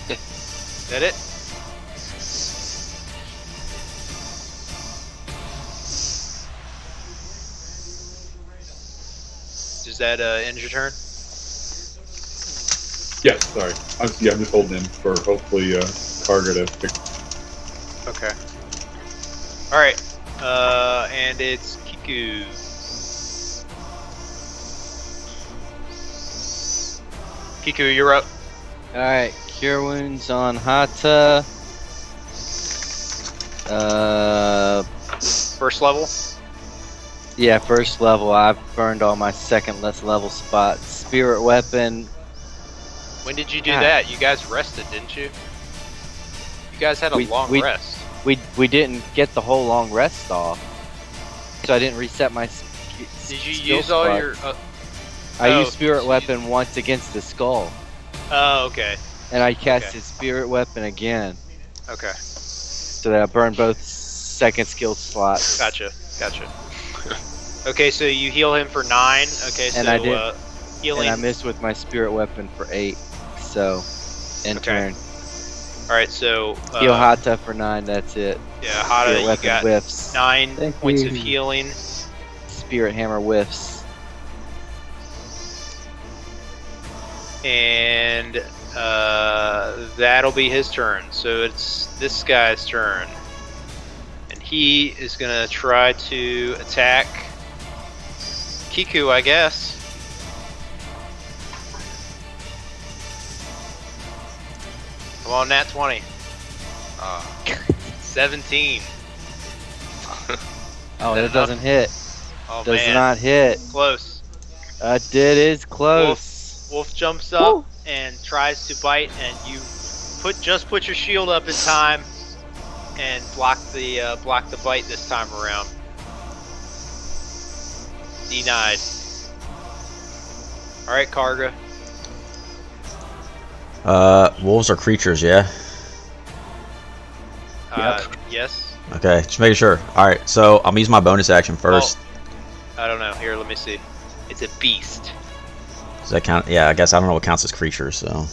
Is that it? Does that end your turn?
Yeah, sorry. I'm just holding him for hopefully Karga to pick.
Okay. Alright. And it's Kiku. Kiku, you're up.
Alright, Cure Wounds on Hata.
First level?
Yeah, first level. I've burned all my second level spots. Spirit Weapon.
When did you do
God.
that? You guys rested, didn't you? You guys had a long rest.
We didn't get the whole long rest off, so I didn't reset my.
Did you use all your?
I used Spirit Weapon once against the skull.
Oh, okay.
And I casted Spirit Weapon again.
Okay.
So that I burned both second skill slots.
Gotcha. Okay, so you heal him for 9. Okay,
and
so
I did,
healing.
and I missed with my Spirit Weapon for 8. So, in turn.
All right, so
heal Hata for 9. That's it.
Yeah, Hata,
Spirit
you
Weapon
got
whiffs.
9 points of healing.
Spirit Hammer whiffs.
And that'll be his turn. So it's this guy's turn. And he is going to try to attack Kiku, I guess. Come on, nat 20. 17.
Oh, that doesn't hit.
Oh,
Does
man.
not hit.
Close.
It is close.
Wolf jumps up and tries to bite, and you just put your shield up in time and block the bite this time around. Denied. All right, Karga.
Wolves are creatures, yeah?
Yes.
Okay, just making sure. Alright, so I'm gonna use my bonus action first.
I don't know. Here, let me see. It's a beast.
Does that count? Yeah, I guess I don't know what counts as creatures, so.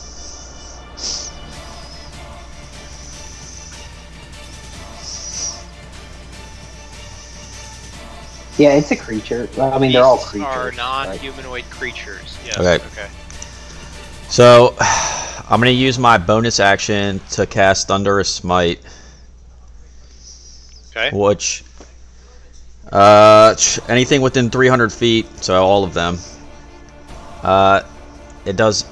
Yeah, it's a creature. Well, I mean, they're all creatures.
Are non-humanoid creatures. Yes.
Okay.
Okay.
So, I'm gonna use my bonus action to cast Thunderous Smite.
Okay.
Which, anything within 300 feet, so all of them. It does.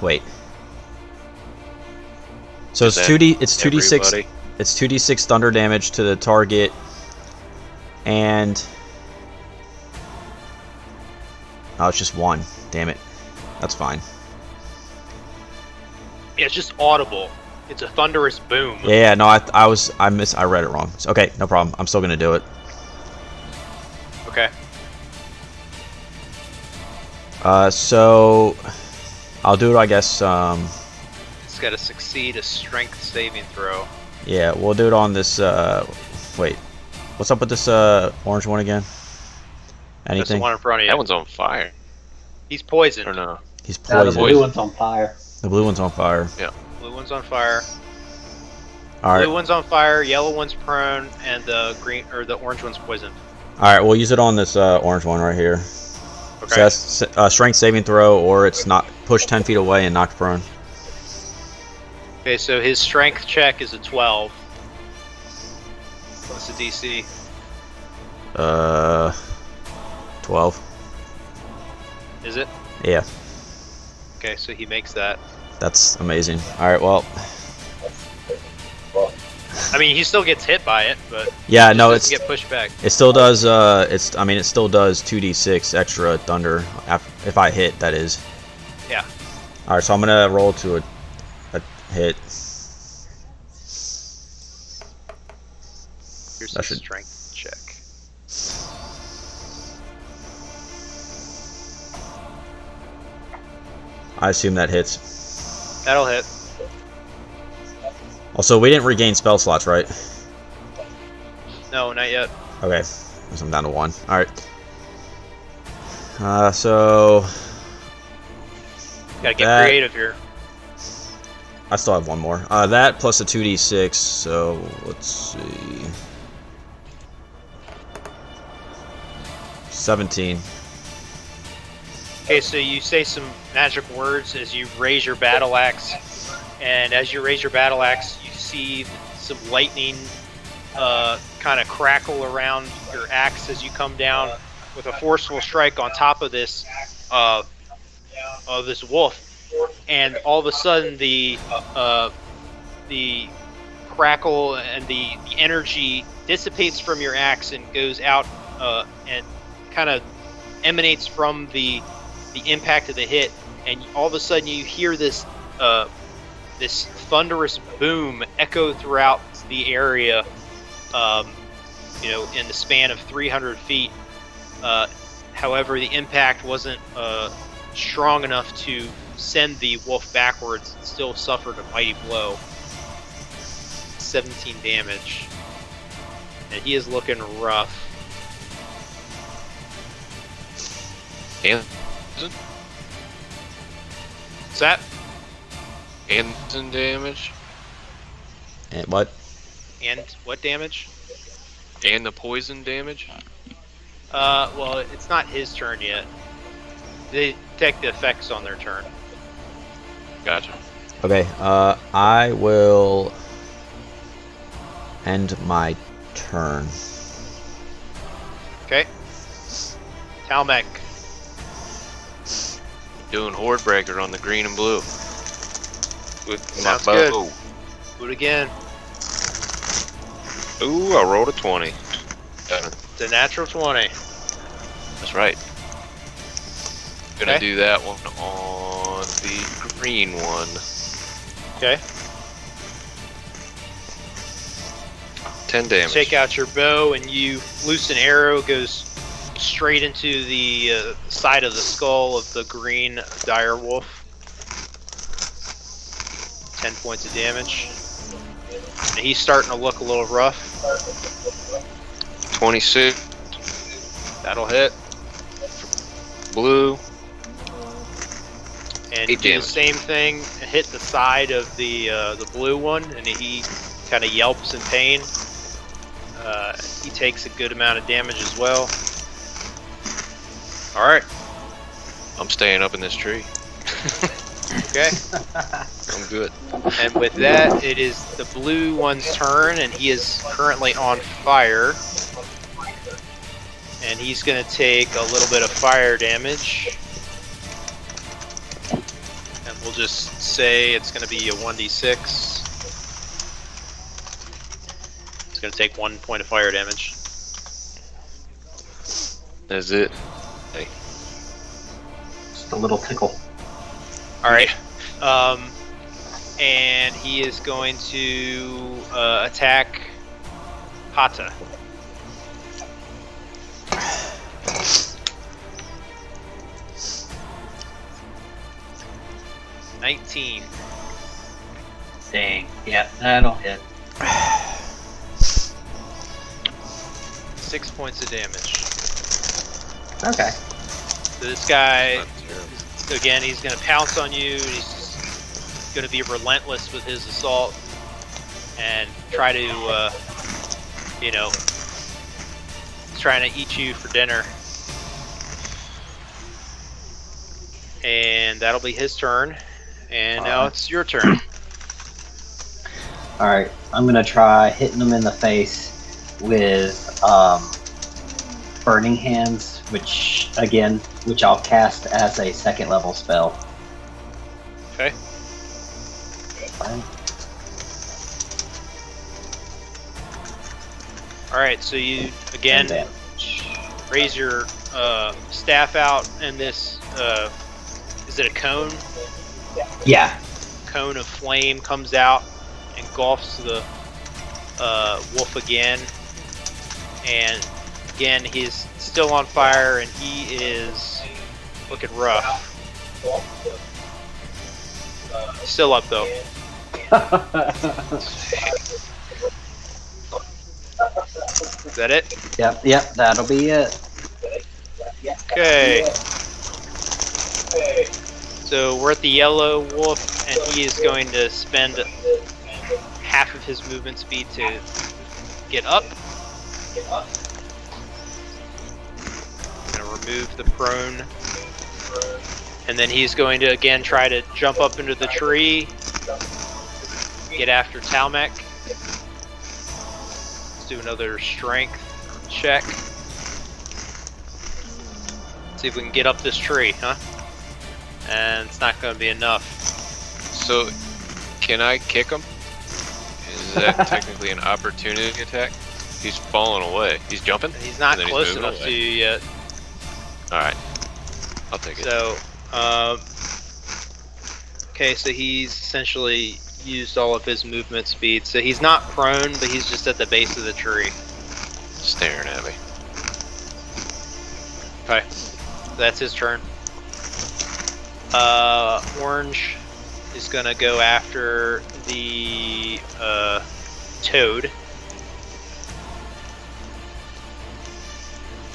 Wait. So it's 2d. It's 2d6. It's 2d6 thunder damage to the target, and oh, it's just 1. Damn it. That's fine.
Yeah, it's just audible. It's a thunderous boom.
Yeah, no, I read it wrong. So, okay, no problem. I'm still gonna do it.
Okay.
So I'll do it, I guess.
It's got to succeed a strength saving throw.
Yeah, we'll do it on this. Wait, what's up with this orange one again? Anything?
That's the one in front of you.
That one's on fire.
He's poisoned.
Or no?
He's
No, the
poisoned.
blue one's on fire.
The blue one's on fire.
Yeah.
Blue one's on fire.
All right.
Blue one's on fire. Yellow one's prone, and the green or the orange one's poisoned.
All right, we'll use it on this orange one right here.
Okay.
So that's strength saving throw, or it's not pushed 10 feet away and knocked prone.
Okay, so his strength check is a 12. What's the DC?
12.
Is it?
Yeah,
Okay, so he makes that.
that's amazing. All right, well,
I mean, he still gets hit by it, but
yeah,
he
no,
doesn't
it's
get pushed back.
it still does. It still does 2d6 extra thunder if I hit. That is.
Yeah.
All right, so I'm gonna roll to a hit.
Here's
That
his
should-
strength check.
I assume that hits.
That'll hit.
Also, we didn't regain spell slots, right?
No, not yet.
Okay, so I'm down to 1. All right. So
Gotta get
That-
creative here.
I still have one more. That plus a 2d6. So let's see. 17.
Okay, so you say some magic words as you raise your battle axe, and as you raise your battle axe, you see some lightning kind of crackle around your axe as you come down with a forceful strike on top of this wolf, and all of a sudden the crackle and the energy dissipates from your axe and goes out and kind of emanates from the impact of the hit and all of a sudden you hear this this thunderous boom echo throughout the area. You know, in the span of 300 feet. However, the impact wasn't strong enough to send the wolf backwards. It still suffered a mighty blow. 17 damage. And he is looking rough.
And
What's that?
Anderson damage.
And what?
And what damage?
And the poison damage.
Well, it's not his turn yet. They detect the effects on their turn.
Gotcha.
Okay, I will end my turn.
Okay. Talmec.
Doing Horde Breaker on the green and blue. With my
Sounds
bow.
good. Do it again.
Ooh, I rolled a 20.
It's a natural 20.
That's right. Gonna
Okay.
do that one on the green one.
Okay.
10 damage.
Take out your bow and you loose an arrow, goes straight into the side of the skull of the green dire wolf. 10 points of damage. And he's starting to look a little rough.
26
That'll hit.
blue.
And
8
do
damage.
the same thing, hit the side of the blue one, and he kind of yelps in pain. He takes a good amount of damage as well. All right.
I'm staying up in this tree.
Okay.
I'm good.
And with that, it is the blue one's turn, and he is currently on fire. And he's going to take a little bit of fire damage. And we'll just say it's going to be a 1d6. It's going to take 1 point of fire damage.
That's it. Hey.
Just a little tickle.
Alright. And he is going to attack Hata. $19.
Dang. Yeah, that'll hit.
6 points of damage.
Okay.
So this guy,
Not terrible.
again, he's going to pounce on you. He's going to be relentless with his assault and try to, you know, he's trying to eat you for dinner. And that'll be his turn. And now it's your turn.
Alright, I'm gonna try hitting him in the face with Burning Hands, which I'll cast as a second level spell.
Okay.
Fine.
Alright, so you, again,
And
raise your staff out, and this, is it a cone?
yeah.
Cone of flame comes out, engulfs the wolf again, and again he's still on fire and he is looking rough. Still up though. Is that it?
Yep, that'll be it.
Okay. So we're at the yellow wolf, and he is going to spend half of his movement speed to get up. I'm going to remove the prone. And then he's going to again try to jump up into the tree, get after Talmec. Let's do another strength check. See if we can get up this tree, huh? And it's not going to be enough.
So, can I kick him? Is that technically an opportunity attack? He's falling away. He's jumping?
He's not
And then he's
close
moving
enough
away.
to you yet.
Alright. I'll take it.
So, Okay, so he's essentially used all of his movement speed. So he's not prone, but he's just at the base of the tree.
Staring at me.
Okay, that's his turn. Orange is gonna go after the toad.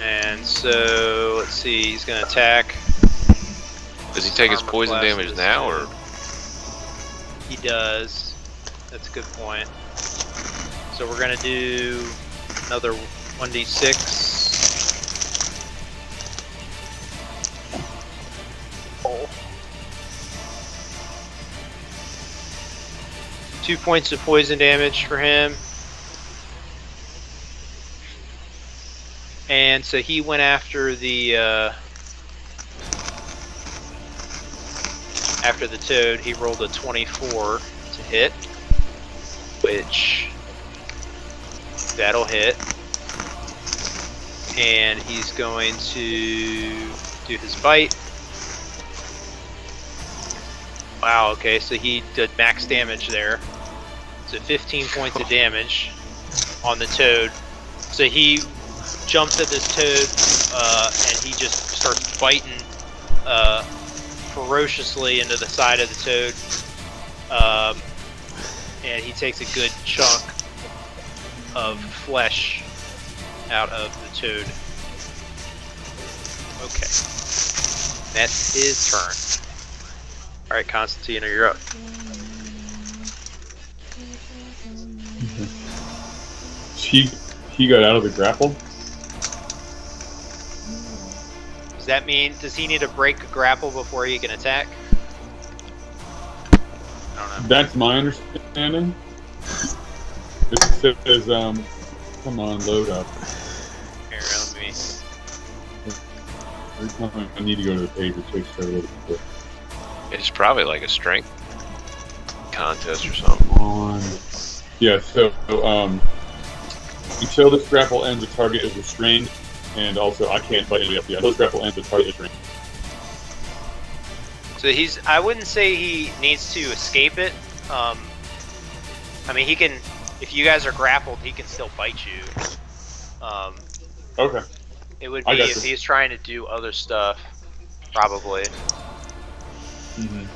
And so, let's see, he's gonna attack.
Does he take his
Armor
poison
class
damage
is
now, or?
He does. That's a good point. So we're gonna do another 1d6. Oh. 2 points of poison damage for him. And so he went after the toad. He rolled a 24 to hit, which that'll hit. And he's going to do his bite. Wow, okay, so he did max damage there. So 15 points of damage on the toad. So he jumps at this toad, and he just starts biting ferociously into the side of the toad. And he takes a good chunk of flesh out of the toad. Okay. That's his turn. Alright, Constantine, you're up.
He got out of the grapple?
Does that mean, does he need to break a grapple before he can attack? I don't know.
That's my understanding. It says, come on, load up.
Here, let me...
Every time I need to go to the page, it takes so little bit.
It's probably like a strength contest or something.
Yeah, so, until this grapple ends, the target is restrained, and also I can't bite anybody up yet. Until this grapple ends, the target is restrained.
So he's, I wouldn't say he needs to escape it. I mean, he can, if you guys are grappled, he can still bite you.
Okay.
It would be if he's trying to do other stuff, probably.
Mm-hmm.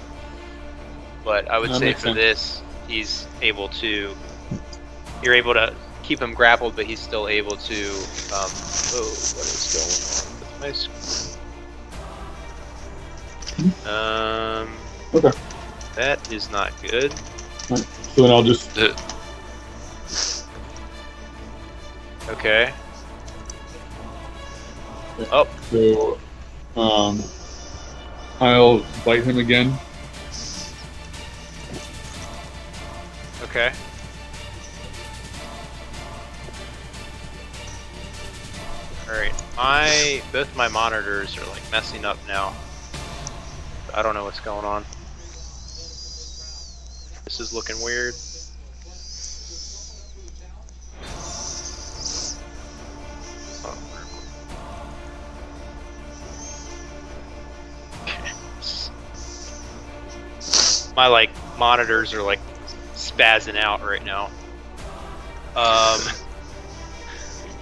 But I would
That
say
makes
for
sense.
this, he's able to, you're able to keep him grappled, but he's still able to, oh, what is going on with my screen?
Okay.
That is not good.
Right. So then I'll just...
Okay. Oh.
So, I'll bite him again.
Okay. Alright, both my monitors are like messing up now. I don't know what's going on. This is looking weird. My like monitors are like spazzing out right now.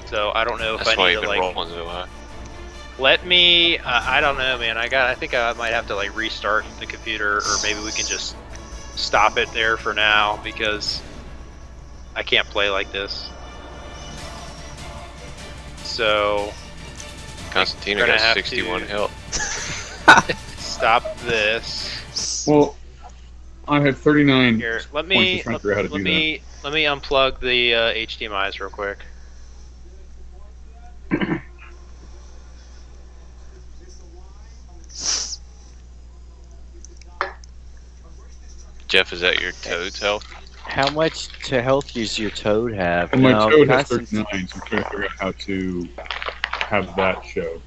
So I don't know if
That's
I
why
need
you've
to
been
like
rolling so high.
let me. I don't know, man. I think I might have to like restart the computer, or maybe we can just stop it there for now because I can't play like this. So
Constantino
We're gonna
got
have
61
to-
health.
stop this.
Well, I had 39
Here, let
points
me
of trying to figure out how to do that.
let me unplug the HDMI's real quick.
Jeff, is that your toad's health?
How much to health does your toad have?
And my
No,
toad has
Constantine-
39, so I'm trying to figure out how to have that show.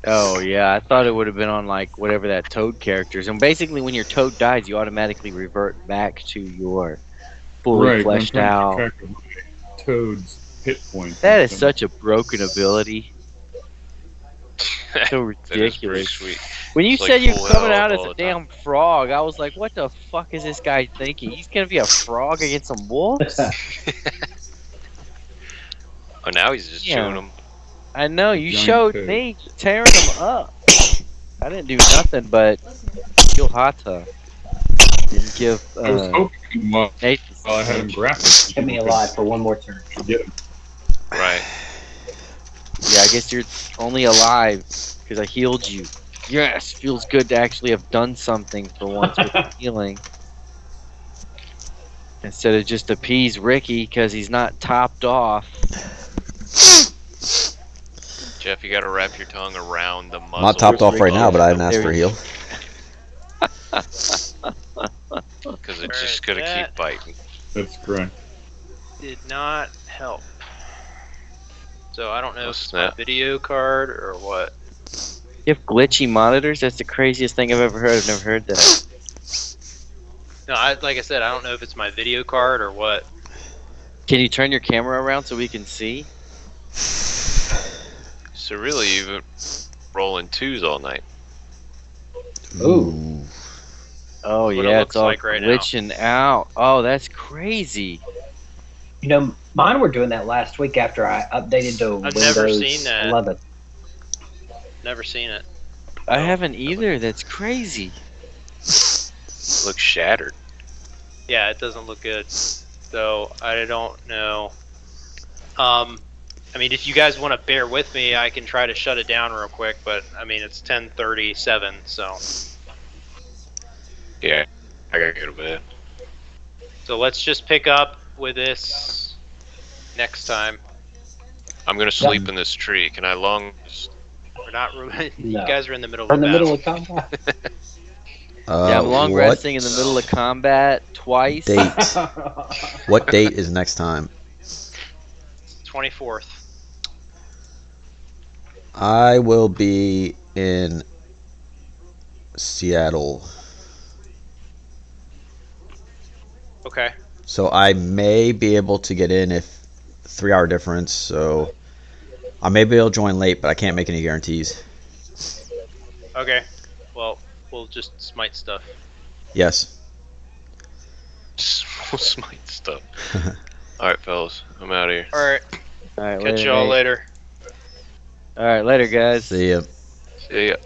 Oh yeah, I thought it would have been on like whatever that toad character is. And basically, when your toad dies, you automatically revert back to your fully
Right, I'm
fleshed
trying to
out.
keep track of my toad's hit points.
That is
and
such a broken ability. So
That is pretty
ridiculous.
sweet.
When you
It's like
said you're
full
coming
health
out as
all
a
the time.
damn frog, I was like, what the fuck is this guy thinking? He's gonna be a frog against some wolves?
Oh, now he's just
Yeah.
chewing them.
I know, you
Giant
showed
pig.
me tearing them up. I didn't do nothing but kill Hata. Didn't give
I was hoping while
Nathan
I had him grappled.
Kept me alive for one more turn.
Get him.
Right.
Yeah, I guess you're only alive because I healed you. Yes, feels good to actually have done something for once with healing. Instead of just appease Ricky because he's not topped off.
Jeff, you gotta wrap your tongue around the muzzle.
I'm not topped off right now, but I have an ask
There
for
we
heal.
Because it's just gonna keep biting.
That's correct.
Did not help. So I don't know if
What's
it's my
that?
video card or what.
You have glitchy monitors? That's the craziest thing I've ever heard. I've never heard that.
No, like I said, I don't know if it's my video card or what.
Can you turn your camera around so we can see?
So really, you've been rolling twos all night.
Ooh.
Oh
What it
yeah,
looks
it's all
like right now.
glitching out. Oh, that's crazy.
You know, mine were doing that last week after I updated to
I've
Windows
never seen that.
11.
Never seen it.
I haven't either. That's crazy.
It looks shattered.
Yeah, it doesn't look good. So I don't know. I mean, if you guys want to bear with me, I can try to shut it down real quick. But I mean, it's 10:37, so.
Yeah, I gotta go to bed.
So let's just pick up with this next time.
I'm gonna sleep in this tree. Can I long?
We're not. You
No.
guys are in the middle
We're
of
in
the
the
battle.
middle of combat.
Yeah, I'm long
what
resting in the middle of combat twice.
date? What date is next time?
24th.
I will be in Seattle,
Okay.
so I may be able to get in if 3-hour difference. So I may be able to join late, but I can't make any guarantees.
Okay. Well, we'll just smite stuff.
Yes.
Smite stuff. Alright, fellas. I'm out of here.
All right.
All right,
Catch
later,
y'all
Nate.
later.
All right, later, guys.
See ya.
See ya.